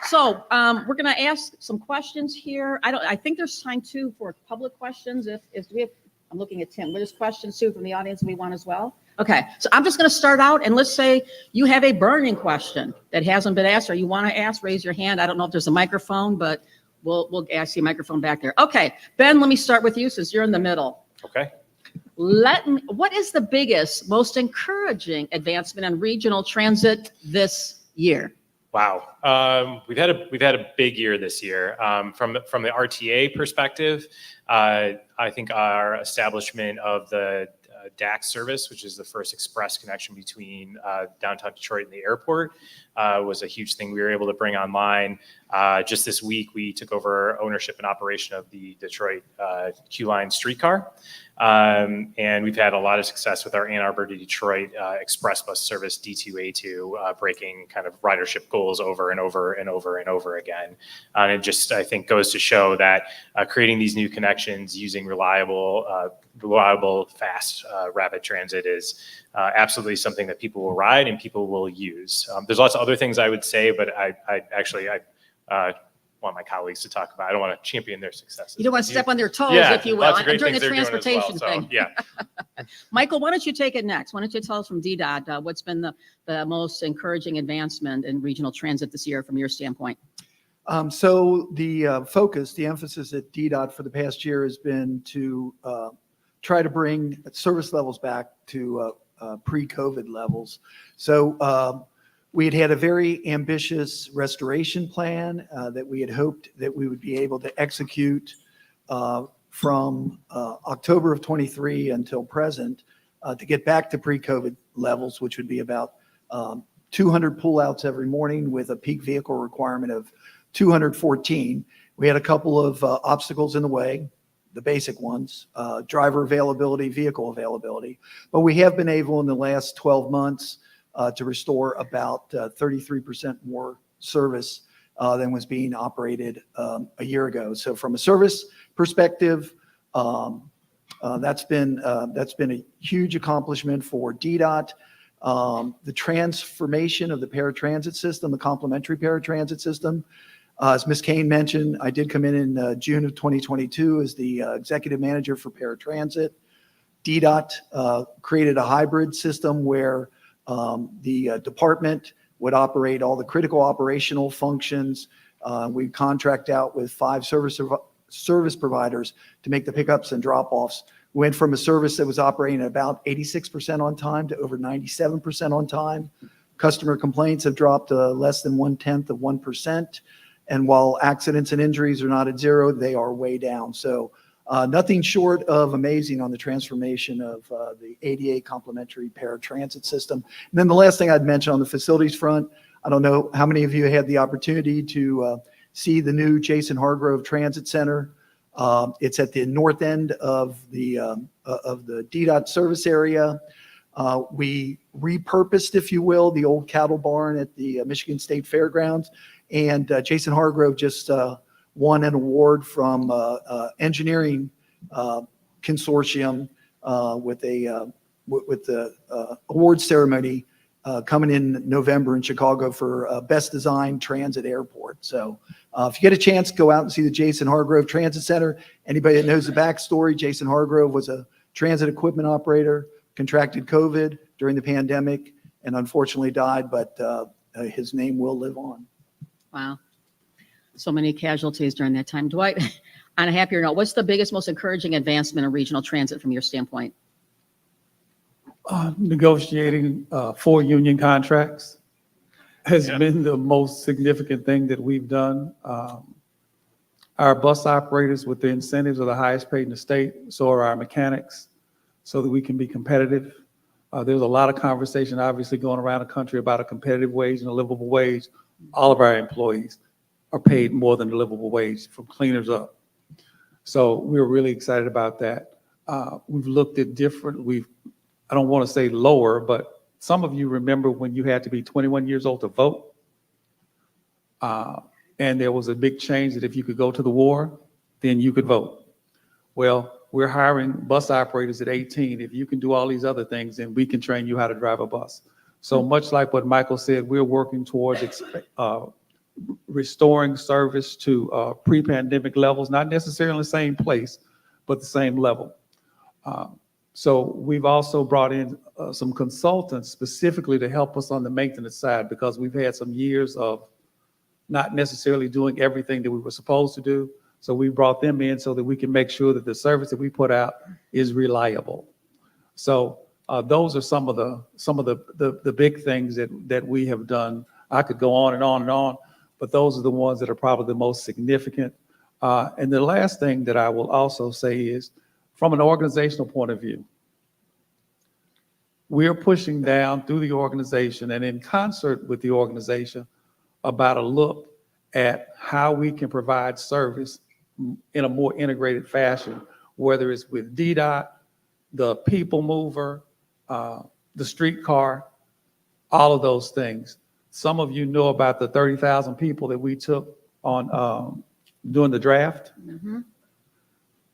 So we're going to ask some questions here. I think there's time too for public questions. If we have, I'm looking at Tim. There's questions too from the audience we want as well. Okay, so I'm just going to start out and let's say you have a burning question that hasn't been asked or you want to ask, raise your hand. I don't know if there's a microphone, but we'll ask you a microphone back there. Okay, Ben, let me start with you since you're in the middle. Okay. What is the biggest, most encouraging advancement in regional transit this year? Wow. We've had a big year this year. From the RTA perspective, I think our establishment of the DAX service, which is the first express connection between downtown Detroit and the airport, was a huge thing we were able to bring online. Just this week, we took over ownership and operation of the Detroit Q-Line streetcar. And we've had a lot of success with our Ann Arbor to Detroit express bus service D2A2, breaking kind of ridership goals over and over and over and over again. And it just, I think, goes to show that creating these new connections using reliable, fast, rapid transit is absolutely something that people will ride and people will use. There's lots of other things I would say, but I want my colleagues to talk about. I don't want to champion their successes. You don't want to step on their toes, Yeah, if you will, lots of great during the things they're doing as well, transportation so, thing. yeah. Michael, why don't you take it next? Why don't you tell us from DDOT what's been the most encouraging advancement in regional transit this year from your standpoint? So the focus, the emphasis at DDOT for the past year has been to try to bring service levels back to pre-COVID levels. So we had a very ambitious restoration plan that we had hoped that we would be able to execute from October of 23 until present to get back to pre-COVID levels, which would be about 200 pullouts every morning with a peak vehicle requirement of 214. We had a couple of obstacles in the way, the basic ones, driver availability, vehicle availability. But we have been able in the last 12 months to restore about 33% more service than was being operated a year ago. So from a service perspective, that's been a huge accomplishment for DDOT. The transformation of the paratransit system, the complementary paratransit system, as Ms. Kane mentioned, I did come in June of 2022 as the executive manager for paratransit. DDOT created a hybrid system where the department would operate all the critical operational functions. We contract out with 5 service providers to make the pickups and drop-offs. Went from a service that was operating at about 86% on time to over 97% on time. Customer complaints have dropped to less than 0.1%. And while accidents and injuries are not at zero, they are way down. So nothing short of amazing on the transformation of the ADA complementary paratransit system. And then the last thing I'd mention on the facilities front, I don't know how many of you had the opportunity to see the new Jason Hargrove Transit Center. It's at the north end of the DDOT service area. We repurposed, if you will, the old cattle barn at the Michigan State Fairgrounds. And Jason Hargrove just won an award from engineering consortium with the award ceremony coming in November in Chicago for best design transit airport. So if you get a chance, go out and see the Jason Hargrove Transit Center. Anybody that knows the backstory, Jason Hargrove was a transit equipment operator, contracted COVID during the pandemic, and unfortunately died, but his name will live on. Wow. So many casualties during that time. Dwight, on a happier note, what's the biggest, most encouraging advancement in regional transit from your standpoint? Negotiating 4 union contracts has been the most significant thing that we've done. Our bus operators with the incentives are the highest paid in the state, so are our mechanics, so that we can be competitive. There's a lot of conversation obviously going around the country about a competitive wage and a livable wage. All of our employees are paid more than the livable wage, from cleaners up. So we're really excited about that. We've looked at different, I don't want to say lower, but some of you remember when you had to be 21 years old to vote. And there was a big change that if you could go to the war, then you could vote. Well, we're hiring bus operators at 18. If you can do all these other things, then we can train you how to drive a bus. So much like what Michael said, we're working towards restoring service to pre-pandemic levels, not necessarily the same place, but the same level. So we've also brought in some consultants specifically to help us on the maintenance side, because we've had some years of not necessarily doing everything that we were supposed to do. So we brought them in so that we can make sure that the service that we put out is reliable. So those are some of the big things that we have done I could go on and on and on, but those are the ones that are probably the most significant. And the last thing that I will also say is, from an organizational point of view, we're pushing down through the organization and in concert with the organization about a look at how we can provide service in a more integrated fashion, whether it's with DDOT, the people mover, the streetcar, all of those things. Some of you know about the 30,000 people that we took on during the draft,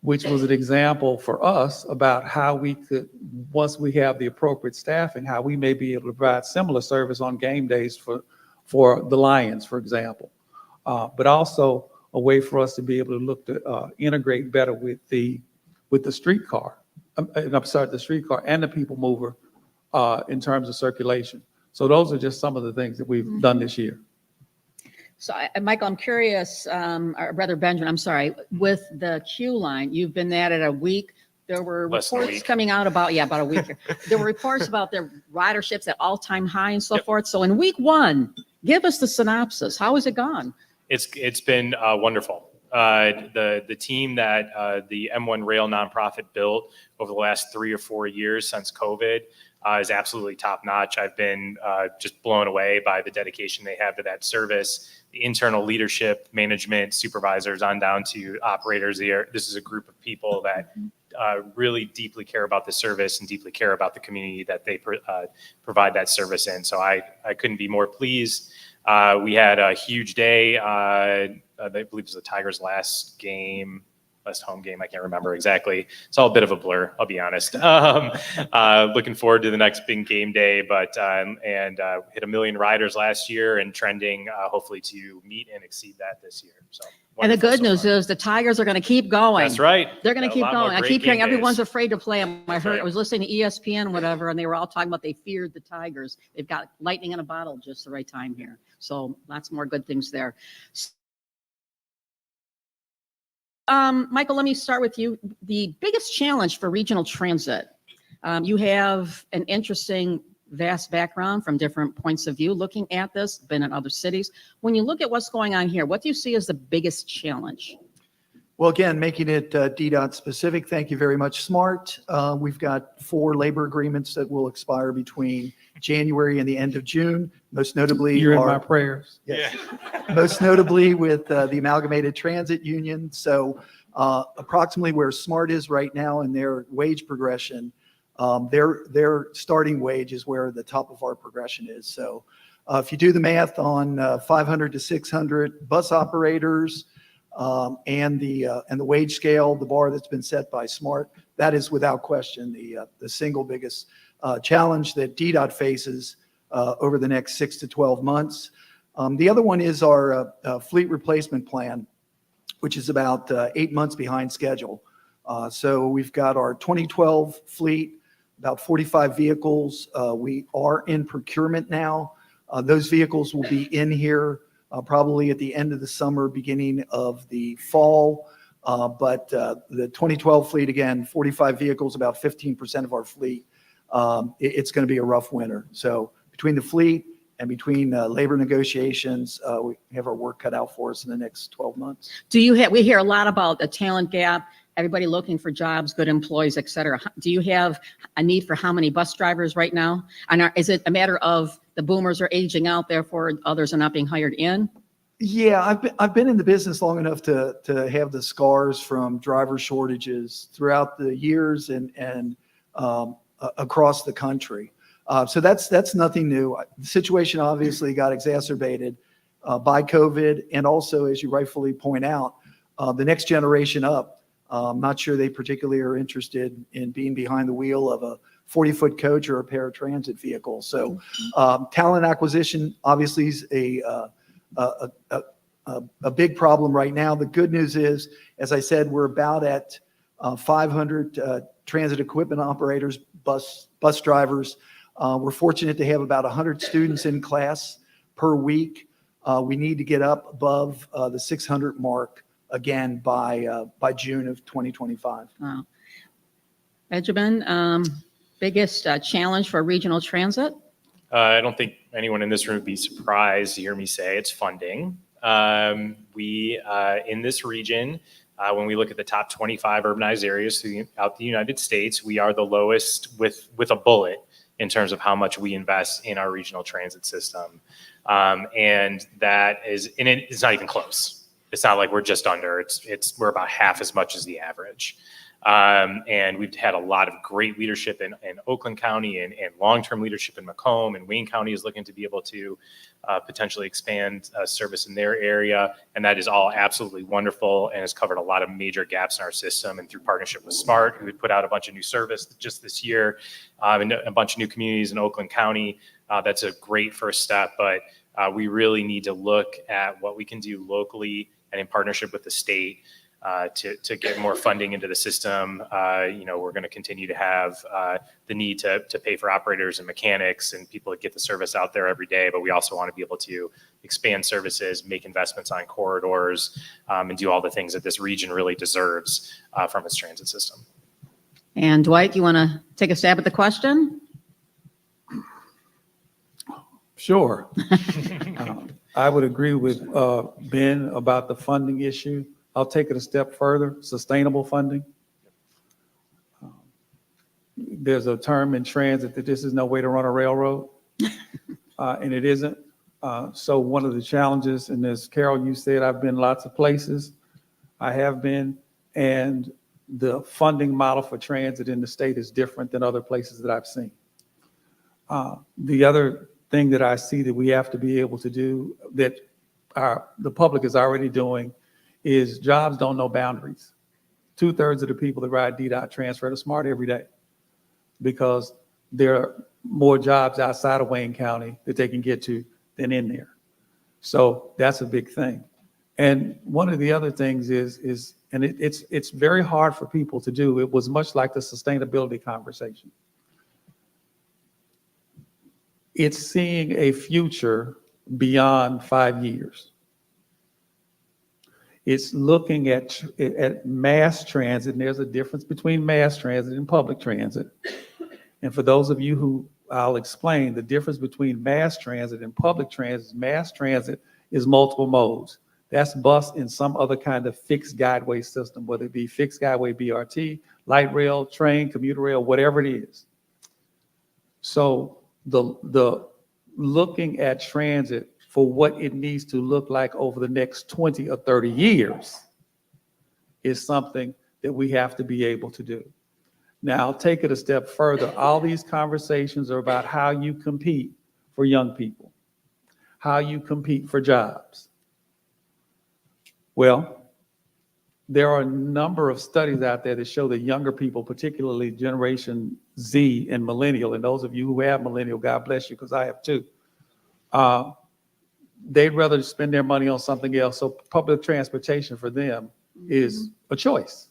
which was an example for us about how we could, once we have the appropriate staffing, how we may be able to provide similar service on game days for the Lions, for example. But also a way for us to be able to look to integrate better with the streetcar. The streetcar and the people mover in terms of circulation. So those are just some of the things that we've done this year. So, Michael, I'm curious, or rather Benjamin, I'm sorry, with the Q line, you've been at it a week. There were Less than a reports week. coming out about, about a week here. There were reports about their riderships at all-time high and so forth. So in week one, give us the synopsis. How has it gone? It's been wonderful. The team that the M1 Rail nonprofit built over the last 3 or 4 years since COVID is absolutely top notch. I've been just blown away by the dedication they have to that service, the internal leadership, management, supervisors on down to operators here. This is a group of people that really deeply care about the service and deeply care about the community that they provide that service in. So I couldn't be more pleased. We had a huge day. I believe it was the Tigers' last home game. I can't remember exactly. It's all a bit of a blur, I'll be honest. Looking forward to the next big game day, but hit 1 million riders last year and trending hopefully to meet and exceed that this year. So. And the good so news is the Tigers are going to keep going. That's right. They're going to keep going. I keep hearing everyone's afraid to play them. I Right. was listening to ESPN, whatever, and they were all talking about they feared the Tigers. They've got lightning in a bottle, just the right time here. So lots more good things there. Michael, let me start with you. The biggest challenge for regional transit. You have an interesting, vast background from different points of view looking at this, been in other cities. When you look at what's going on here, what do you see as the biggest challenge? Well, again, making it DDOT specific, thank you very much, Smart. We've got 4 labor agreements that will expire between January and the end of June. Most notably, You're in my prayers. Yes. Most notably with the Amalgamated Transit Union. So approximately where Smart is right now in their wage progression, their starting wage is where the top of our progression is. So if you do the math on 500 to 600 bus operators, and the wage scale, the bar that's been set by Smart, that is without question the single biggest challenge that DDOT faces over the next 6 to 12 months. The other one is our fleet replacement plan, which is about 8 months behind schedule. So we've got our 2012 fleet, about 45 vehicles. We are in procurement now. Those vehicles will be in here probably at the end of the summer, beginning of the fall. But the 2012 fleet, again, 45 vehicles, about 15% of our fleet. It's going to be a rough winter. So between the fleet and between labor negotiations, we have our work cut out for us in the next 12 months. We hear a lot about the talent gap, everybody looking for jobs, good employees, et cetera. Do you have a need for how many bus drivers right now? And is it a matter of the boomers are aging out, therefore others are not being hired in? Yeah, I've been in the business long enough to have the scars from driver shortages throughout the years and across the country. So that's nothing new. The situation obviously got exacerbated by COVID, and also, as you rightfully point out, the next generation up. I'm not sure they particularly are interested in being behind the wheel of a 40-foot coach or a paratransit vehicle. So talent acquisition obviously is a big problem right now. The good news is, as I said, we're about at 500 transit equipment operators, bus drivers. We're fortunate to have about 100 students in class per week. We need to get up above the 600 mark again by June of 2025. Wow. Benjamin, biggest challenge for regional transit? I don't think anyone in this room would be surprised to hear me say it's funding. We, in this region, when we look at the top 25 urbanized areas throughout the United States, we are the lowest with a bullet in terms of how much we invest in our regional transit system. And that is, and it's not even close. It's not like we're just under, we're about half as much as the average. And we've had a lot of great leadership in Oakland County and long-term leadership in Macomb, and Wayne County is looking to be able to potentially expand service in their area. And that is all absolutely wonderful and has covered a lot of major gaps in our system. And through partnership with SMART, who put out a bunch of new service just this year, and a bunch of new communities in Oakland County, that's a great first step. But we really need to look at what we can do locally and in partnership with the state to get more funding into the system. We're going to continue to have the need to pay for operators and mechanics and people that get the service out there every day, but we also want to be able to expand services, make investments on corridors, and do all the things that this region really deserves from its transit system. And Dwight, you want to take a stab at the question? Sure. I would agree with Ben about the funding issue. I'll take it a step further, sustainable funding. There's a term in transit that this is no way to run a railroad, and it isn't. So one of the challenges, and as Carol, you said, I've been lots of places. I have been, and the funding model for transit in the state is different than other places that I've seen. The other thing that I see that we have to be able to do that the public is already doing is jobs don't know boundaries. 2/3 of the people that ride DDOT transfer to SMART every day because there are more jobs outside of Wayne County that they can get to than in there. So that's a big thing. And one of the other things is it's very hard for people to do. It was much like the sustainability conversation. It's seeing a future beyond 5 years. It's looking at mass transit, and there's a difference between mass transit and public transit. And for those of you who, I'll explain the difference between mass transit and public transit. Mass transit is multiple modes. That's bus and some other kind of fixed guideway system, whether it be fixed guideway BRT, light rail, train, commuter rail, whatever it is. So the looking at transit for what it needs to look like over the next 20 or 30 years is something that we have to be able to do. Now, I'll take it a step further. All these conversations are about how you compete for young people, how you compete for jobs. Well, there are a number of studies out there that show that younger people, particularly Generation Z and Millennial, and those of you who have Millennial, God bless you, because I have too, they'd rather spend their money on something else. So public transportation for them is a choice.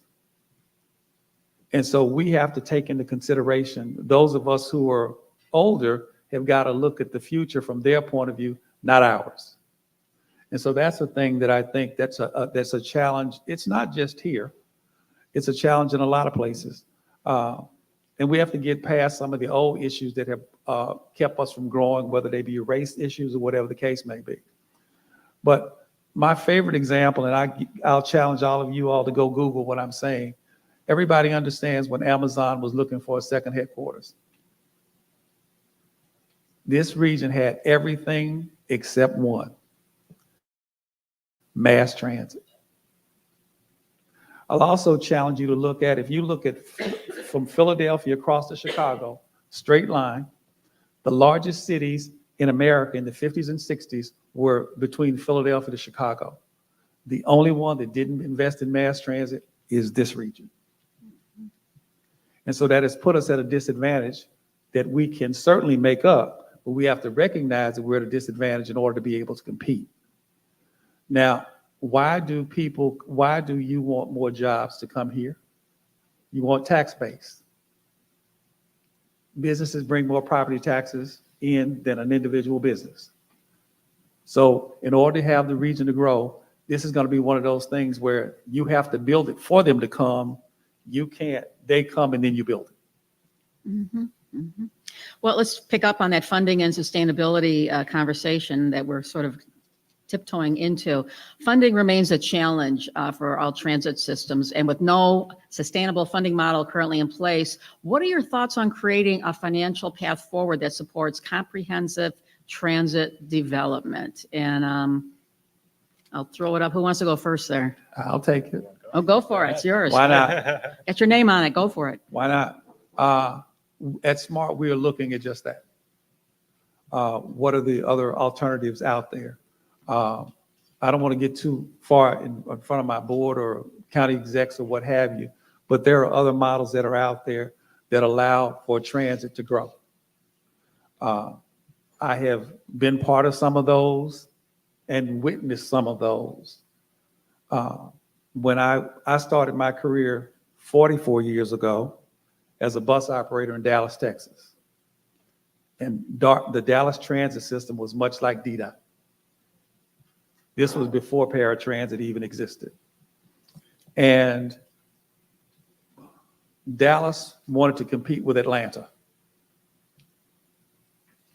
And so we have to take into consideration, those of us who are older have got to look at the future from their point of view, not ours. And so that's a thing that I think that's a challenge. It's not just here. It's a challenge in a lot of places. And we have to get past some of the old issues that have kept us from growing, whether they be race issues or whatever the case may be. But my favorite example, and I'll challenge all of you all to go Google what I'm saying. Everybody understands when Amazon was looking for a second headquarters. This region had everything except one: mass transit. I'll also challenge you to look at, if you look at from Philadelphia across to Chicago, straight line, the largest cities in America in the 50s and 60s were between Philadelphia to Chicago. The only one that didn't invest in mass transit is this region. And so that has put us at a disadvantage that we can certainly make up, but we have to recognize that we're at a disadvantage in order to be able to compete. Now, why do you want more jobs to come here? You want tax base. Businesses bring more property taxes in than an individual business. So in order to have the region to grow, this is going to be one of those things where you have to build it for them to come. You can't, they come and then you build it. Mm-hmm. Mm-hmm. Well, let's pick up on that funding and sustainability conversation that we're sort of tiptoeing into. Funding remains a challenge for all transit systems, and with no sustainable funding model currently in place, what are your thoughts on creating a financial path forward that supports comprehensive transit development? And I'll throw it up. Who wants to go first there? I'll take it. Oh, go for it. It's yours. Why not? Get your name on it. Go for it. Why not? At SMART, we are looking at just that. What are the other alternatives out there? I don't want to get too far in front of my board or county execs or what have you, but there are other models that are out there that allow for transit to grow. I have been part of some of those and witnessed some of those. When I started my career 44 years ago as a bus operator in Dallas, Texas, and the Dallas transit system was much like DDOT. This was before paratransit even existed. And Dallas wanted to compete with Atlanta.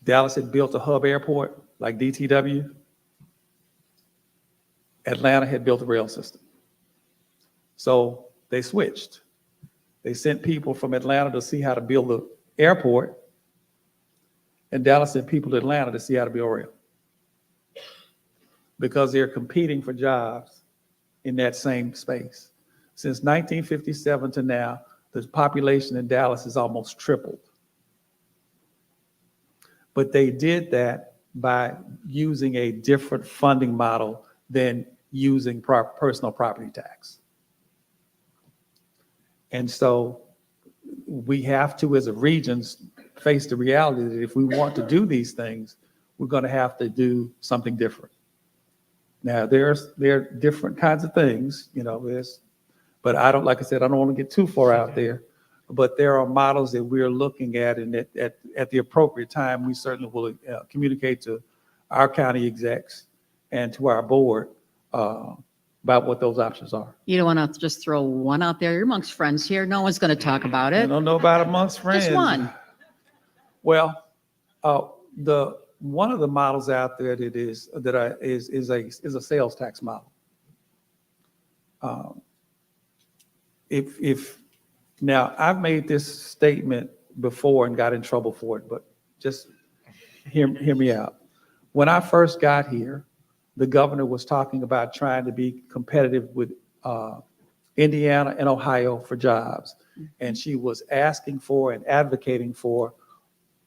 Dallas had built a hub airport like DTW. Atlanta had built a rail system. So they switched. They sent people from Atlanta to see how to build the airport, and Dallas sent people to Atlanta to see how to build rail, because they're competing for jobs in that same space. Since 1957 to now, the population in Dallas has almost tripled. But they did that by using a different funding model than using personal property tax. And so we have to, as a region, face the reality that if we want to do these things, we're going to have to do something different. Now, there are different kinds of things, but I don't, like I said, I don't want to get too far out there, but there are models that we're looking at, and at the appropriate time, we certainly will communicate to our county execs and to our board about what those options are. You don't want to just throw one out there. You're amongst friends here. No one's going to talk about it. I don't know about amongst friends. Just one. Well, one of the models out there is a sales tax model. Now I've made this statement before and got in trouble for it, but just hear me out. When I first got here, the governor was talking about trying to be competitive with Indiana and Ohio for jobs, and she was asking for and advocating for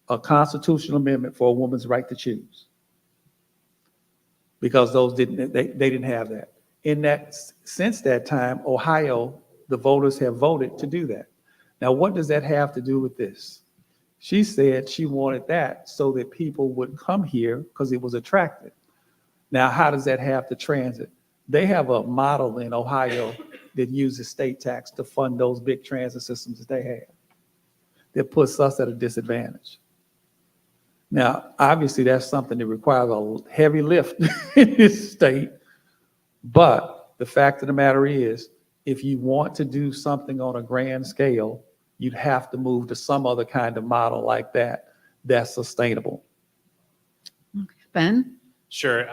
a constitutional amendment for a woman's right to choose, because they didn't have that. Since that time, Ohio, the voters have voted to do that. Now, what does that have to do with this? She said she wanted that so that people would come here because it was attractive. Now, how does that have to transit? They have a model in Ohio that uses state tax to fund those big transit systems that they have. That puts us at a disadvantage. Now, obviously, that's something that requires a heavy lift in this state. But the fact of the matter is, if you want to do something on a grand scale, you'd have to move to some other kind of model like that that's sustainable. Ben? Sure.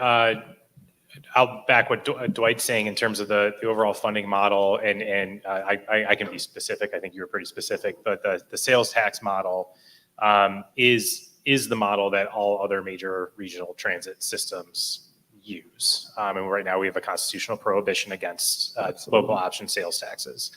I'll back what Dwight's saying in terms of the overall funding model, and I can be specific. I think you were pretty specific, but the sales tax model is the model that all other major regional transit systems use. And right now we have a constitutional prohibition against local option sales taxes.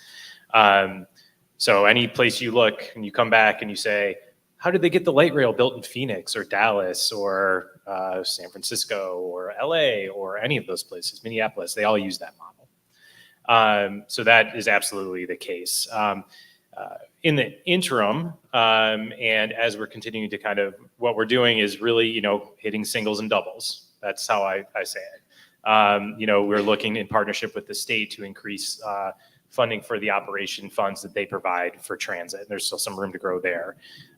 So any place you look and you come back and you say, how did they get the light rail built in Phoenix or Dallas or San Francisco or LA or any of those places, Minneapolis, they all use that model. So that is absolutely the case. In the interim, and as we're continuing to kind of, what we're doing is really, hitting singles and doubles. That's how I say it. We're looking in partnership with the state to increase funding for the operation funds that they provide for transit. There's still some room to grow there.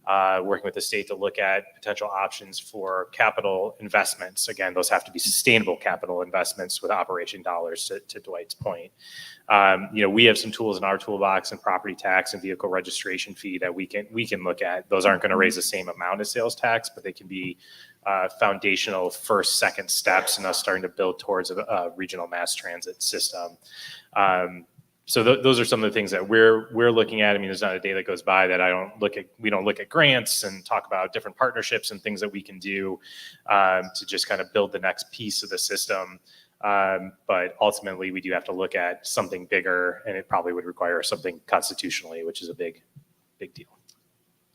Working with the state to look at potential options for capital investments. Again, those have to be sustainable capital investments with operation dollars, to Dwight's point. We have some tools in our toolbox and property tax and vehicle registration fee that we can look at. Those aren't going to raise the same amount as sales tax, but they can be foundational first, second steps in us starting to build towards a regional mass transit system. So those are some of the things that we're looking at. I mean, there's not a day that goes by that we don't look at grants and talk about different partnerships and things that we can do to just kind of build the next piece of the system. But ultimately, we do have to look at something bigger, and it probably would require something constitutionally, which is a big deal.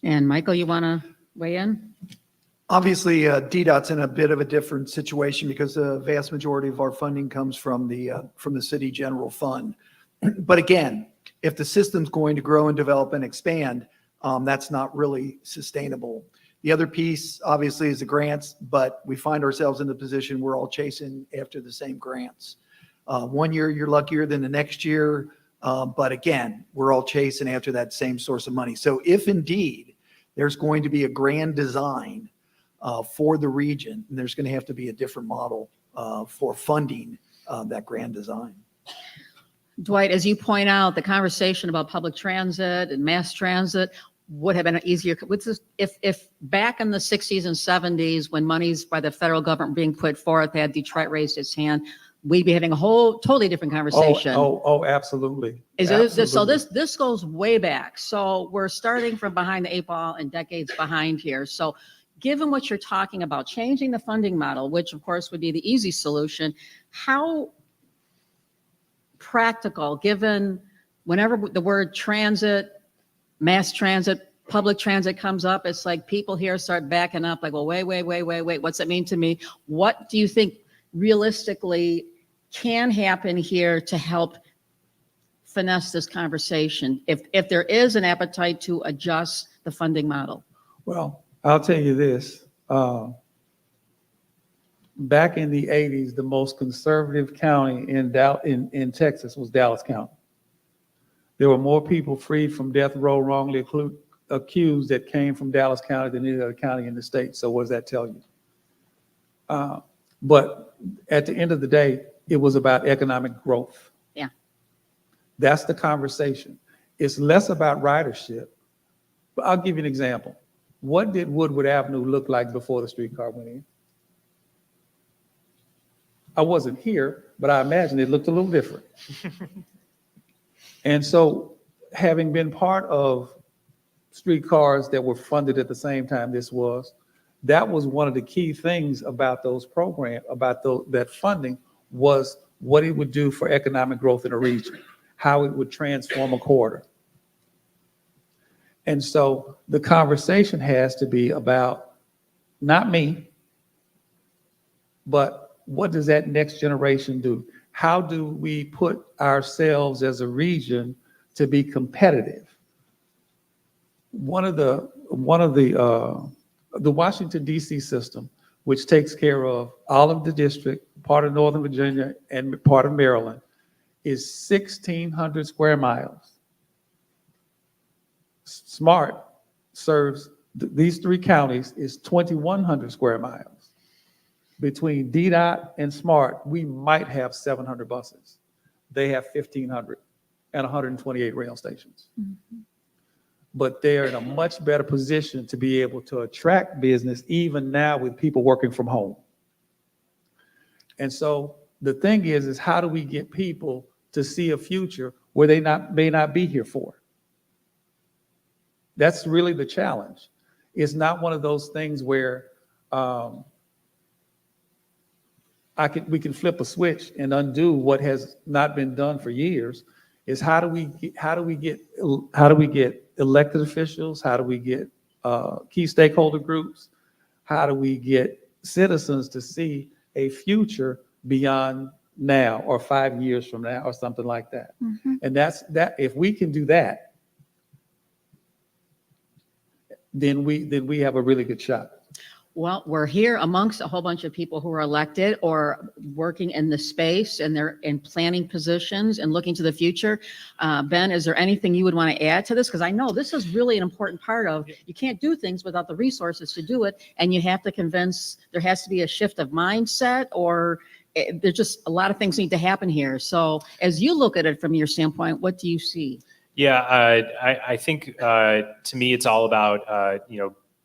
And Michael, you want to weigh in? Obviously, DDOT's in a bit of a different situation because the vast majority of our funding comes from the city general fund. But again, if the system's going to grow and develop and expand, that's not really sustainable. The other piece, obviously, is the grants, but we find ourselves in the position we're all chasing after the same grants. One year you're luckier than the next year, but again, we're all chasing after that same source of money. So if indeed there's going to be a grand design for the region, and there's going to have to be a different model for funding that grand design. Dwight, as you point out, the conversation about public transit and mass transit would have been an easier, if back in the 60s and 70s, when monies by the federal government being put forth, had Detroit raised its hand, we'd be having a whole totally different conversation. Absolutely. So this goes way back. So we're starting from behind the eight ball and decades behind here. So given what you're talking about, changing the funding model, which of course would be the easy solution, how practical, given whenever the word transit, mass transit, public transit comes up, it's like people here start backing up like, well, wait, what's that mean to me? What do you think realistically can happen here to help finesse this conversation if there is an appetite to adjust the funding model? Well, I'll tell you this. Back in the 80s, the most conservative county in Texas was Dallas County. There were more people freed from death row wrongly accused that came from Dallas County than any other county in the state. So what does that tell you? But at the end of the day, it was about economic growth. Yeah. That's the conversation. It's less about ridership. But I'll give you an example. What did Woodward Avenue look like before the streetcar went in? I wasn't here, but I imagine it looked a little different. And so having been part of streetcars that were funded at the same time that was one of the key things about those programs, about that funding, was what it would do for economic growth in a region, how it would transform a corridor. And so the conversation has to be about not me, but what does that next generation do? How do we put ourselves as a region to be competitive? One of the Washington DC system, which takes care of all of the district, part of Northern Virginia and part of Maryland, is 1,600 square miles. SMART serves these three counties is 2,100 square miles. Between DDOT and SMART, we might have 700 buses. They have 1,500 and 128 rail stations. Mm-hmm. But they're in a much better position to be able to attract business even now with people working from home. And so the thing is how do we get people to see a future where they may not be here for? That's really the challenge. It's not one of those things where we can flip a switch and undo what has not been done for years. Is how do we get elected officials? How do we get key stakeholder groups? How do we get citizens to see a future beyond now or 5 years from now or something like that? Mm-hmm. And that's if we can do that, then we have a really good shot. Well, we're here amongst a whole bunch of people who are elected or working in the space, and they're in planning positions and looking to the future. Ben, is there anything you would want to add to this? Because I know this is really an important part of, you can't do things without the resources to do it. And you have to convince, there has to be a shift of mindset, or there's just a lot of things need to happen here. So as you look at it from your standpoint, what do you see? Yeah, I think to me, it's all about,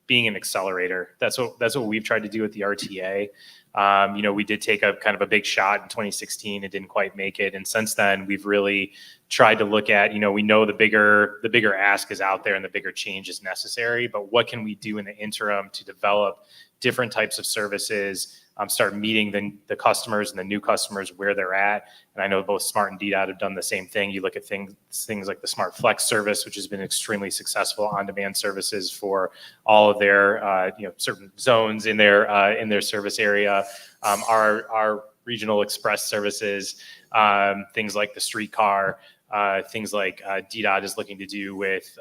being an accelerator. That's what we've tried to do at the RTA. We did take a kind of a big shot in 2016 and didn't quite make it. And since then, we've really tried to look at, we know the bigger ask is out there and the bigger change is necessary, but what can we do in the interim to develop different types of services, start meeting the customers and the new customers where they're at. And I know both Smart and DDOT have done the same thing. You look at things like the Smart Flex service, which has been extremely successful on-demand services for all of their certain zones in their service area. Our regional express services, things like the streetcar, things like DDOT is looking to do with,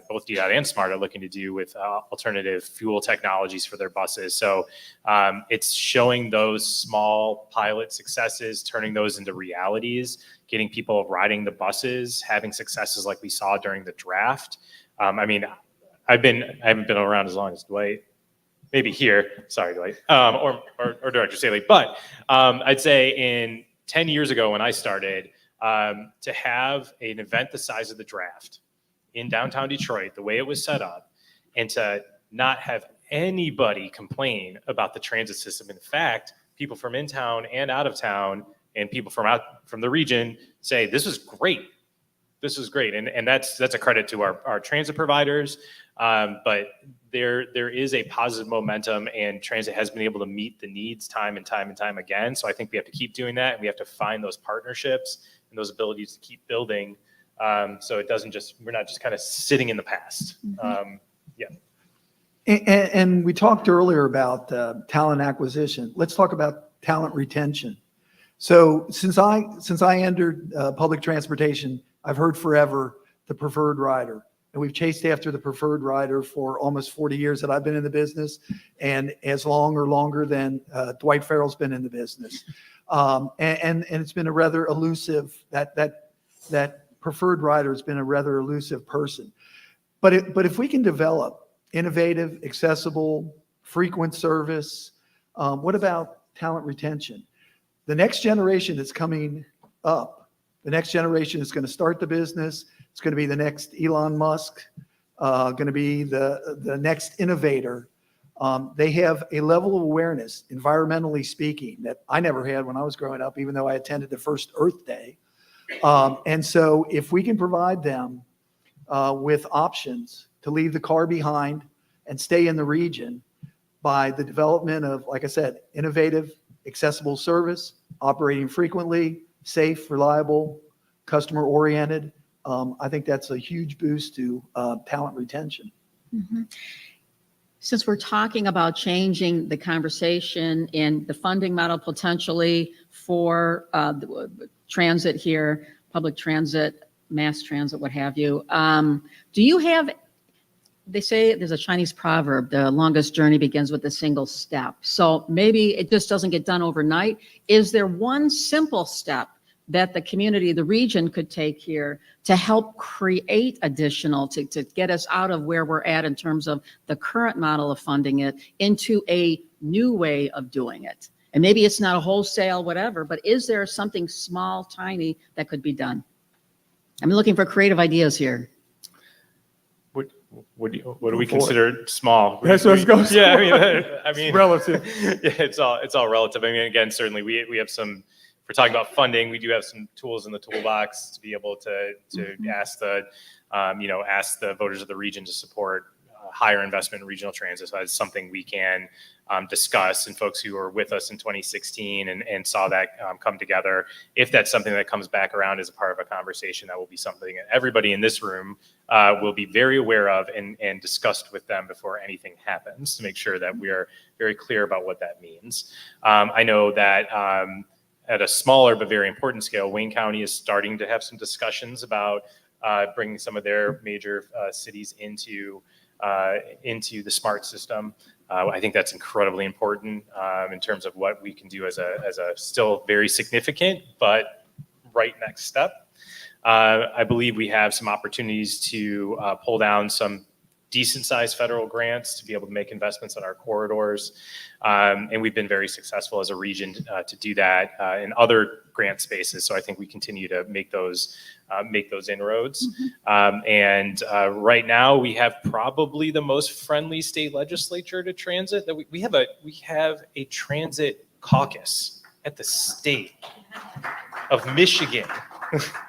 both DDOT and Smart are looking to do with alternative fuel technologies for their buses. So it's showing those small pilot successes, turning those into realities, getting people riding the buses, having successes like we saw during the draft. I haven't been around as long as Dwight. Maybe here, sorry, Dwight, or Director Staley. But I'd say in 10 years ago when I started, to have an event the size of the draft in downtown Detroit, the way it was set up, and to not have anybody complain about the transit system. In fact, people from in town and out of town and people from the region say, this is great. This is great. And that's a credit to our transit providers. But there is a positive momentum, and transit has been able to meet the needs time and time again. So I think we have to keep doing that, and we have to find those partnerships and those abilities to keep building. So we're not just kind of sitting in the past. Yeah. And we talked earlier about talent acquisition. Let's talk about talent retention. So since I entered public transportation, I've heard forever the preferred rider. And we've chased after the preferred rider for almost 40 years that I've been in the business, and as long or longer than Dwight Farrell's been in the business. And it's been a rather elusive, that preferred rider has been a rather elusive person. But if we can develop innovative, accessible, frequent service, what about talent retention? The next generation that's coming up, the next generation is going to start the business. It's going to be the next Elon Musk, going to be the next innovator. They have a level of awareness, environmentally speaking, that I never had when I was growing up, even though I attended the first Earth Day. And so if we can provide them with options to leave the car behind and stay in the region by the development of, like I said, innovative, accessible service, operating frequently, safe, reliable, customer-oriented, I think that's a huge boost to talent retention. Mm-hmm. Since we're talking about changing the conversation and the funding model potentially for the transit here, public transit, mass transit, what have you, do you have, they say there's a Chinese proverb, the longest journey begins with a single step. So maybe it just doesn't get done overnight. Is there one simple step that the community, the region could take here to help create additional, to get us out of where we're at in terms of the current model of funding it into a new way of doing it? And maybe it's not a wholesale, whatever, but is there something small, tiny that could be done? I'm looking for creative ideas here. What do we consider small? Let's go. Yeah, I mean, it's relative. Yeah, it's all relative. I mean, again, certainly we have some. If we're talking about funding, we do have some tools in the toolbox to be able to ask the voters of the region to support higher investment in regional transit. So that's something we can discuss, and folks who were with us in 2016 and saw that come together. If that's something that comes back around as a part of a conversation, that will be something that everybody in this room will be very aware of and discussed with them before anything happens, to make sure that we are very clear about what that means. I know that at a smaller but very important scale, Wayne County is starting to have some discussions about bringing some of their major cities into into the SMART system. I think that's incredibly important in terms of what we can do as a still very significant but right next step. I believe we have some opportunities to pull down some decent-sized federal grants to be able to make investments in our corridors. And we've been very successful as a region to do that in other grant spaces. So I think we continue to make those inroads. And right now we have probably the most friendly state legislature to transit. That we have a transit caucus at the state of Michigan.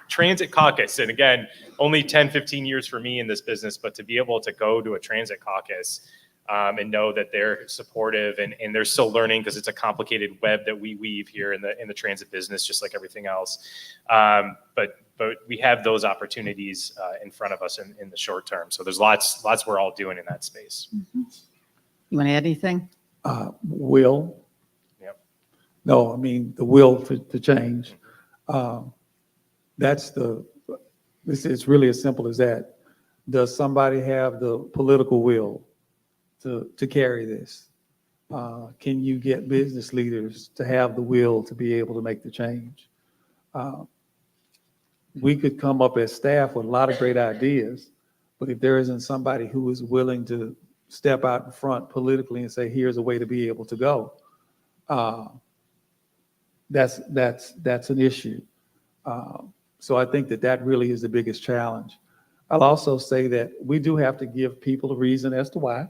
Transit caucus. And again, only 10, 15 years for me in this business, but to be able to go to a transit caucus and know that they're supportive and they're still learning, because it's a complicated web that we weave here in the transit business, just like everything else. But we have those opportunities in front of us in the short term. So there's lots we're all doing in that space. You want to add anything? Will. Yep. No, I mean, the will to change. It's really as simple as that. Does somebody have the political will to carry this? Can you get business leaders to have the will to be able to make the change? We could come up as staff with a lot of great ideas, but if there isn't somebody who is willing to step out in front politically and say, here's a way to be able to go, that's an issue. So I think that really is the biggest challenge. I'll also say that we do have to give people a reason as to why.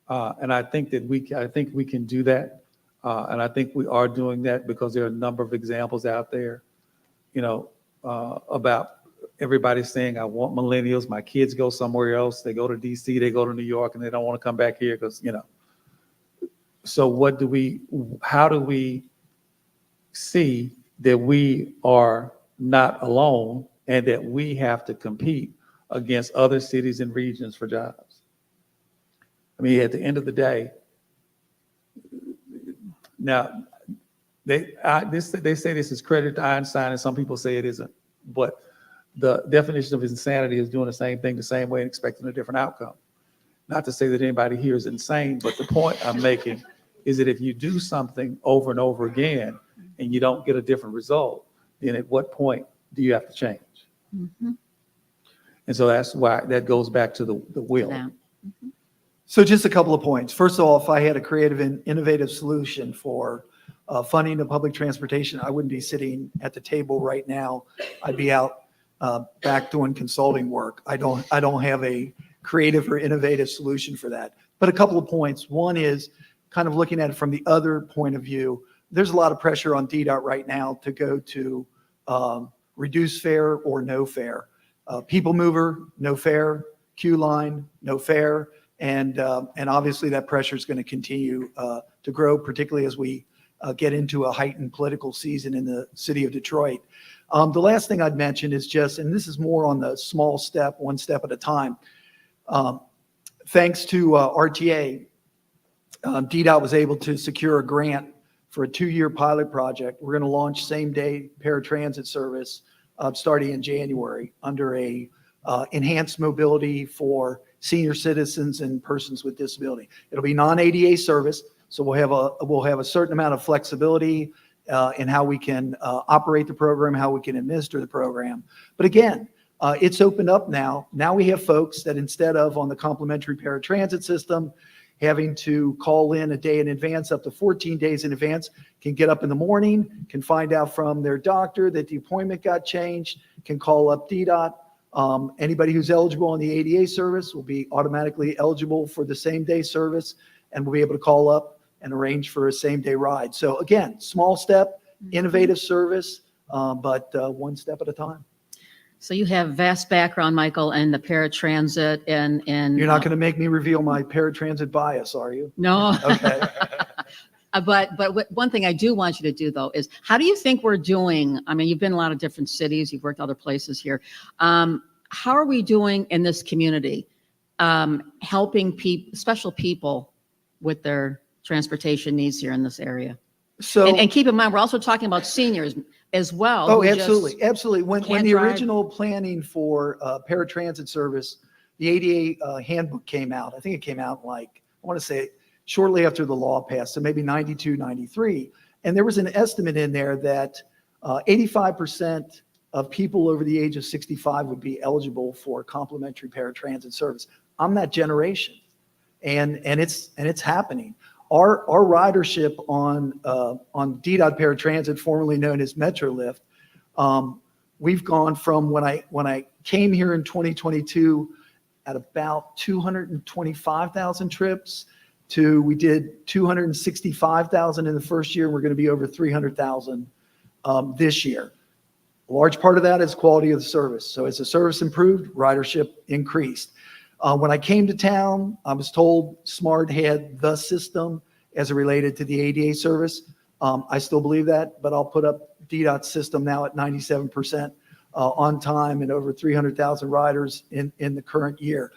And I think we can do that. And I think we are doing that because there are a number of examples out there, about everybody saying, I want millennials, my kids go somewhere else. They go to DC, they go to New York, and they don't want to come back here because, So how do we see that we are not alone and that we have to compete against other cities and regions for jobs? I mean, at the end of the day, now they say this is credit to Einstein, and some people say it isn't. But the definition of insanity is doing the same thing the same way and expecting a different outcome. Not to say that anybody here is insane, but the point I'm making is that if you do something over and over again and you don't get a different result, then at what point do you have to change? And so that's why that goes back to the will. So just a couple of points. First of all, if I had a creative and innovative solution for funding of public transportation, I wouldn't be sitting at the table right now. I'd be out back doing consulting work. I don't have a creative or innovative solution for that. But a couple of points. One is kind of looking at it from the other point of view. There's a lot of pressure on DDOT right now to go to reduced fare or no fare. People mover, no fare. Queue line, no fare. And obviously that pressure is going to continue to grow, particularly as we get into a heightened political season in the city of Detroit. The last thing I'd mention is just, and this is more on the small step, one step at a time. Thanks to RTA, DDOT was able to secure a grant for a 2-year pilot project. We're going to launch same-day paratransit service starting in January under a enhanced mobility for senior citizens and persons with disability. It'll be non-ADA service, so we'll have a certain amount of flexibility in how we can operate the program, how we can administer the program. But again, it's opened up now. Now we have folks that instead of on the complimentary paratransit system having to call in a day in advance, up to 14 days in advance, can get up in the morning, can find out from their doctor that the appointment got changed, can call up DDOT. Anybody who's eligible on the ADA service will be automatically eligible for the same day service and will be able to call up and arrange for a same day ride. So again, small step, innovative service, but one step at a time. So you have vast background, Michael, in the paratransit and You're not going to make me reveal my paratransit bias, are you? No. Okay. But one thing I do want you to do though is, how do you think we're doing? I mean, you've been in a lot of different cities, you've worked other places here. How are we doing in this community, helping special people with their transportation needs here in this area? So, and keep in mind, we're also talking about seniors as well. Oh, absolutely. Absolutely. When the drive. original planning for paratransit service the ADA handbook came out. I think it came out like, I want to say shortly after the law passed, so maybe 92, 93. And there was an estimate in there that 85% of people over the age of 65 would be eligible for complimentary paratransit service. I'm that generation, and it's happening. Our ridership on DDOT paratransit, formerly known as MetroLift, we've gone from when I came here in 2022 at about 225,000 trips to we did 265,000 in the first year. We're going to be over 300,000 this year. A large part of that is quality of the service. So as the service improved, ridership increased. When I came to town, I was told SMART had the system as it related to the ADA service. I still believe that, but I'll put up DDOT's system now at 97% on time and over 300,000 riders in the current year.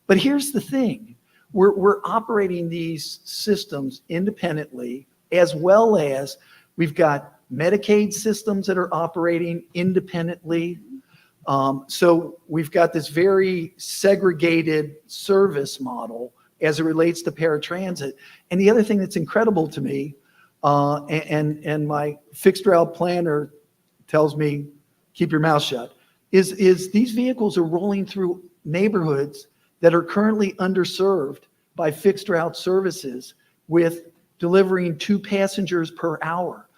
But here's the thing. We're operating these systems independently, as well as we've got Medicaid systems that are operating independently. So we've got this very segregated service model as it relates to paratransit. And the other thing that's incredible to me, and my fixed route planner tells me, keep your mouth shut, is these vehicles are rolling through neighborhoods that are currently underserved by fixed route services with delivering 2 passengers per hour.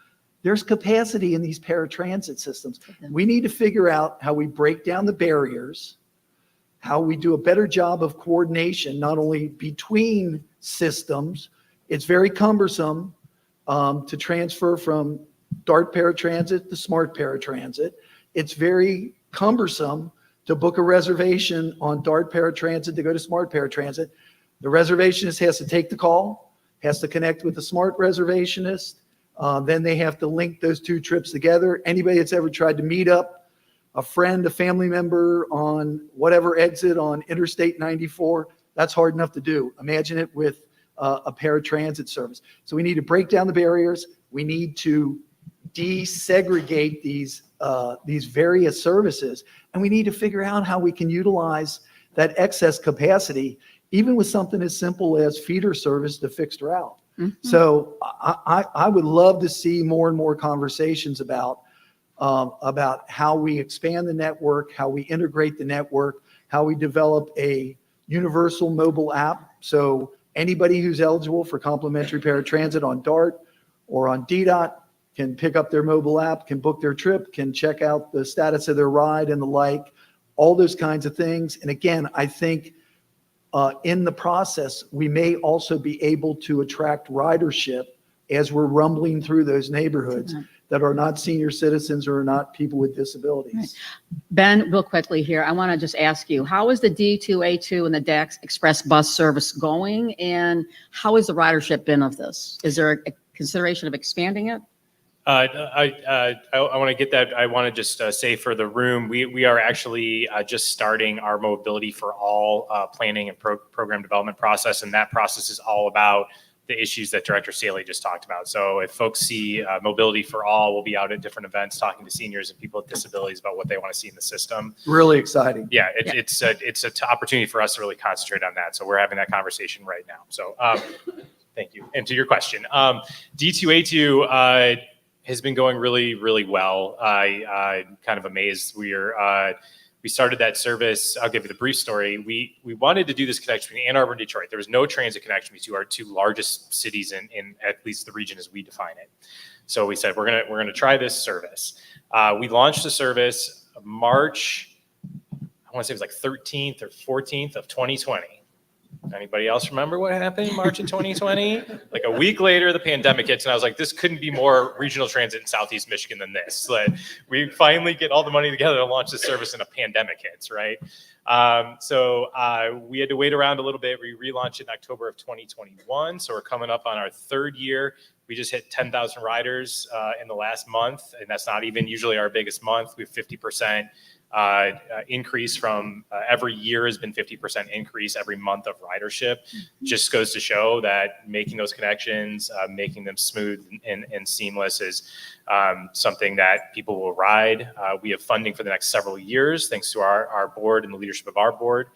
There's capacity in these paratransit systems. We need to figure out how we break down the barriers, how we do a better job of coordination, not only between systems. It's very cumbersome to transfer from DART paratransit to SMART paratransit. It's very cumbersome to book a reservation on DART paratransit to go to SMART paratransit. The reservationist has to take the call, has to connect with the SMART reservationist. Then they have to link those 2 trips together. Anybody that's ever tried to meet up a friend, a family member on whatever exit on Interstate 94, that's hard enough to do. Imagine it with a paratransit service. So we need to break down the barriers. We need to desegregate these various services, and we need to figure out how we can utilize that excess capacity, even with something as simple as feeder service to fixed route. Mm-hmm. So I would love to see more and more conversations about how we expand the network, how we integrate the network, how we develop a universal mobile app. So anybody who's eligible for complimentary paratransit on DART or on DDOT can pick up their mobile app, can book their trip, can check out the status of their ride and the like, all those kinds of things. And again, I think in the process, we may also be able to attract ridership as we're rumbling through those neighborhoods that are not senior citizens or are not people with disabilities. Right. Ben, real quickly here, I want to just ask you, how is the D2A2 and the DAX Express bus service going? And how has the ridership been of this? Is there a consideration of expanding it? I want to get that. I want to just say for the room, we are actually just starting our mobility for all planning and program development process, and that process is all about the issues that Director Staley just talked about. So if folks see mobility for all, we'll be out at different events talking to seniors and people with disabilities about what they want to see in the system. Really exciting. Yeah, it's an opportunity for us to really concentrate on that. So we're having that conversation right now. So thank you. And to your question, D2A2 has been going really, really well. I'm kind of amazed. We started that service. I'll give you the brief story. We wanted to do this connection between Ann Arbor and Detroit. There was no transit connection between our 2 largest cities in at least the region as we define it. So we said we're gonna try this service. We launched the service March, I want to say it was like 13th or 14th of 2020. Anybody else remember what happened in March of 2020? Like a week later, the pandemic hits, and I was like, this couldn't be more regional transit in Southeast Michigan than this. Like, we finally get all the money together to launch this service, and a pandemic hits, right? So we had to wait around a little bit. We relaunched it in October of 2021, so we're coming up on our 3rd year. We just hit 10,000 riders in the last month, and that's not even usually our biggest month. We have 50% increase from every year has been 50% increase every month of ridership. Just goes to show that making those connections, making them smooth and seamless is something that people will ride. We have funding for the next several years, thanks to our board and the leadership of our board,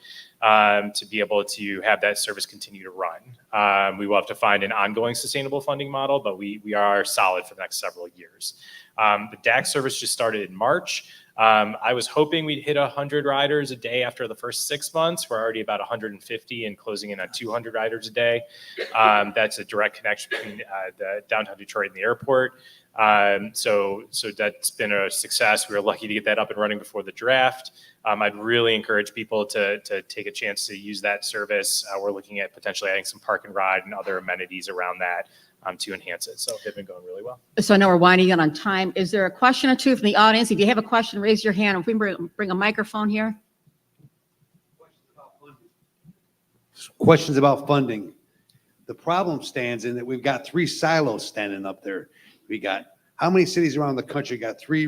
to be able to have that service continue to run. We will have to find an ongoing sustainable funding model, but we are solid for the next several years. The DAC service just started in March. I was hoping we'd hit 100 riders a day after the first 6 months. We're already about 150 and closing in on 200 riders a day. That's a direct connection between the downtown Detroit and the airport. So that's been a success. We were lucky to get that up and running before the draft. I'd really encourage people to take a chance to use that service. We're looking at potentially adding some park and ride and other amenities around that to enhance it. So they've been going really well. So I know we're winding in on time. Is there a question or two from the audience? If you have a question, raise your hand. If we bring a microphone here. Questions about funding. The problem stands in that we've got 3 silos standing up there. We got, how many cities around the country got 3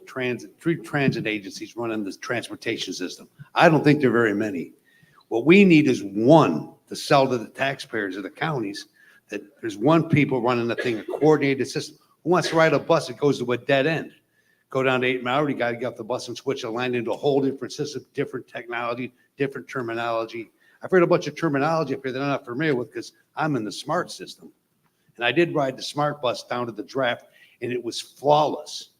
transit agencies running the transportation system? I don't think there are very many. What we need is one to sell to the taxpayers of the counties, that there's one people running the thing, a coordinated system. Who wants to ride a bus that goes to a dead end? Go down to 8 Mile, you got to get off the bus and switch a line into a whole different system, different technology, different terminology. I've heard a bunch of terminology up here that I'm not familiar with because I'm in the SMART system. And I did ride the SMART bus down to the draft, and it was flawless.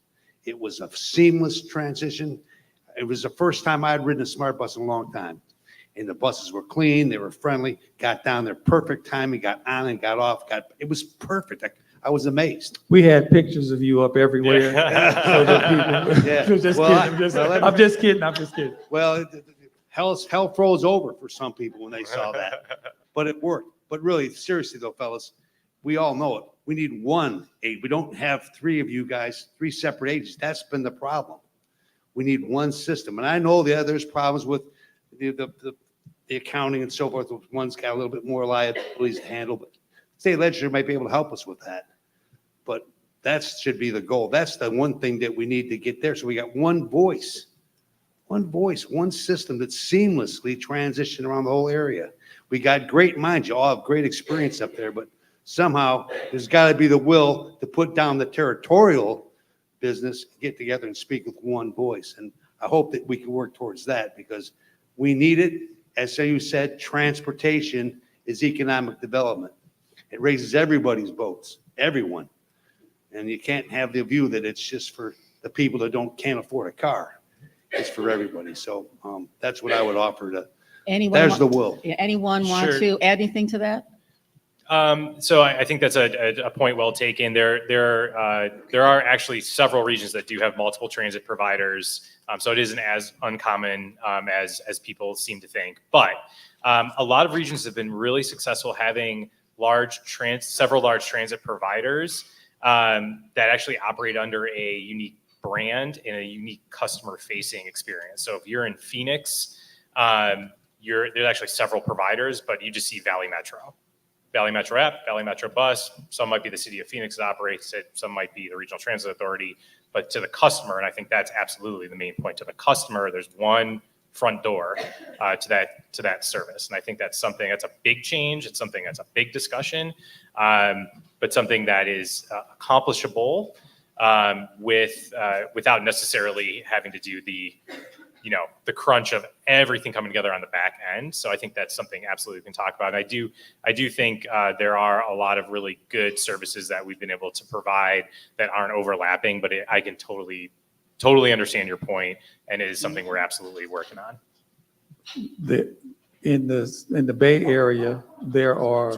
It was a seamless transition. It was the first time I had ridden a SMART bus in a long time. And the buses were clean, they were friendly, got down there, perfect timing, got on and got off. It was perfect. I was amazed. We had pictures of you up everywhere. So that people, Yeah. I'm just kidding. Well, hell froze over for some people when they saw that, but it worked. But really, seriously though, fellas, we all know it. We need one aid. We don't have 3 of you guys, 3 separate agents. That's been the problem. We need one system. And I know there's problems with the accounting and so forth. One's got a little bit more liabilities to handle, but state legislature might be able to help us with that. But that should be the goal. That's the one thing that we need to get there. So we got one voice, one system that's seamlessly transitioned around the whole area. We got great minds. You all have great experience up there, but somehow there's got to be the will to put down the territorial business, get together and speak with one voice. And I hope that we can work towards that because we need it. As you said, transportation is economic development. It raises everybody's boats, everyone. And you can't have the view that it's just for the people that can't afford a car. It's for everybody. So that's what I would offer to. There's the will. Anyone want to add anything to that? So I think that's a point well taken. There are actually several regions that do have multiple transit providers. So it isn't as uncommon as people seem to think. But a lot of regions have been really successful having several large transit providers that actually operate under a unique brand and a unique customer-facing experience. So if you're in Phoenix, there's actually several providers, but you just see Valley Metro app, Valley Metro bus. Some might be the city of Phoenix that operates it. Some might be the regional transit authority, but to the customer, and I think that's absolutely the main point, to the customer, there's one front door to that service. And I think that's a big change. It's something that's a big discussion, but something that is accomplishable without necessarily having to do the crunch of everything coming together on the back end. So I think that's something absolutely we can talk about. And I do think there are a lot of really good services that we've been able to provide that aren't overlapping, but I can totally understand your point, and it is something we're absolutely working on. In the Bay Area, there are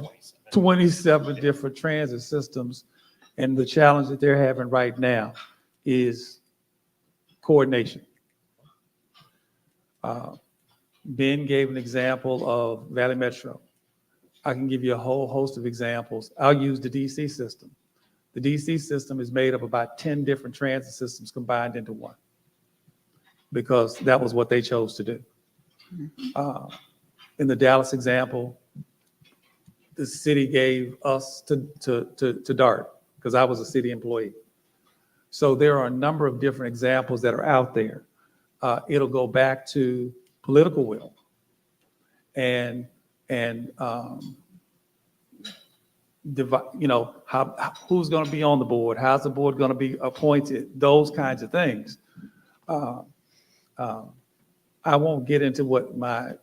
27 different transit systems, and the challenge that they're having right now is coordination. Ben gave an example of Valley Metro. I can give you a whole host of examples. I'll use the DC system. The DC system is made of about 10 different transit systems combined into one because that was what they chose to do. In the Dallas example, the city gave us to DART because I was a city employee. So there are a number of different examples that are out there. it'll go back to political will and who's going to be on the board, how's the board going to be appointed, those kinds of things. I won't get into what my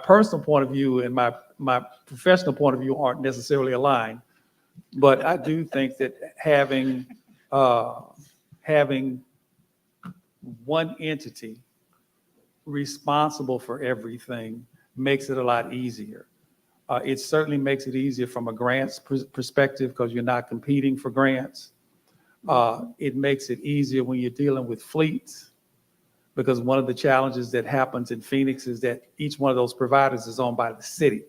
personal point of view and my professional point of view aren't necessarily aligned, but I do think that having one entity responsible for everything makes it a lot easier. It certainly makes it easier from a grants perspective because you're not competing for grants. It makes it easier when you're dealing with fleets, because one of the challenges that happens in Phoenix is that each one of those providers is owned by the city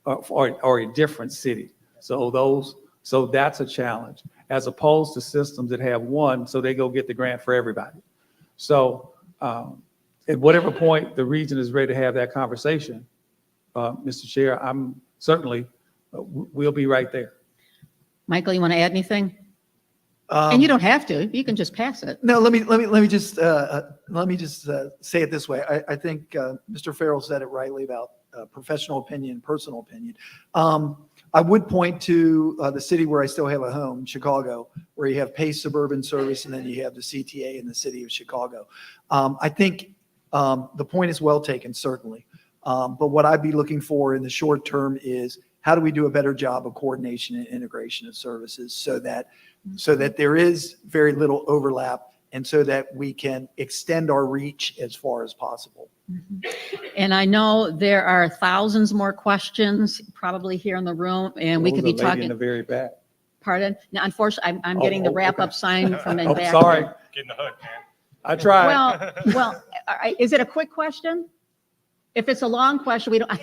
or a different city. So that's a challenge, as opposed to systems that have one, so they go get the grant for everybody. So at whatever point the region is ready to have that conversation, Mr. Chair, I'm certainly, we'll be right there. Michael, you want to add anything? And you don't have to. You can just pass it. No, let me just say it this way. I think Mr. Farrell said it rightly about professional opinion, personal opinion. I would point to the city where I still have a home, Chicago, where you have Pace Suburban Service, and then you have the CTA in the city of Chicago. I think the point is well taken, certainly. But what I'd be looking for in the short term is, how do we do a better job of coordination and integration of services so that there is very little overlap, and so that we can extend our reach as far as possible. And I know there are thousands more questions probably here in the room, and we could be talking. In the very back. Pardon? Now, unfortunately, I'm getting the wrap-up sign from in back. Sorry. Getting the hook, man. I tried. Well, is it a quick question? If it's a long question, we don't. I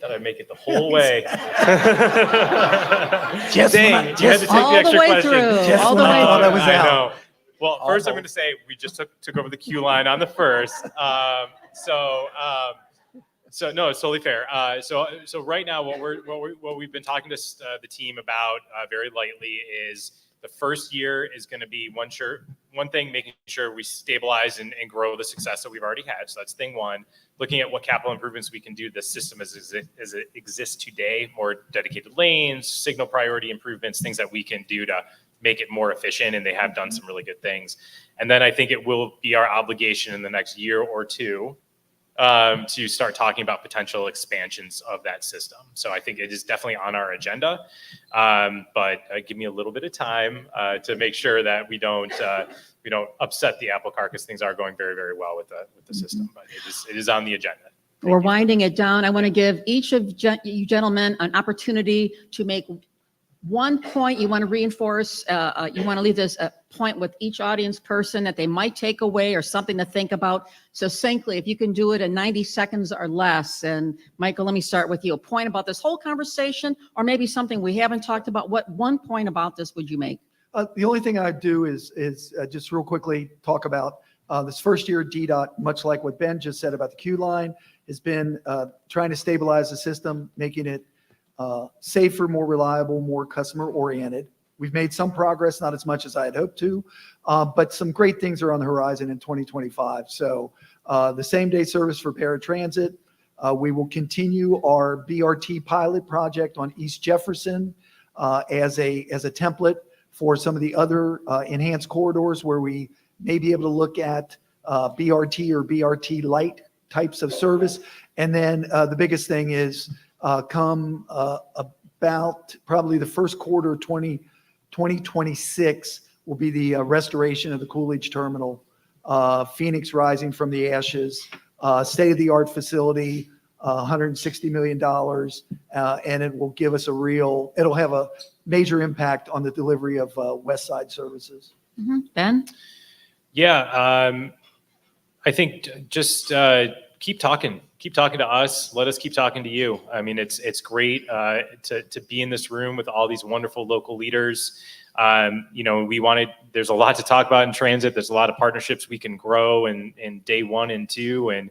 thought I'd make it the whole way. Just Dang, you had to take all the extra the way question. through, Just all the when way I thought I was I out. know. Well, first I'm going to say we just took over the queue line on the first. So no, it's totally fair. So right now, what we've been talking to the team about very lightly is the first year is going to be one thing, making sure we stabilize and grow the success that we've already had. So that's thing one. Looking at what capital improvements we can do to the system as it exists today, more dedicated lanes, signal priority improvements, things that we can do to make it more efficient, and they have done some really good things. And then I think it will be our obligation in the next year or two to start talking about potential expansions of that system. So I think it is definitely on our agenda, but give me a little bit of time to make sure that we don't upset the apple cart, because things are going very, very well with the system. But it is on the agenda. We're winding it down. I want to give each of you gentlemen an opportunity to make one point you want to reinforce. You want to leave this point with each audience person that they might take away, or something to think about succinctly. If you can do it in 90 seconds or less. And Michael, let me start with you. A point about this whole conversation, or maybe something we haven't talked about. What one point about this would you make? The only thing I'd do is just real quickly talk about this first year DDOT, much like what Ben just said about the queue line, has been trying to stabilize the system, making it safer, more reliable, more customer oriented. We've made some progress, not as much as I had hoped to, but some great things are on the horizon in 2025. So the same day service for paratransit. We will continue our BRT pilot project on East Jefferson as a template for some of the other enhanced corridors where we may be able to look at BRT or BRT light types of service. And then the biggest thing is come about probably the first quarter of 2026 will be the restoration of the Coolidge Terminal, Phoenix rising from the ashes, state-of-the-art facility, $160 million, and it will give us it'll have a major impact on the delivery of West Side services. Ben? Yeah, I think just keep talking keep talking to us. Let us keep talking to you. I mean, it's great to be in this room with all these wonderful local leaders. There's a lot to talk about in transit. There's a lot of partnerships we can grow in day 1 and 2, and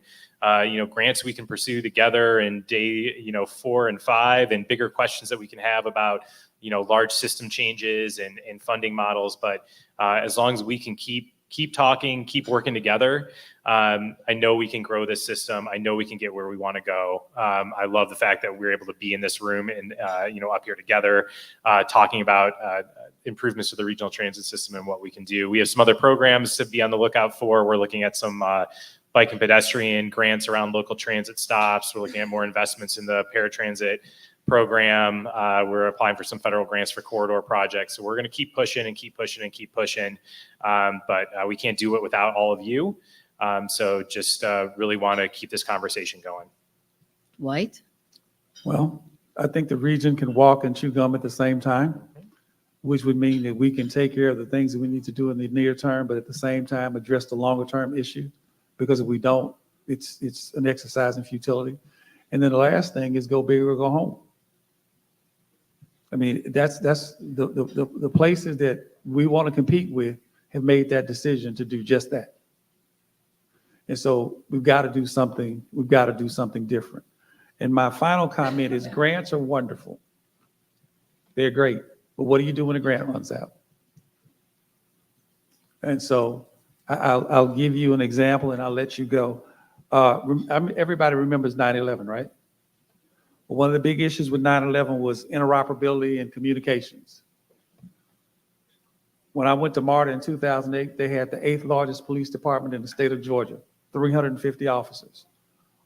grants we can pursue together in day 4 and 5, and bigger questions that we can have about large system changes and funding models. But as long as we can keep talking, keep working together, I know we can grow this system. I know we can get where we want to go. I love the fact that we're able to be in this room and up here together talking about improvements to the regional transit system and what we can do. We have some other programs to be on the lookout for. We're looking at some bike and pedestrian grants around local transit stops. We're looking at more investments in the paratransit program. We're applying for some federal grants for corridor projects. So we're going to keep pushing and keep pushing and keep pushing. But we can't do it without all of you. So just really want to keep this conversation going. White? Well, I think the region can walk and chew gum at the same time, which would mean that we can take care of the things that we need to do in the near term, but at the same time address the longer term issue. Because if we don't, it's an exercise in futility. And then the last thing is go big or go home. I mean, that's the places that we want to compete with have made that decision to do just that. And so we've got to do something. We've got to do something different. And my final comment is grants are wonderful. They're great. But what do you do when a grant runs out? And so I'll give you an example and I'll let you go. Everybody remembers 9/11, right? Well, one of the big issues with 9/11 was interoperability and communications. When I went to MARTA in 2008, they had the 8th largest police department in the state of Georgia, 350 officers,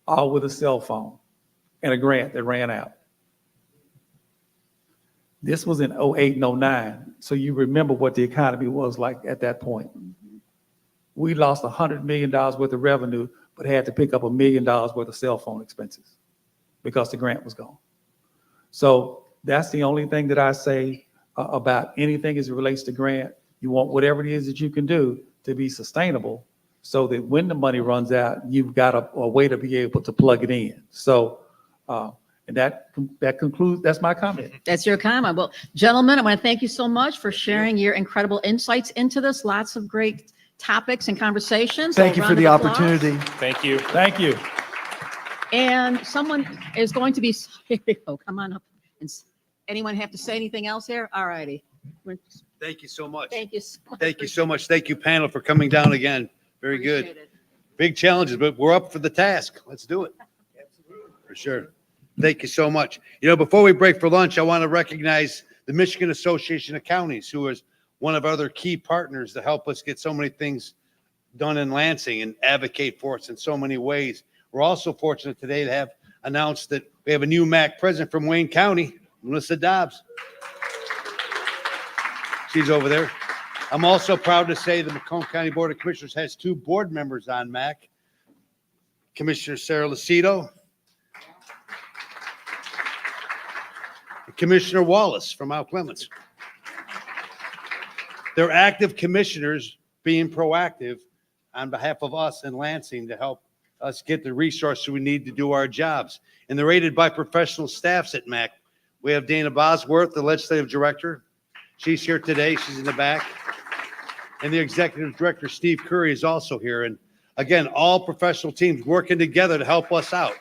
all with a cell phone and a grant that ran out. This was in 08 and 09, so you remember what the economy was like at that point. We lost $100 million worth of revenue, but had to pick up $1 million worth of cell phone expenses because the grant was gone. So that's the only thing that I say about anything as it relates to grant. You want whatever it is that you can do to be sustainable so that when the money runs out, you've got a way to be able to plug it in. So, and that concludes, that's my comment. That's your comment. Well, gentlemen, I want to thank you so much for sharing your incredible insights into this. Lots of great topics and conversations. Thank So you a for round the of applause. opportunity. Thank you. Thank you. And someone is going to be, oh, come on up. Anyone have to say anything else here? All righty. Thank you so much. Thank you. So much. Thank you so much. Thank you, panel, for coming down again. Very good. Appreciate it. Big challenges, but we're up for the task. Let's do it. For sure. Thank you so much. Before we break for lunch, I want to recognize the Michigan Association of Counties, who is one of our other key partners to help us get so many things done in Lansing and advocate for us in so many ways. We're also fortunate today to have announced that we have a new MAC president from Wayne County, Melissa Dobbs. She's over there. I'm also proud to say the Macomb County Board of Commissioners has 2 board members on MAC. Commissioner Sarah Lucido, and Commissioner Wallace from Mount Clemens. They're active commissioners being proactive on behalf of us in Lansing to help us get the resources we need to do our jobs. And they're aided by professional staffs at MAC. We have Dana Bosworth, the legislative director. She's here today. She's in the back. And the executive director, Steve Curry, is also here. And again, all professional teams working together to help us out.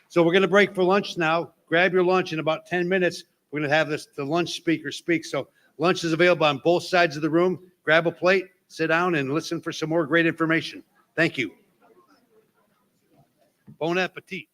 So we're going to break for lunch now. Grab your lunch in about 10 minutes. We're going to have the lunch speaker speak. So lunch is available on both sides of the room. Grab a plate, sit down, and listen for some more great information. Thank you. Bon appetit.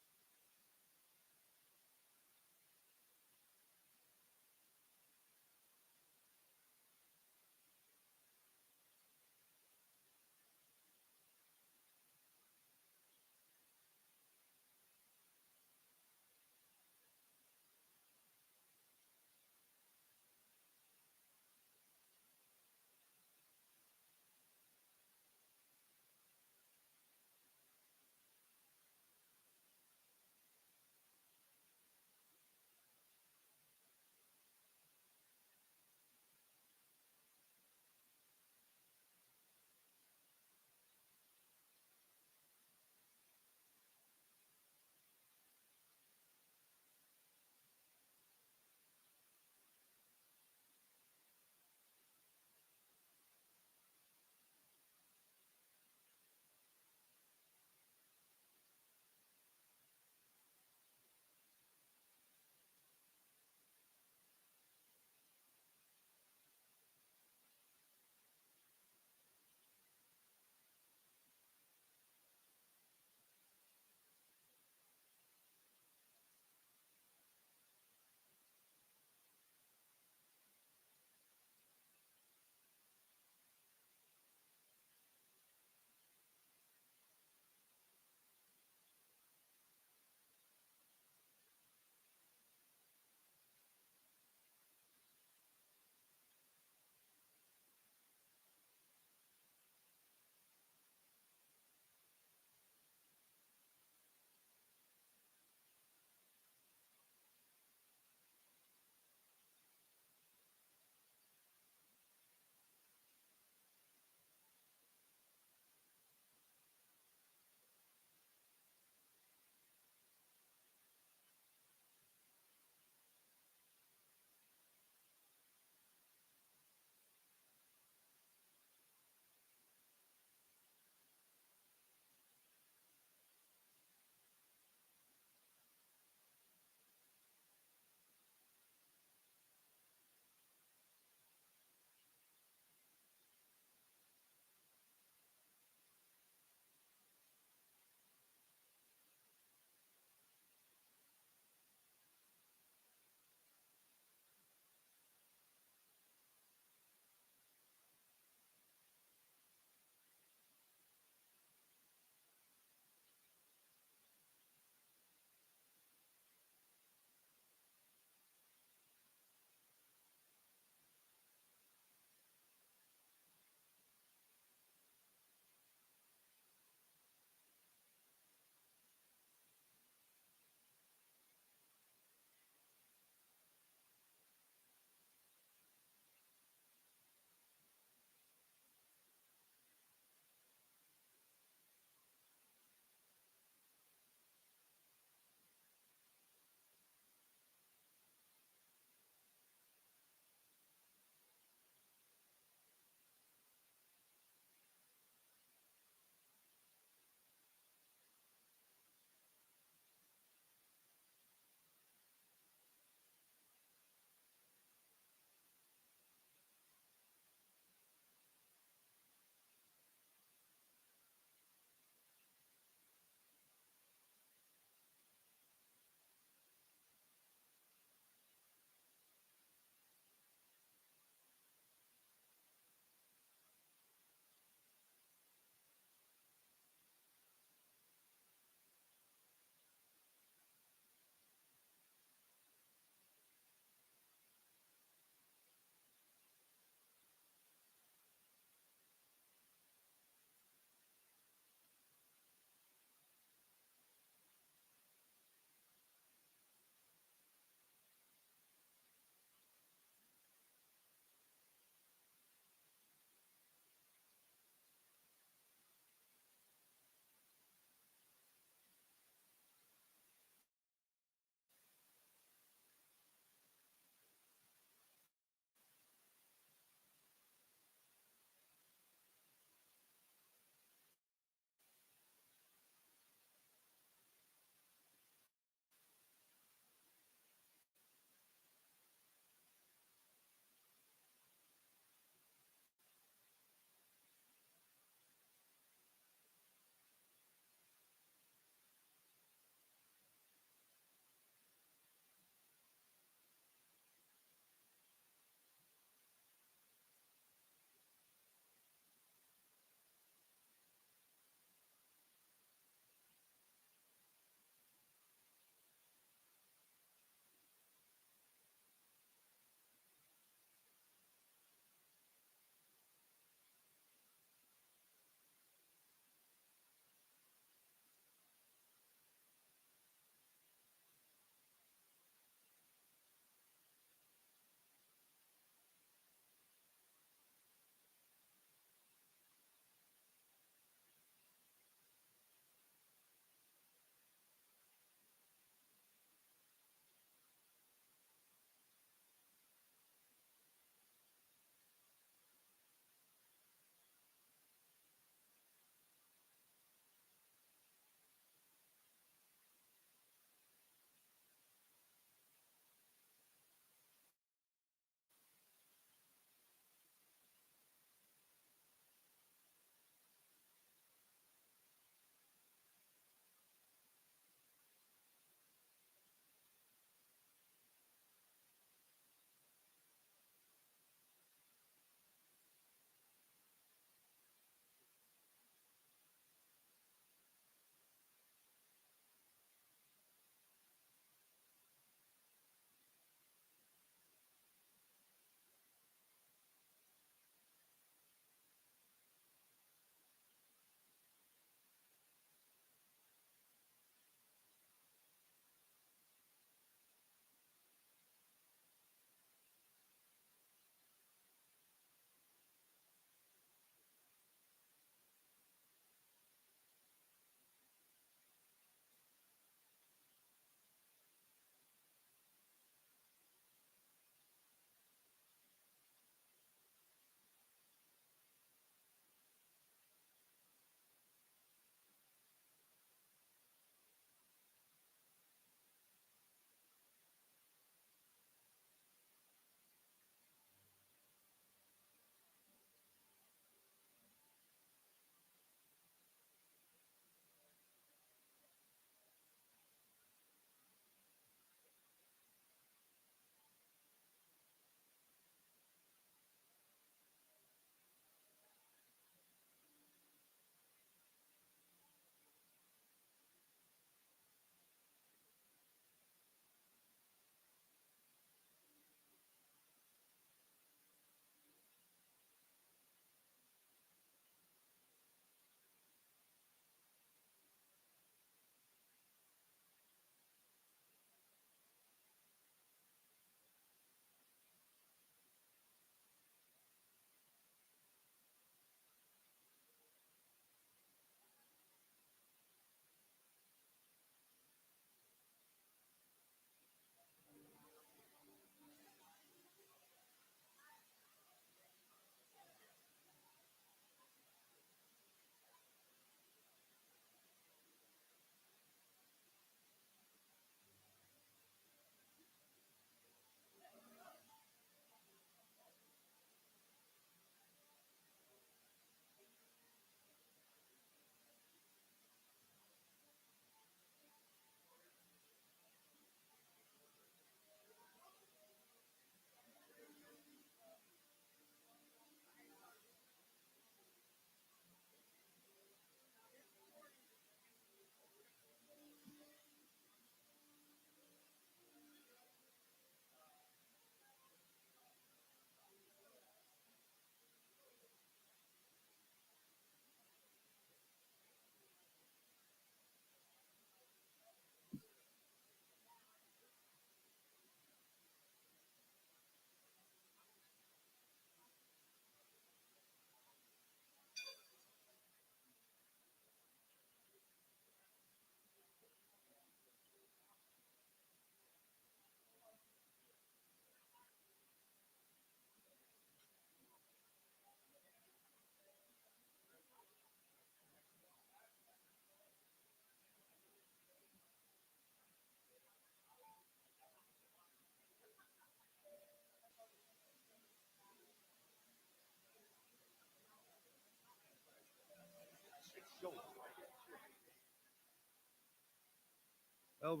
Well,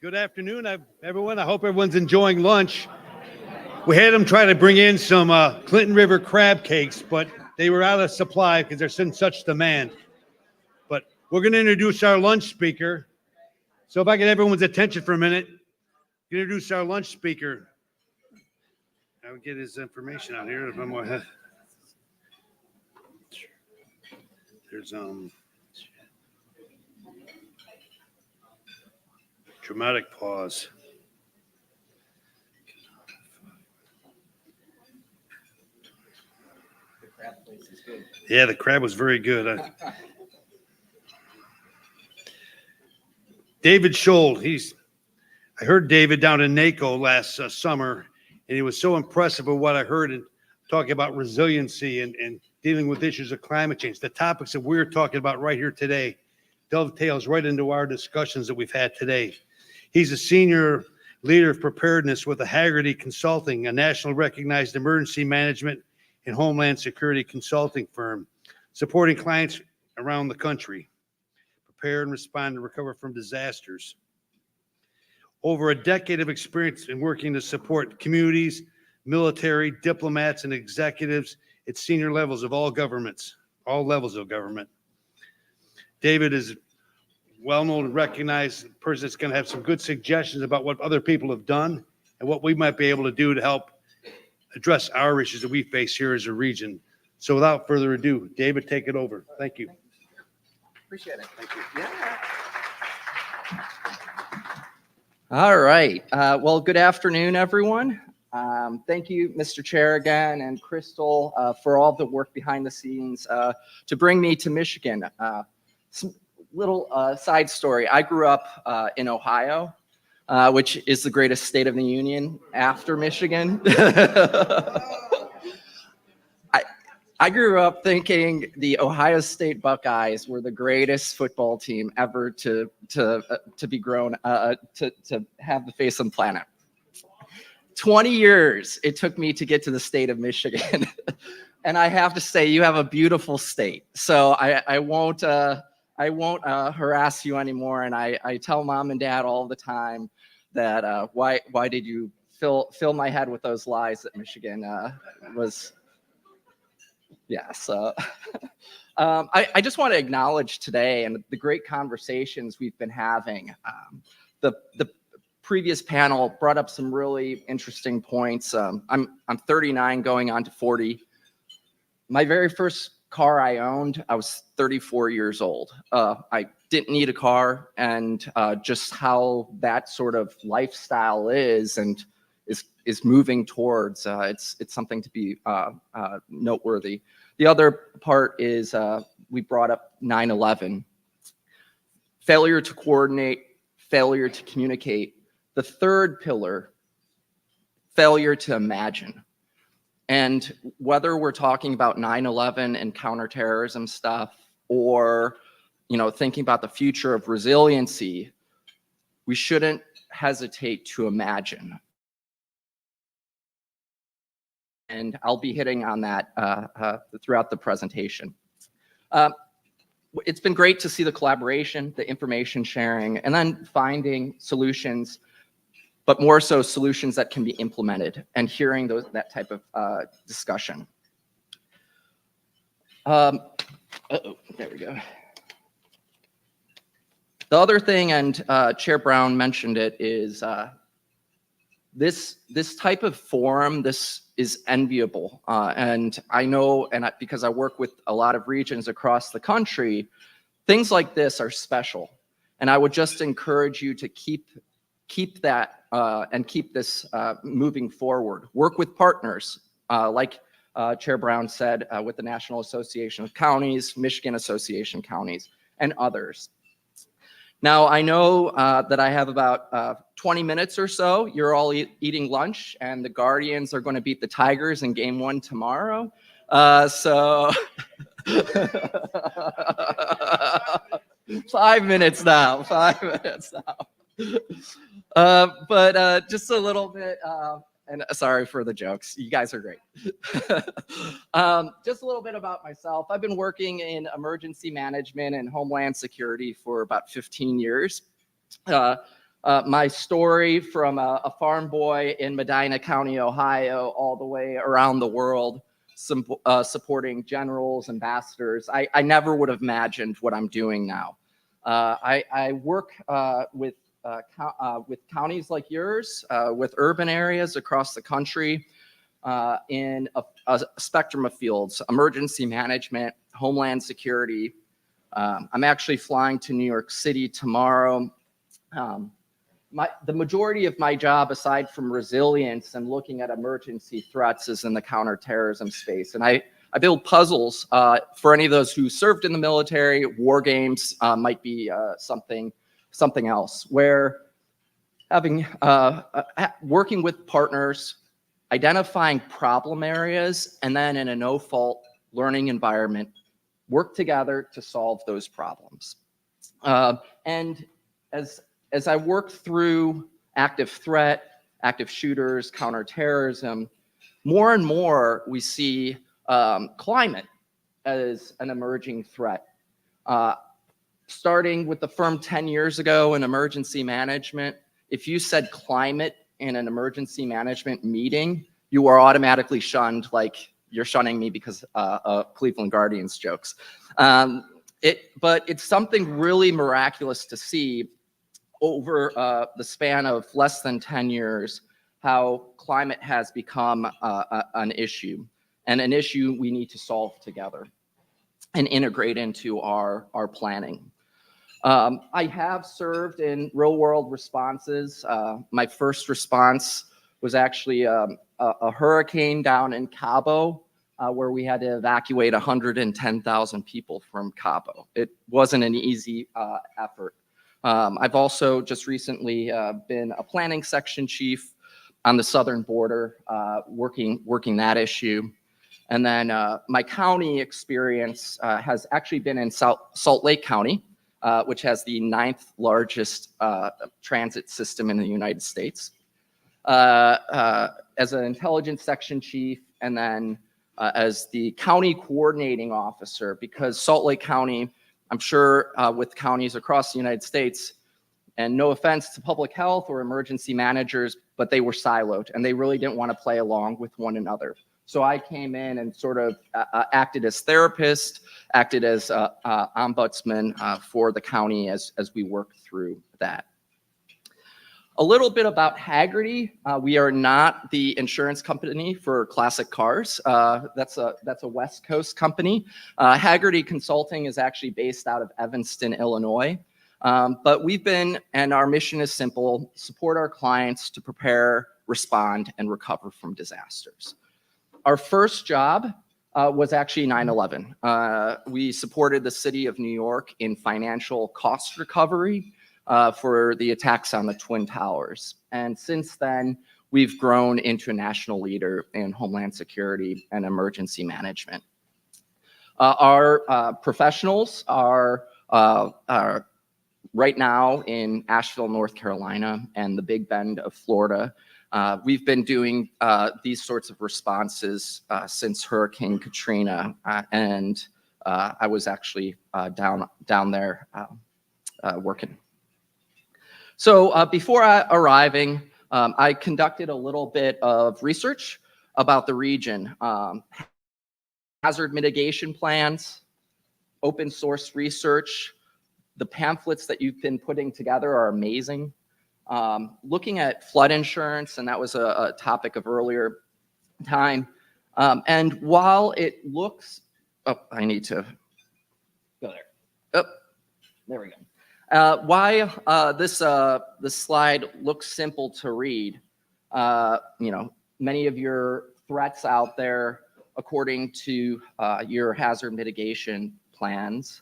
good afternoon, everyone. I hope everyone's enjoying lunch. We had them try to bring in some Clinton River crab cakes, but they were out of supply because there's in such demand. But we're going to introduce our lunch speaker. So if I get everyone's attention for a minute, introduce our lunch speaker. I'll get his information out here. If I'm ahead. There's dramatic pause. The crab place is good. Yeah, the crab was very good. David Scholl, I heard David down in NACO last summer, and he was so impressive with what I heard and talking about resiliency and dealing with issues of climate change. The topics that we're talking about right here today dovetails right into our discussions that we've had today. He's a senior leader of preparedness with the Haggerty Consulting, a nationally recognized emergency management and homeland security consulting firm, supporting clients around the country prepare and respond and recover from disasters. Over a decade of experience in working to support communities, military, diplomats, and executives at senior levels of all governments, all levels of government. David is well-known and recognized person that's going to have some good suggestions about what other people have done and what we might be able to do to help address our issues that we face here as a region. So without further ado, David, take it over. Thank you. Appreciate it. Thank you. Yeah. All right. Well, good afternoon, everyone. Thank you, Mr. Chair, again, and Crystal for all the work behind the scenes to bring me to Michigan. Some little side story. I grew up in Ohio, which is the greatest state of the union after Michigan. I grew up thinking the Ohio State Buckeyes were the greatest football team ever to be grown, to have the face on the planet. 20 years it took me to get to the state of Michigan. And I have to say, you have a beautiful state. So I won't harass you anymore. And I tell mom and dad all the time that why did you fill my head with those lies that Michigan was. Yes. I just want to acknowledge today and the great conversations we've been having. The previous panel brought up some really interesting points. I'm 39 going on to 40. My very first car I owned, I was 34 years old. I didn't need a car, and just how that sort of lifestyle is and is moving towards. It's something to be noteworthy. The other part is we brought up 9/11. Failure to coordinate, failure to communicate. The third pillar, failure to imagine. And whether we're talking about 9/11 and counterterrorism stuff, or thinking about the future of resiliency, we shouldn't hesitate to imagine. And I'll be hitting on that throughout the presentation. It's been great to see the collaboration, the information sharing, and then finding solutions, but more so solutions that can be implemented and hearing that type of discussion. There we go. The other thing, and Chair Brown mentioned it, is this type of forum, this is enviable. And I know, because I work with a lot of regions across the country, things like this are special. And I would just encourage you to keep that and keep this moving forward. Work with partners, like Chair Brown said, with the National Association of Counties, Michigan Association of Counties, and others. Now, I know that I have about 20 minutes or so. You're all eating lunch, and the Guardians are going to beat the Tigers in Game 1 tomorrow. So 5 minutes now, 5 minutes now. But just a little bit, and sorry for the jokes. You guys are great. Just a little bit about myself. I've been working in emergency management and homeland security for about 15 years. My story from a farm boy in Medina County, Ohio, all the way around the world, supporting generals, ambassadors. I never would have imagined what I'm doing now. I work with counties like yours, with urban areas across the country, in a spectrum of fields: emergency management, homeland security. I'm actually flying to New York City tomorrow. The majority of my job, aside from resilience and looking at emergency threats, is in the counterterrorism space. And I build puzzles for any of those who served in the military. War games might be something else, where working with partners, identifying problem areas, and then in a no-fault learning environment, work together to solve those problems. And as I work through active threat, active shooters, counterterrorism, more and more we see climate as an emerging threat. Starting with the firm 10 years ago in emergency management, if you said climate in an emergency management meeting, you are automatically shunned, like you're shunning me because of Cleveland Guardians jokes. But it's something really miraculous to see over the span of less than 10 years, how climate has become an issue, and an issue we need to solve together and integrate into our planning. I have served in real world responses. My first response was actually a hurricane down in Cabo, where we had to evacuate 110,000 people from Cabo. It wasn't an easy effort. I've also just recently been a planning section chief on the southern border, working that issue. And then my county experience has actually been in Salt Lake County, which has the 9th largest transit system in the United States, as an intelligence section chief, and then as the county coordinating officer, because Salt Lake County, I'm sure with counties across the United States, and no offense to public health or emergency managers, but they were siloed and they really didn't want to play along with one another. So I came in and sort of acted as therapist, acted as ombudsman for the county as we worked through that. A little bit about Hagerty. We are not the insurance company for classic cars. That's a West Coast company. Hagerty Consulting is actually based out of Evanston, Illinois. But and our mission is simple: support our clients to prepare, respond, and recover from disasters. Our first job was actually 9/11. We supported the city of New York in financial cost recovery for the attacks on the Twin Towers. And since then, we've grown into a national leader in homeland security and emergency management. Our professionals are right now in Asheville, North Carolina, and the Big Bend of Florida. We've been doing these sorts of responses since Hurricane Katrina, and I was actually down there working. So before arriving, I conducted a little bit of research about the region. Hazard mitigation plans, open source research. The pamphlets that you've been putting together are amazing. Looking at flood insurance, and that was a topic of earlier time. And while it looks, I need to go there. There we go. Why this slide looks simple to read, many of your threats out there, according to your hazard mitigation plans,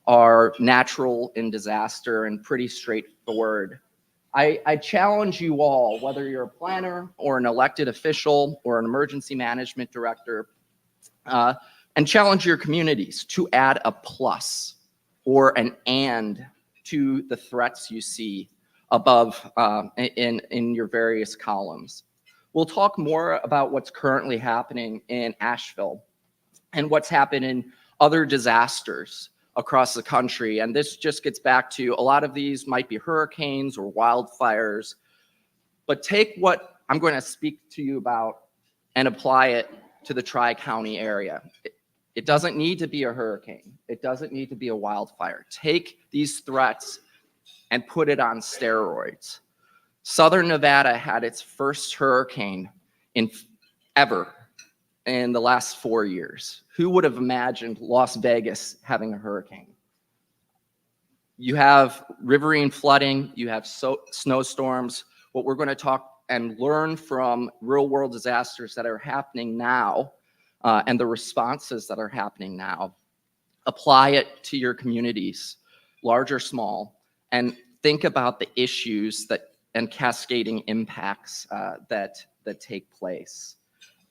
are natural in disaster and pretty straightforward. I challenge you all, whether you're a planner or an elected official or an emergency management director, and challenge your communities to add a plus or an and to the threats you see above in your various columns. We'll talk more about what's currently happening in Asheville and what's happened in other disasters. across the country. And this just gets back to a lot of these might be hurricanes or wildfires. But take what I'm going to speak to you about and apply it to the Tri-County area. It doesn't need to be a hurricane. It doesn't need to be a wildfire. Take these threats and put it on steroids. Southern Nevada had its first hurricane ever in the last 4 years. Who would have imagined Las Vegas having a hurricane? You have riverine flooding, you have snowstorms. What we're going to talk and learn from real world disasters that are happening now and the responses that are happening now, apply it to your communities, large or small, and think about the issues and cascading impacts that take place.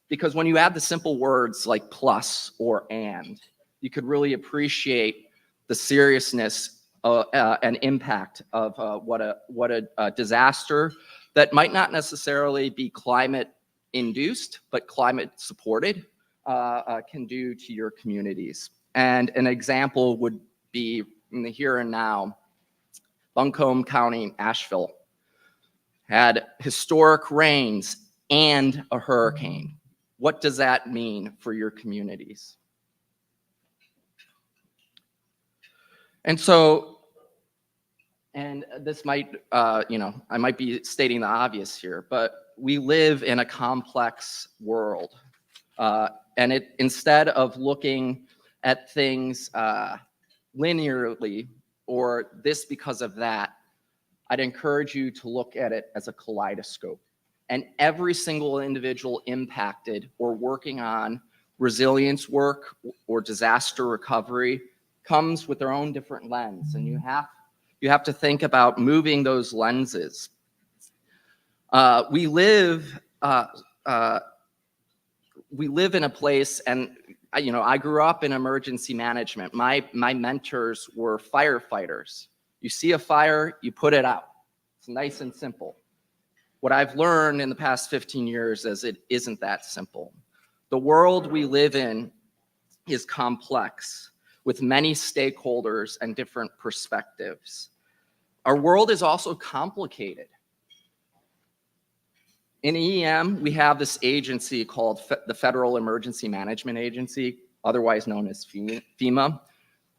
Because when you add the simple words like plus or and, you could really appreciate the seriousness and impact of what a disaster that might not necessarily be climate induced, but climate supported can do to your communities. And an example would be in the here and now. Macomb County, Asheville, had historic rains and a hurricane. What does that mean for your communities? And so, and this might, I might be stating the obvious here, but we live in a complex world. And instead of looking at things linearly, or this because of that, I'd encourage you to look at it as a kaleidoscope. And every single individual impacted or working on resilience work or disaster recovery comes with their own different lens. And you have to think about moving those lenses. We live in a place, and I grew up in emergency management. My mentors were firefighters. You see a fire, you put it out. It's nice and simple. What I've learned in the past 15 years is it isn't that simple. The world we live in is complex with many stakeholders and different perspectives. Our world is also complicated. In EM, we have this agency called the Federal Emergency Management Agency, otherwise known as FEMA.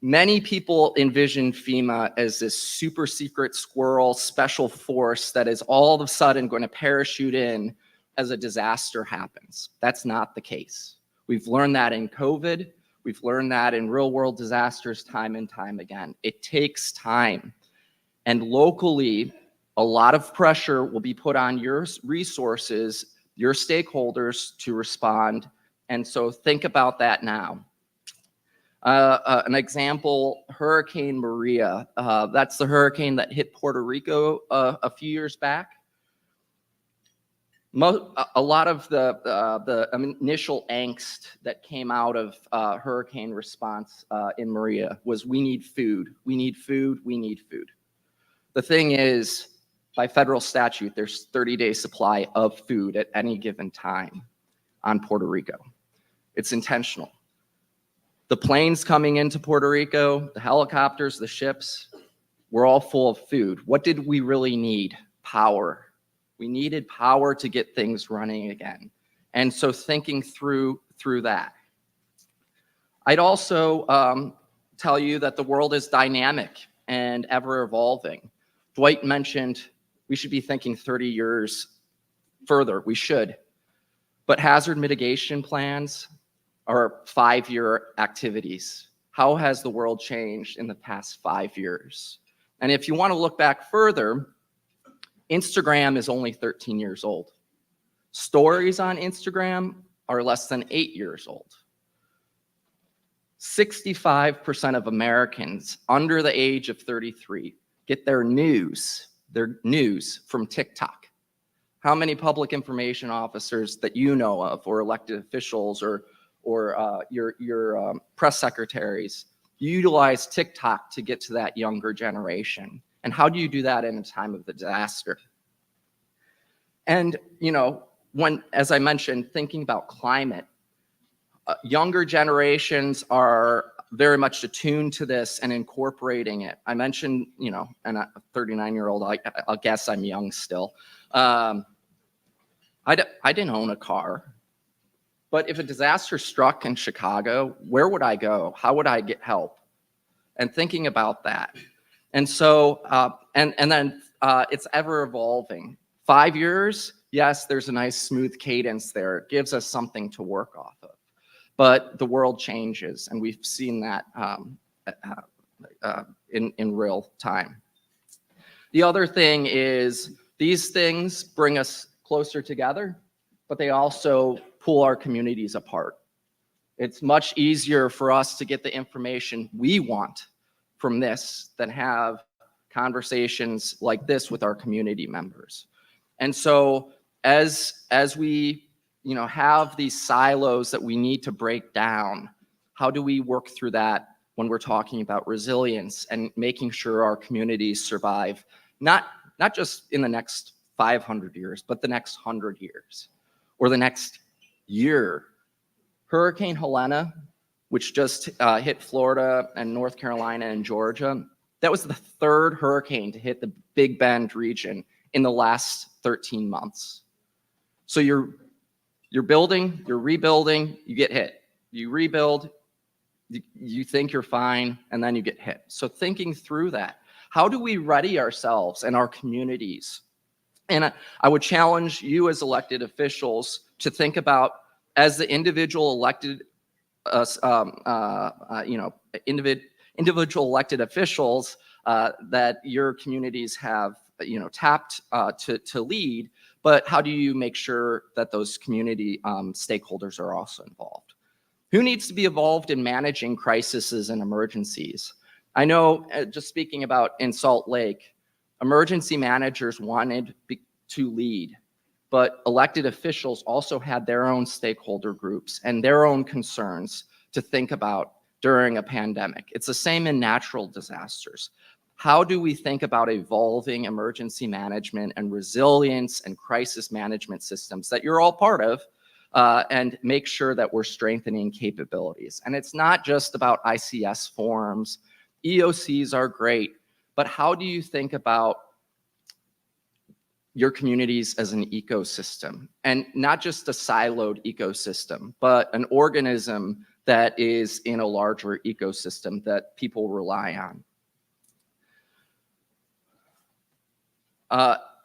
Many people envision FEMA as this super secret squirrel special force that is all of a sudden going to parachute in as a disaster happens. That's not the case. We've learned that in COVID. We've learned that in real world disasters time and time again. It takes time. And locally, a lot of pressure will be put on your resources, your stakeholders to respond. And so think about that now. An example, Hurricane Maria. That's the hurricane that hit Puerto Rico a few years back. A lot of the initial angst that came out of hurricane response in Maria was we need food, we need food, we need food. The thing is, by federal statute, there's 30-day supply of food at any given time on Puerto Rico. It's intentional. The planes coming into Puerto Rico, the helicopters, the ships, were all full of food. What did we really need? Power. We needed power to get things running again. And so thinking through that. I'd also tell you that the world is dynamic and ever evolving. Dwight mentioned we should be thinking 30 years further. We should. But hazard mitigation plans are 5-year activities. How has the world changed in the past 5 years? And if you want to look back further, Instagram is only 13 years old. Stories on Instagram are less than 8 years old. 65% of Americans under the age of 33 get their news from TikTok. How many public information officers that you know of, or elected officials, or your press secretaries utilize TikTok to get to that younger generation? And how do you do that in a time of disaster? And, when, as I mentioned, thinking about climate, younger generations are very much attuned to this and incorporating it. I mentioned, and a 39-year-old, I'll guess I'm young still. I didn't own a car, but if a disaster struck in Chicago, where would I go? How would I get help? And thinking about that. And so, and then it's ever evolving. 5 years, yes, there's a nice smooth cadence there. It gives us something to work off of. But the world changes, and we've seen that in real time. The other thing is these things bring us closer together, but they also pull our communities apart. It's much easier for us to get the information we want from this than have conversations like this with our community members. And so as we have these silos that we need to break down, how do we work through that when we're talking about resilience and making sure our communities survive, not just in the next 500 years, but the next 100 years or the next year. Hurricane Helena, which just hit Florida and North Carolina and Georgia, that was the third hurricane to hit the Big Bend region in the last 13 months. So you're building, you're rebuilding, you get hit. You rebuild, you think you're fine, and then you get hit. So thinking through that, how do we ready ourselves and our communities? And I would challenge you as elected officials to think about, as the individual elected, individual elected officials that your communities have, tapped to lead. But how do you make sure that those community stakeholders are also involved? Who needs to be involved in managing crises and emergencies? I know, just speaking about in Salt Lake, emergency managers wanted to lead, but elected officials also had their own stakeholder groups and their own concerns to think about during a pandemic. It's the same in natural disasters. How do we think about evolving emergency management and resilience and crisis management systems that you're all part of, and make sure that we're strengthening capabilities? And it's not just about ICS forms. EOCs are great, but how do you think about your communities as an ecosystem, and not just a siloed ecosystem, but an organism that is in a larger ecosystem that people rely on?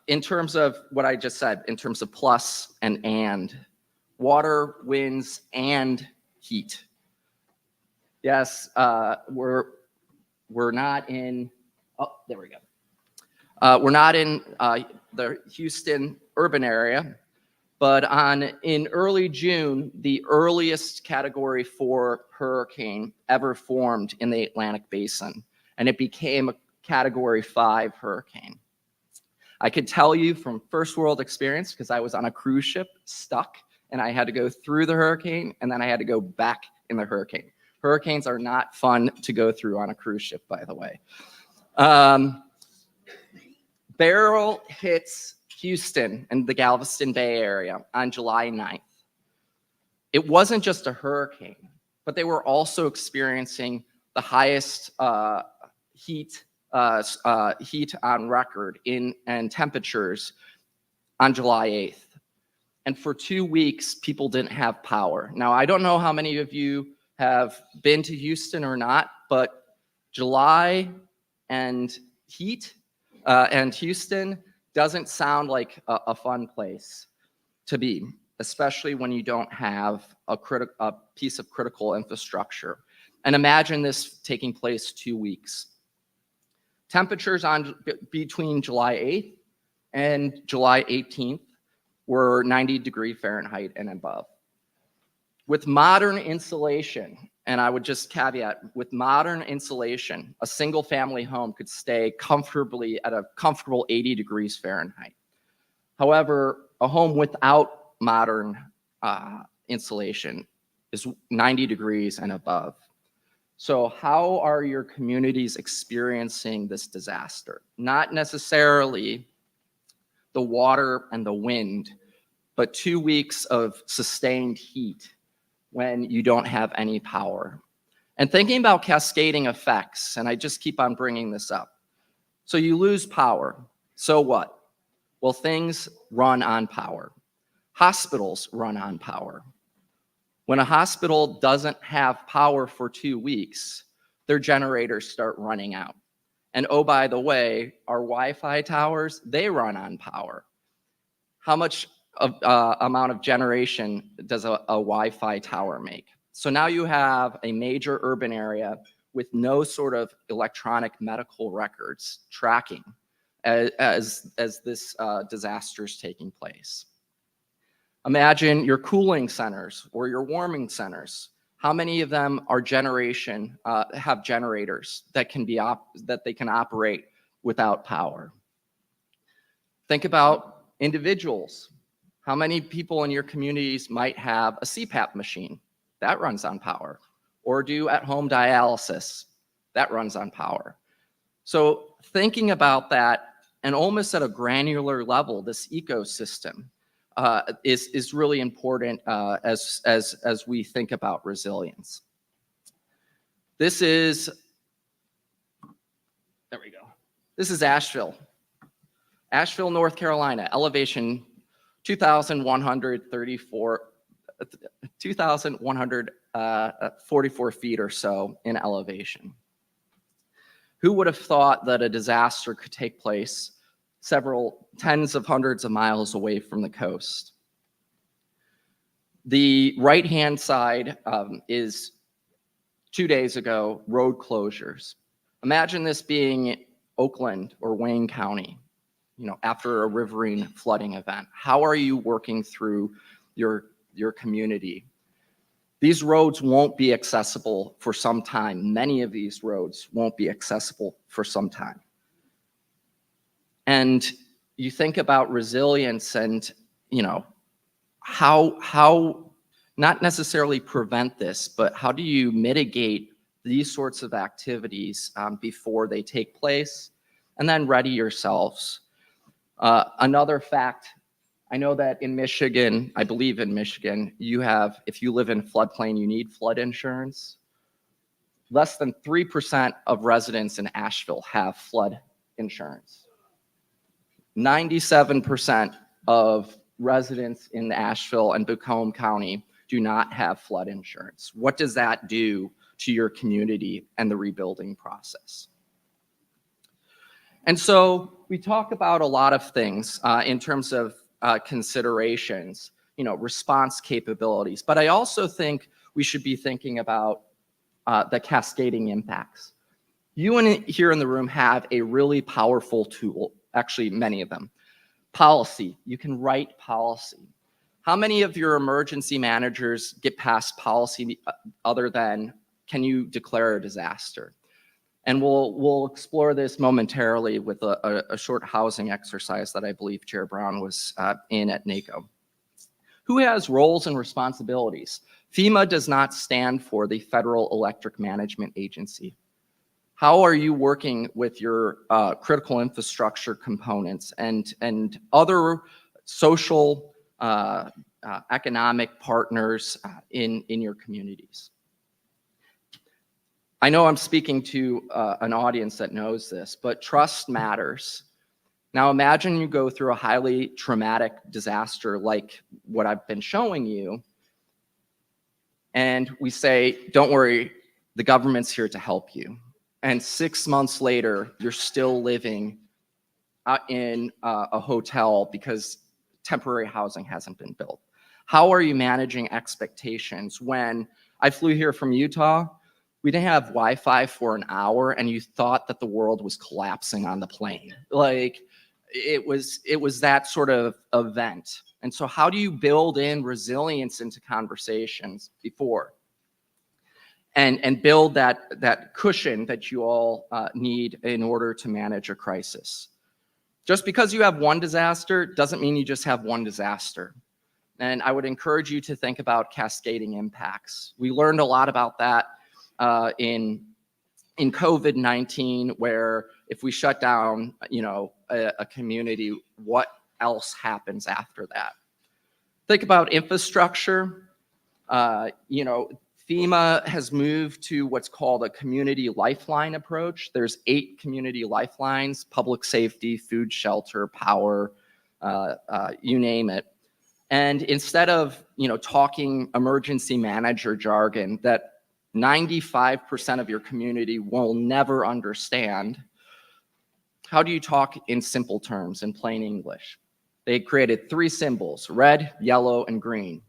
In terms of what I just said, in terms of plus and water, winds, and heat. Yes, we're not in, oh, there we go. We're not in the Houston urban area, but in early June, the earliest Category 4 hurricane ever formed in the Atlantic Basin, and it became a Category 5 hurricane. I could tell you from first world experience, because I was on a cruise ship stuck, and I had to go through the hurricane, and then I had to go back in the hurricane. Hurricanes are not fun to go through on a cruise ship, by the way. Beryl hits Houston and the Galveston Bay area on July 9th. It wasn't just a hurricane, but they were also experiencing the highest heat on record and temperatures on July 8th. And for 2 weeks, people didn't have power. Now, I don't know how many of you have been to Houston or not, but July and heat and Houston doesn't sound like a fun place to be, especially when you don't have a piece of critical infrastructure. And imagine this taking place 2 weeks. Temperatures between July 8th and July 18th were 90 degrees Fahrenheit and above. With modern insulation, and I would just caveat, with modern insulation, a single family home could stay comfortably at a comfortable 80 degrees Fahrenheit. However, a home without modern insulation is 90 degrees and above. So how are your communities experiencing this disaster? Not necessarily the water and the wind, but 2 weeks of sustained heat when you don't have any power. And thinking about cascading effects, and I just keep on bringing this up. So you lose power. So what? Well, things run on power. Hospitals run on power. When a hospital doesn't have power for 2 weeks, their generators start running out. And oh, by the way, our Wi-Fi towers, they run on power. How much amount of generation does a Wi-Fi tower make? So now you have a major urban area with no sort of electronic medical records tracking as this disaster is taking place. Imagine your cooling centers or your warming centers. How many of them are have generators that they can operate without power? Think about individuals. How many people in your communities might have a CPAP machine? That runs on power. Or do at-home dialysis? That runs on power. So thinking about that, and almost at a granular level, this ecosystem is really important as we think about resilience. This is, there we go. This is Asheville, North Carolina, elevation 2,144 feet or so in elevation. Who would have thought that a disaster could take place several tens of hundreds of miles away from the coast? The right-hand side is 2 days ago, road closures. Imagine this being Oakland or Wayne County, after a riverine flooding event. How are you working through your community? These roads won't be accessible for some time. Many of these roads won't be accessible for some time. And you think about resilience and, how not necessarily prevent this, but how do you mitigate these sorts of activities before they take place, and then ready yourselves. Another fact, I know that in Michigan, I believe in Michigan, if you live in floodplain, you need flood insurance. Less than 3% of residents in Asheville have flood insurance. 97% of residents in Asheville and Macomb County do not have flood insurance. What does that do to your community and the rebuilding process? And so we talk about a lot of things in terms of considerations, response capabilities, but I also think we should be thinking about the cascading impacts. You here in the room have a really powerful tool, actually many of them. Policy, you can write policy. How many of your emergency managers get past policy other than, can you declare a disaster? And we'll explore this momentarily with a short housing exercise that I believe Chair Brown was in at NACO. Who has roles and responsibilities? FEMA does not stand for the Federal Electric Management Agency. How are you working with your critical infrastructure components and other social, economic partners in your communities? I know I'm speaking to an audience that knows this, but trust matters. Now imagine you go through a highly traumatic disaster like what I've been showing you, and we say, don't worry, the government's here to help you. And 6 months later, you're still living in a hotel because temporary housing hasn't been built. How are you managing expectations when I flew here from Utah? We didn't have Wi-Fi for an hour and you thought that the world was collapsing on the plane. Like it was that sort of event. And so how do you build in resilience into conversations before? And build that cushion that you all need in order to manage a crisis. Just because you have one disaster doesn't mean you just have one disaster. And I would encourage you to think about cascading impacts. We learned a lot about that in COVID-19, where if we shut down, a community, what else happens after that? Think about infrastructure. FEMA has moved to what's called a community lifeline approach. There's 8 community lifelines: public safety, food, shelter, power, you name it. And instead of, talking emergency manager jargon that 95% of your community will never understand, how do you talk in simple terms, in plain English? They created 3 symbols: red, yellow, and green.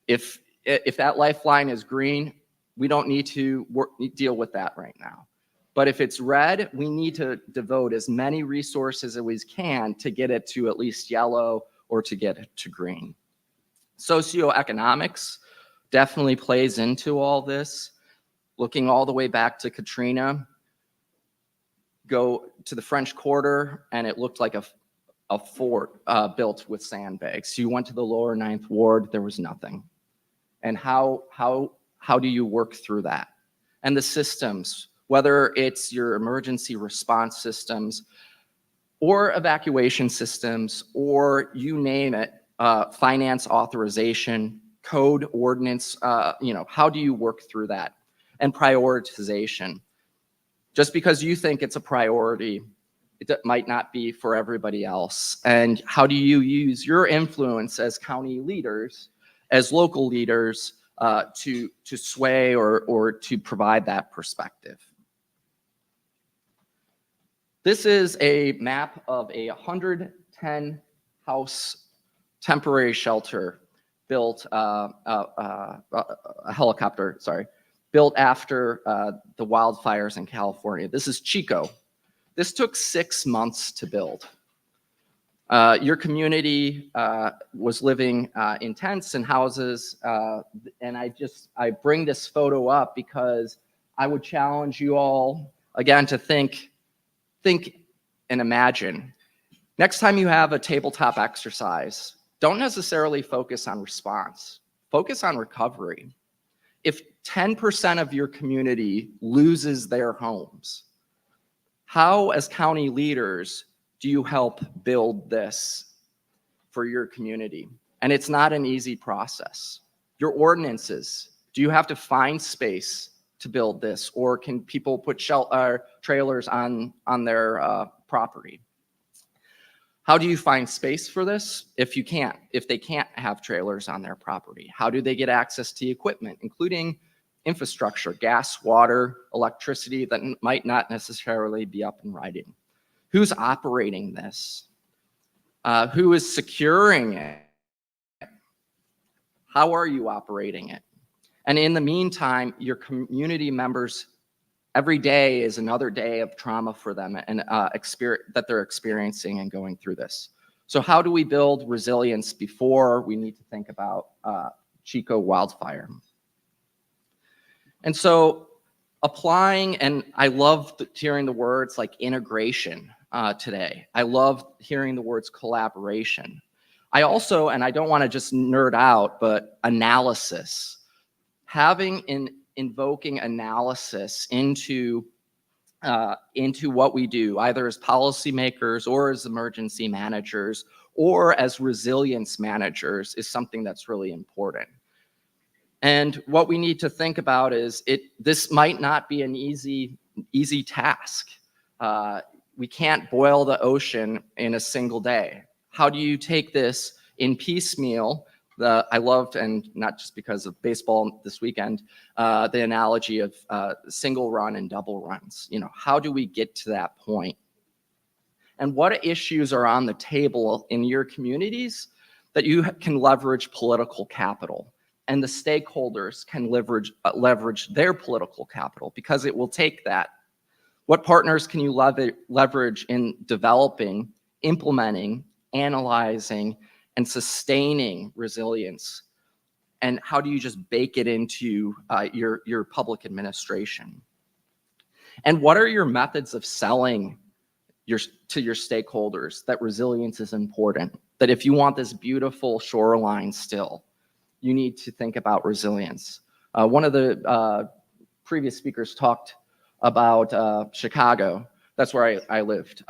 If that lifeline is green, we don't need to deal with that right now. But if it's red, we need to devote as many resources as we can to get it to at least yellow or to get it to green. Socioeconomics definitely plays into all this. Looking all the way back to Katrina, go to the French Quarter, and it looked like a fort built with sandbags. You went to the lower 9th Ward, there was nothing. And how do you work through that? And the systems, whether it's your emergency response systems or evacuation systems, or you name it, finance authorization, code ordinance, how do you work through that? And prioritization. Just because you think it's a priority, it might not be for everybody else. And how do you use your influence as county leaders, as local leaders, to sway or to provide that perspective? This is a map of a 110 house temporary shelter built, a helicopter, sorry, built after the wildfires in California. This is Chico. This took 6 months to build. Your community was living in tents and houses, and I bring this photo up because I would challenge you all, again, to think and imagine. Next time you have a tabletop exercise, don't necessarily focus on response, focus on recovery. If 10% of your community loses their homes, how, as county leaders, do you help build this for your community? And it's not an easy process. Your ordinances, do you have to find space to build this, or can people put trailers on their property? How do you find space for this if they can't have trailers on their property? How do they get access to equipment, including infrastructure, gas, water, electricity that might not necessarily be up and running? Who's operating this? Who is securing it? How are you operating it? And in the meantime, your community members, every day is another day of trauma for them and that they're experiencing and going through this. So how do we build resilience before we need to think about Chico wildfire? And so applying, and I love hearing the words like integration today. I love hearing the words collaboration. I also, and I don't want to just nerd out, but analysis. Invoking analysis into what we do, either as policymakers or as emergency managers or as resilience managers, is something that's really important. And what we need to think about is this might not be an easy task. We can't boil the ocean in a single day. How do you take this in piecemeal? I loved, and not just because of baseball this weekend, the analogy of single run and double runs. How do we get to that point? And what issues are on the table in your communities that you can leverage political capital, and the stakeholders can leverage their political capital, because it will take that. What partners can you leverage in developing, implementing, analyzing, and sustaining resilience? And how do you just bake it into your public administration? And what are your methods of selling to your stakeholders that resilience is important? That if you want this beautiful shoreline still, you need to think about resilience. One of the previous speakers talked about Chicago. That's where I lived.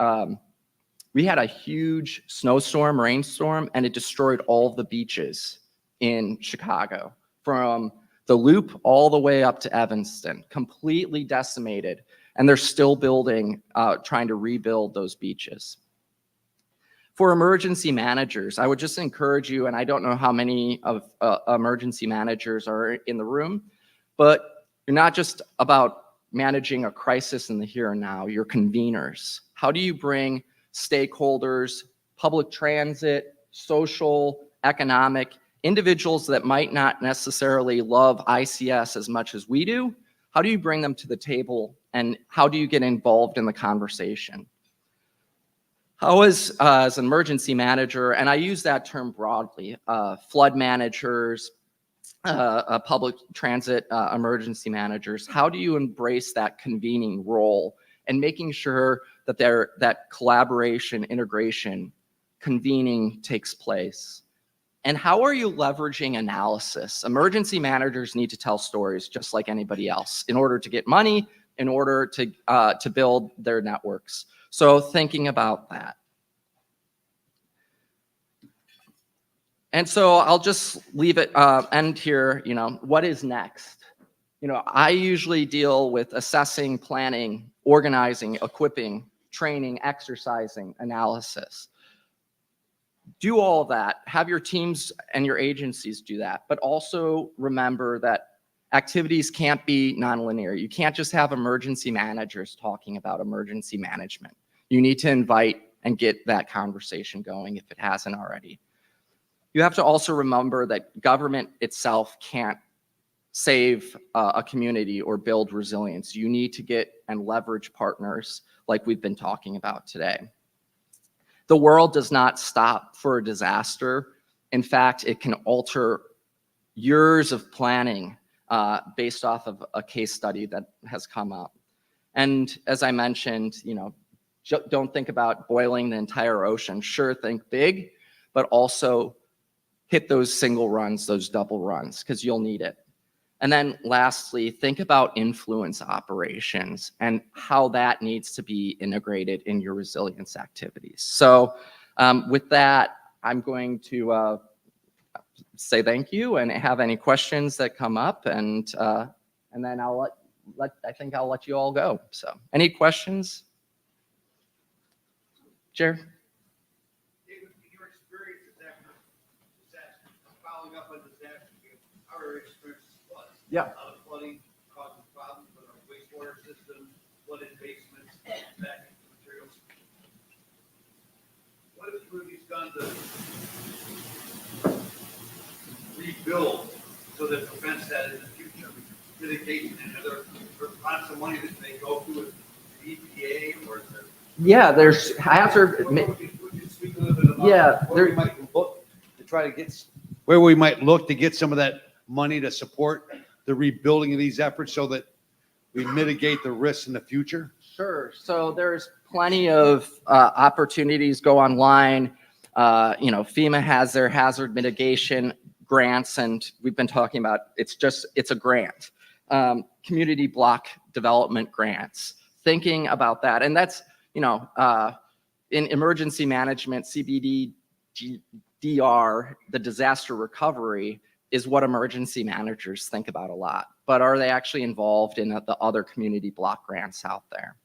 We had a huge snowstorm, rainstorm, and it destroyed all of the beaches in Chicago, from The loop all the way up to Evanston, completely decimated, and they're still building, trying to rebuild those beaches. For emergency managers, I would just encourage you, and I don't know how many of emergency managers are in the room, but you're not just about managing a crisis in the here and now, you're conveners. How do you bring stakeholders, public transit, social, economic, individuals that might not necessarily love ICS as much as we do? How do you bring them to the table, and how do you get involved in the conversation? How as an emergency manager, and I use that term broadly, flood managers, public transit emergency managers, how do you embrace that convening role and making sure that that collaboration, integration, convening takes place? And how are you leveraging analysis? Emergency managers need to tell stories just like anybody else in order to get money, in order to build their networks. So thinking about that. And so I'll just leave it, end here, what is next? I usually deal with assessing, planning, organizing, equipping, training, exercising, analysis. Do all of that, have your teams and your agencies do that, but also remember that activities can't be nonlinear. You can't just have emergency managers talking about emergency management. You need to invite and get that conversation going if it hasn't already. You have to also remember that government itself can't save a community or build resilience. You need to get and leverage partners like we've been talking about today. The world does not stop for a disaster. In fact, it can alter years of planning based off of a case study that has come up. And as I mentioned, don't think about boiling the entire ocean. Sure, think big, but also hit those single runs, those double runs, because you'll need it. And then lastly, think about influence operations and how that needs to be integrated in your resilience activities. So with that, I'm going to say thank you and have any questions that come up, and then I'll let you all go. So any questions? Chair? Yeah. Flooding causes problems with our wastewater system, flooded basements, back materials. What has Rudy's done to rebuild so that prevents that in the future? Mitigation and other lots of money that they go through with the EPA or the. Yeah, there's hazard. Would you speak a little bit about Yeah, where we might look to try to get, where we might look to get some of that money to support the rebuilding of these efforts so that we mitigate the risks in the future? Sure. So there's plenty of opportunities. Go online. FEMA has their hazard mitigation grants, and we've been talking about it's a grant. Community block development grants. Thinking about that, and that's in emergency management, CBD, DR, the disaster recovery is what emergency managers think about a lot, but are they actually involved in the other community block grants out there?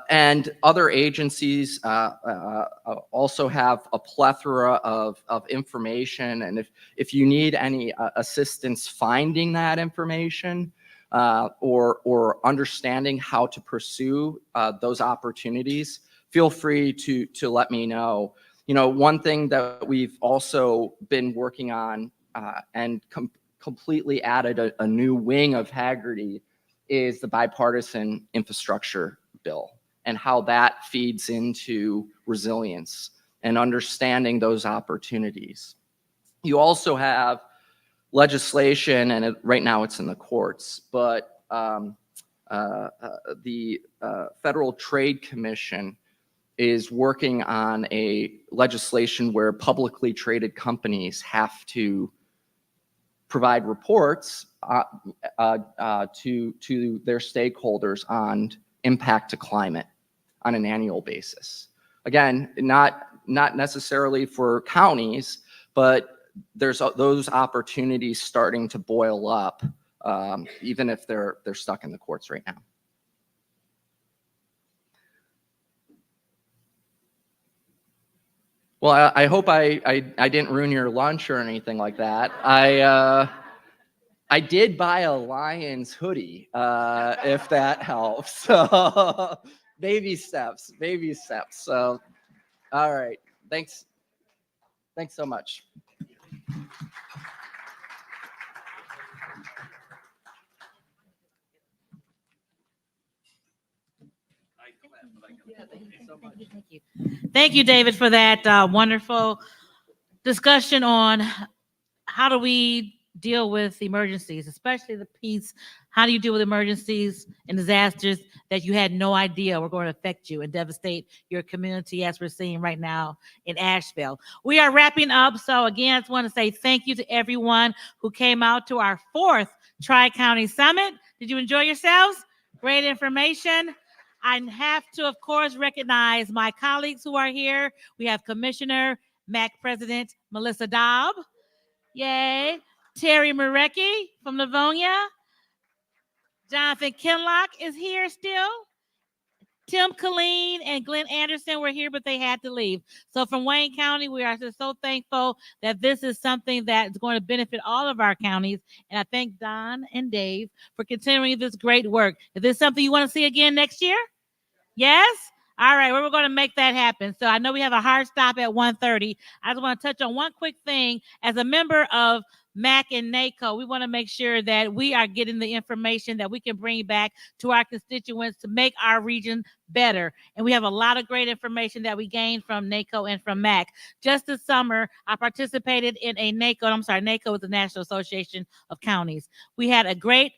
And other agencies also have a plethora of information, and if you need any assistance finding that information or understanding how to pursue those opportunities, feel free to let me know. One thing that we've also been working on and completely added a new wing of Hagerty is the bipartisan infrastructure bill and how that feeds into resilience and understanding those opportunities. You also have legislation, and right now it's in the courts, but the Federal Trade Commission is working on a legislation where publicly traded companies have to provide reports to their stakeholders on impact to climate on an annual basis. Again, not necessarily for counties, but there's those opportunities starting to boil up, even if they're stuck in the courts right now. Well, I hope I didn't ruin your lunch or anything like that. I did buy a Lions hoodie, if that helps. So baby steps, baby steps. So, all right, thanks so much. Thank you, David, for that wonderful discussion on how do we deal with emergencies, especially the piece, how do you deal with emergencies and disasters that you had no idea were going to affect you and devastate your community, as we're seeing right now in Asheville. We are wrapping up. So again, I just want to say thank you to everyone who came out to our 4th Tri-County Summit. Did you enjoy yourselves? Great information. I have to, of course, recognize my colleagues who are here. We have Commissioner MAC President Melissa Dobb. Yay. Terry Marecki from Livonia. Jonathan Kinlock is here still. Tim Killeen and Glenn Anderson were here, but they had to leave. So from Wayne County, we are just so thankful that this is something that is going to benefit all of our counties. And I thank Don and Dave for continuing this great work. Is this something you want to see again next year? Yes? All right, we're going to make that happen. So I know we have a hard stop at 1:30. I just want to touch on one quick thing. As a member of MAC and NACO, we want to make sure that we are getting the information that we can bring back to our constituents to make our region better. And we have a lot of great information that we gained from NACO and from MAC. Just this summer, I participated in a NACO is the National Association of Counties. We had a Great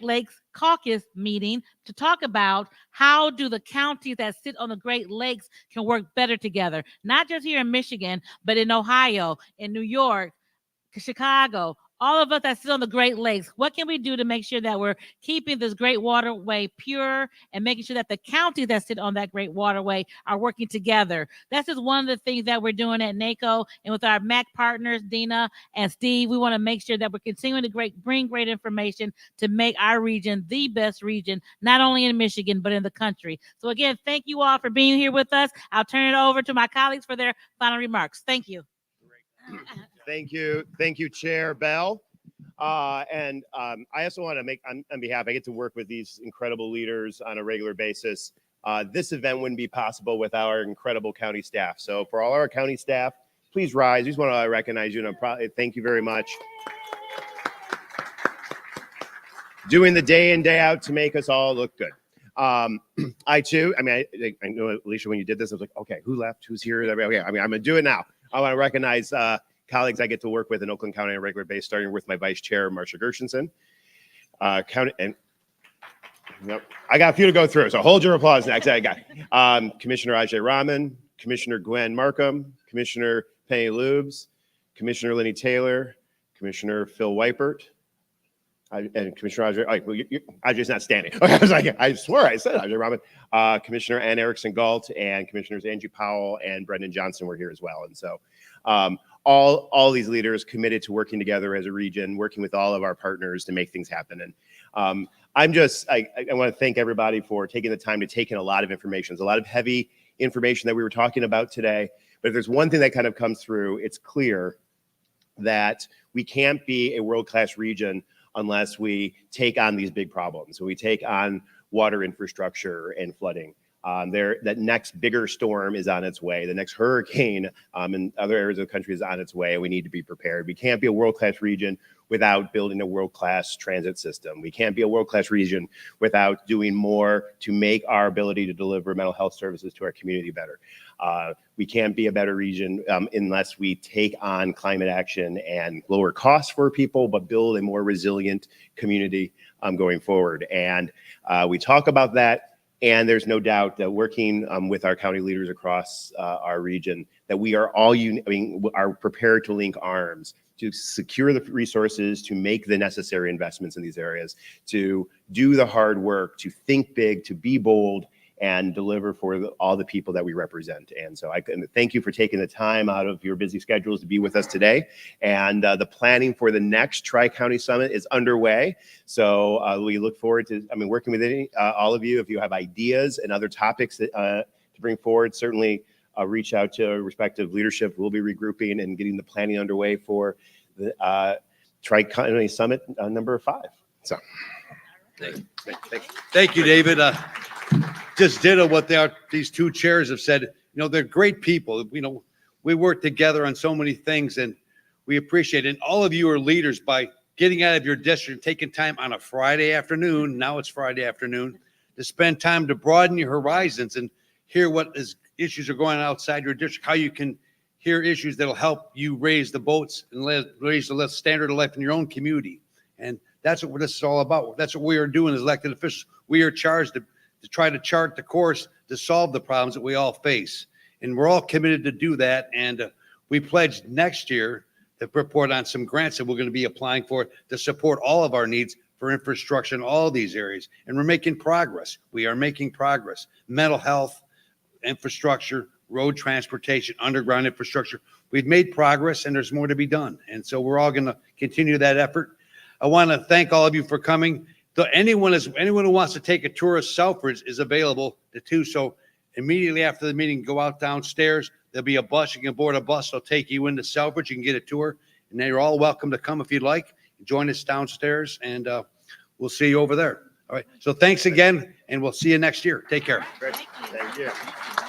Lakes Caucus meeting to talk about how do the counties that sit on the Great Lakes can work better together, not just here in Michigan, but in Ohio, in New York, Chicago, all of us that sit on the Great Lakes. What can we do to make sure that we're keeping this great waterway pure and making sure that the counties that sit on that great waterway are working together? That's just one of the things that we're doing at NACO and with our MAC partners, Dina and Steve. We want to make sure that we're continuing to bring great information to make our region the best region, not only in Michigan, but in the country. So again, thank you all for being here with us. I'll turn it over to my colleagues for their final remarks. Thank you. Thank you, Chair Bell. I also want to make, on behalf, I get to work with these incredible leaders on a regular basis. This event wouldn't be possible without our incredible county staff. So for all our county staff, please rise. I just want to recognize you, and thank you very much. Doing the day in, day out to make us all look good. I know, Alicia, when you did this, I was like, okay, who left? Who's here? Okay, I'm going to do it now. I want to recognize colleagues I get to work with in Oakland County on a regular basis, starting with my vice chair, Marcia Gershenson. I got a few to go through, so hold your applause next. I got Commissioner Ajay Rahman, Commissioner Gwen Markham, Commissioner Penny Lubes, Commissioner Lenny Taylor, Commissioner Phil Weipert, and Commissioner Ajay. Ajay's not standing. Okay, I was like, I swear I said Ajay Rahman. Commissioner Ann Erickson Galt and Commissioners Angie Powell and Brendan Johnson were here as well. And so all these leaders committed to working together as a region, working with all of our partners to make things happen. And I want to thank everybody for taking the time to take in a lot of information. There's a lot of heavy information that we were talking about today. But if there's one thing that kind of comes through, it's clear that we can't be a world-class region unless we take on these big problems. So we take on water infrastructure and flooding. That next bigger storm is on its way. The next hurricane in other areas of the country is on its way. We need to be prepared. We can't be a world-class region without building a world-class transit system. We can't be a world-class region without doing more to make our ability to deliver mental health services to our community better. We can't be a better region unless we take on climate action and lower costs for people, but build a more resilient community going forward. And we talk about that. And there's no doubt that working with our county leaders across our region, that we are all are prepared to link arms to secure the resources, to make the necessary investments in these areas, to do the hard work, to think big, to be bold, and deliver for all the people that we represent. And so I can thank you for taking the time out of your busy schedules to be with us today. And the planning for the next Tri-County Summit is underway. So we look forward to, working with all of you. If you have ideas and other topics that, to bring forward, certainly reach out to our respective leadership. We'll be regrouping and getting the planning underway for the Tri-County Summit number 5. So, Thank you, David. Just ditto what these two chairs have said. They're great people. We work together on so many things, and we appreciate it. And all of you are leaders by getting out of your district and taking time on a Friday afternoon. Now it's Friday afternoon to spend time to broaden your horizons and hear what issues are going on outside your district, how you can hear issues that'll help you raise the boats and raise the standard of life in your own community. And that's what this is all about. That's what we are doing as elected officials. We are charged to try to chart the course to solve the problems that we all face. And we're all committed to do that. And we pledged next year to report on some grants that we're going to be applying for to support all of our needs for infrastructure in all these areas. And we're making progress. We are making progress. Mental health, infrastructure, road transportation, underground infrastructure. We've made progress and there's more to be done. And so we're all going to continue that effort. I want to thank all of you for coming. Anyone who wants to take a tour of Selfridge is available to do so. Immediately after the meeting, go out downstairs. There'll be a bus. You can board a bus. They'll take you into Selfridge. You can get a tour. And then you're all welcome to come if you'd like. Join us downstairs, and we'll see you over there. All right. So thanks again, and we'll see you next year. Take care. Great. Thank you.